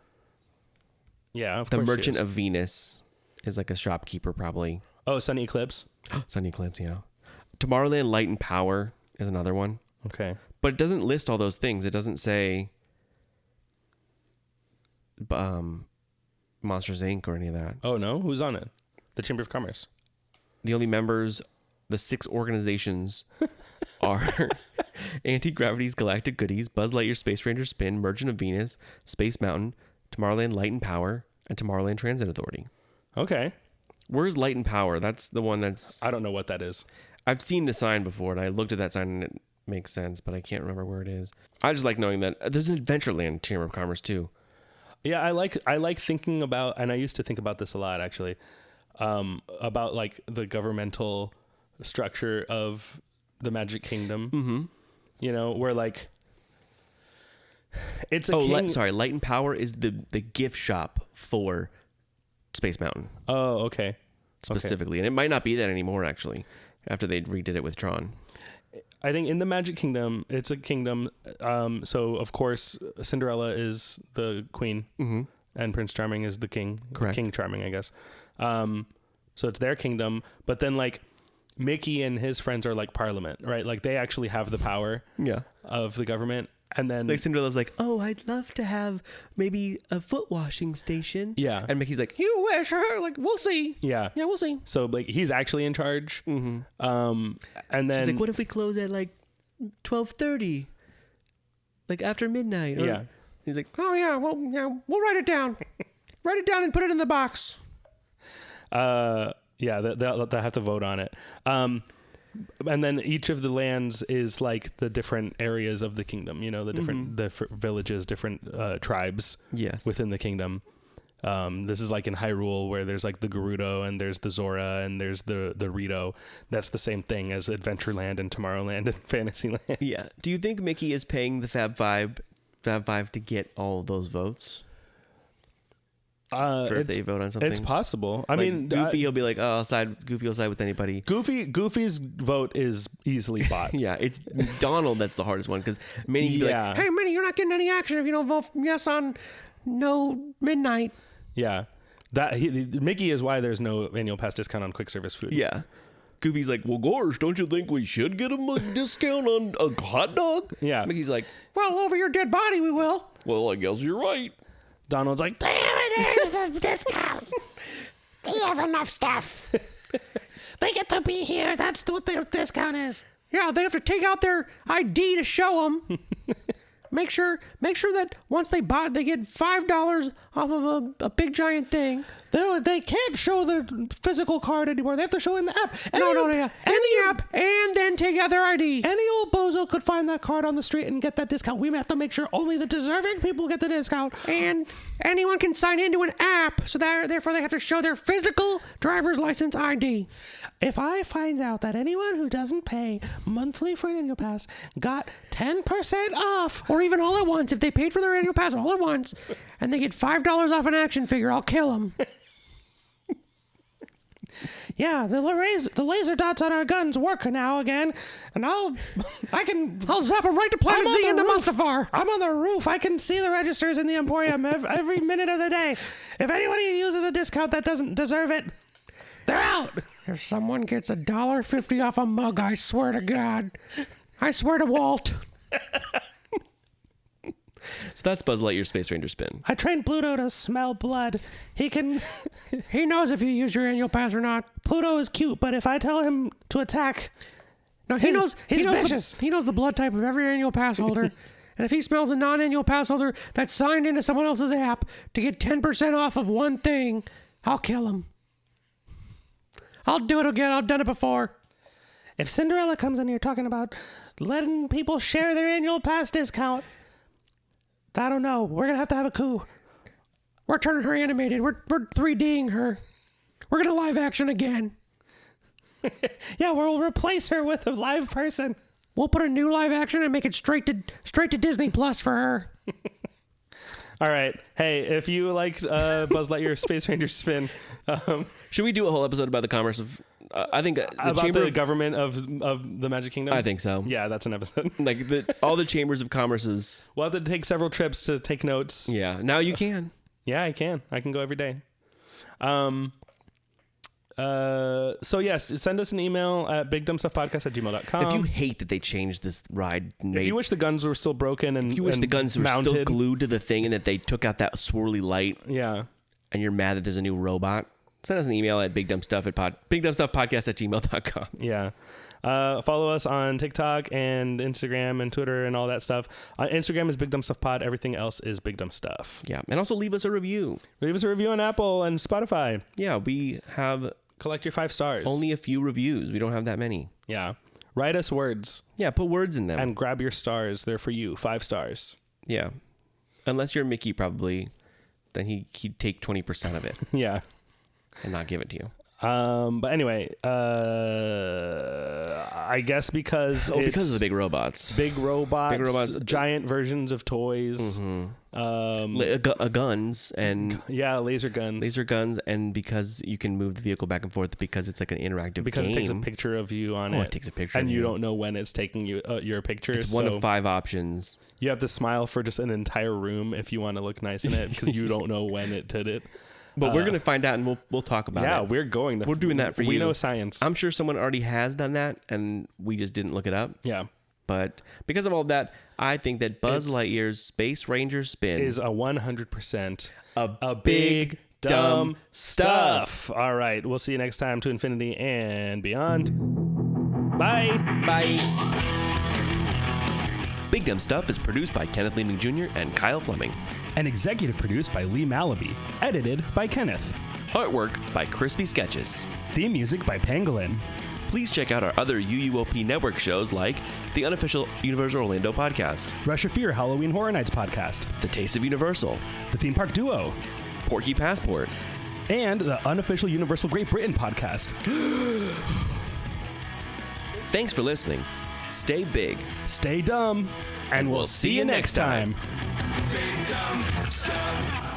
Yeah, of the course. The Merchant of Venus is like a shopkeeper, probably. Oh, Sunny Eclipse. Sunny Eclipse, yeah. Tomorrowland Light and Power is another one. Okay. But it doesn't list all those things. It doesn't say Monsters, Inc. or any of that. Oh, no? Who's on it? The Chamber of Commerce. The only members, the 6 organizations are Anti-Gravity's Galactic Goodies, Buzz Lightyear Space Ranger Spin, Merchant of Venus, Space Mountain, Tomorrowland Light and Power, and Tomorrowland Transit Authority. Okay. Where's Light and Power? That's the one that's... I don't know what that is. I've seen the sign before, and I looked at that sign, and it makes sense, but I can't remember where it is. I just like knowing that there's an Adventureland Chamber of Commerce, too. Yeah, I like thinking about, and I used to think about this a lot, actually, about, like, the governmental structure of the Magic Kingdom. Mm-hmm. You know, where, like, it's a Light and Power is the gift shop for Space Mountain. Oh, okay. Specifically. And it might not be that anymore, actually, after they redid it with Tron. I think in the Magic Kingdom, it's a kingdom. So, of course, Cinderella is the queen, and Prince Charming is the king. Correct. King Charming, I guess. So it's their kingdom. But then, like, Mickey and his friends are like Parliament, right? Like, they actually have the power of the government. And then... Like, Cinderella's like, oh, I'd love to have maybe a foot washing station. Yeah. And Mickey's like, you wish her? Like, we'll see. Yeah. Yeah, we'll see. So, like, he's actually in charge. Mm-hmm. And then... She's like, what if we close at, like, 12:30? Like, after midnight? Or... Yeah. He's like, oh, yeah, we'll write it down. Write it down and put it in the box. Yeah, they'll have to vote on it. And then each of the lands is like the different areas of the kingdom, you know, the different villages, different tribes within the kingdom. This is like in Hyrule where there's like the Gerudo and there's the Zora and there's the Rito. That's the same thing as Adventureland and Tomorrowland and Fantasyland. Yeah. Do you think Mickey is paying the Fab Five to get all of those votes? For if they vote on something, it's possible. I like mean, Goofy, he'll be like, "Oh, Goofy will side with anybody." Goofy's vote is easily bought. Yeah, it's Donald that's the hardest one because Minnie, like, "Hey, Minnie, you're not getting any action if you don't vote yes on no midnight." Yeah, Mickey is why there's no annual pass discount on quick service food. Yeah, Goofy's like, "Well, gosh, don't you think we should get him a discount on a hot dog?" Yeah, Mickey's like, "Well, over your dead body, we will." Well, I guess you're right. Donald's like, damn it, there's a discount. They have enough stuff. They get to be here. That's what their discount is. Yeah, they have to take out their ID to show them. Make sure that once they buy, they get $5 off of a big giant thing. They can't show their physical card anymore. They have to show in the app. Yeah. In the app, and then take out their ID. Any old bozo could find that card on the street and get that discount. We have to make sure only the deserving people get the discount. And anyone can sign into an app, so therefore they have to show their physical driver's license ID. If I find out that anyone who doesn't pay monthly for an annual pass got 10% off, or even all at once, if they paid for their annual pass all at once, and they get $5 off an action figure, I'll kill them. Yeah, the laser dots on our guns work now again, and I'll zap them right to Planet Z and to Mustafar. I'm on the roof. I can see the registers in the Emporium every minute of the day. If anybody uses a discount that doesn't deserve it, they're out. If someone gets $1.50 off a mug, I swear to God. I swear to Walt. So that's Buzz Lightyear's Space Ranger spin. I trained Pluto to smell blood. He knows if you use your annual pass or not. Pluto is cute, but if I tell him to attack, no, he knows vicious. He knows the blood type of every annual pass holder. And if he smells a non-annual pass holder that's signed into someone else's app to get 10% off of one thing, I'll kill him. I'll do it again. I've done it before. If Cinderella comes in here talking about letting people share their annual pass discount, I don't know. We're going to have a coup. We're turning her animated. We're 3Ding her. We're going to live action again. Yeah, we'll replace her with a live person. We'll put a new live action and make it straight to Disney Plus for her. All right. Hey, if you liked Buzz Lightyear Space Ranger spin, should we do a whole episode about the commerce of? I think the government of the Magic Kingdom. I think so. Yeah, that's an episode. Like all the chambers of commerce's. We'll have to take several trips to take notes. Yeah. Now you can. Yeah, I can. I can go every day. So yes, send us an email at bigdumbstuffpodcast@gmail.com. If you hate that they changed this ride, if you wish the guns were still broken and if you wish the guns were mounted, still glued to the thing and that they took out that swirly light, yeah, and you're mad that there's a new robot, send us an email at bigdumbstuffpodcast@gmail.com. Yeah. Follow us on TikTok and Instagram and Twitter and all that stuff. Instagram is Big Dumb Stuff Pod. Everything else is Big Dumb Stuff. Yeah, and also leave us a review. Leave us a review on Apple and Spotify. Yeah, we have collect your 5 stars. Only a few reviews. We don't have that many. Yeah, write us words. Yeah, put words in them and grab your stars. They're for you. 5 stars. Yeah, unless you're Mickey, probably. Then he'd take 20% of it. Yeah, and not give it to you. But anyway, I guess because of the big robots, giant versions of toys, guns and laser guns, and because you can move the vehicle back and forth because it's like an interactive because game. It takes a picture of you on it. It takes a picture, and you don't know when it's taking you your picture. It's one of 5 options. You have to smile for just an entire room if you want to look nice in it because you don't know when it did it. But we're going to find out, and we'll talk about it. Yeah, we're going to. We're doing that for you. We know science. I'm sure someone already has done that, and we just didn't look it up. Yeah. But because of all that, I think that Buzz Lightyear's Space Ranger spin is a 100% a big dumb stuff. All right. We'll see you next time to infinity and beyond. Bye. Bye. Big Dumb Stuff is produced by Kenneth Leeming Jr. and Kyle Fleming. And executive produced by Lee Malaby. Edited by Kenneth. Artwork by Crispy Sketches. Theme music by Pangolin. Please check out our other UUOP network shows like the unofficial Universal Orlando podcast, Rush of Fear Halloween Horror Nights podcast, The Taste of Universal, The Theme Park Duo, Porky Passport, and the unofficial Universal Great Britain podcast. Thanks for listening. Stay big. Stay dumb. And we'll see you next time. Big dumb stuff.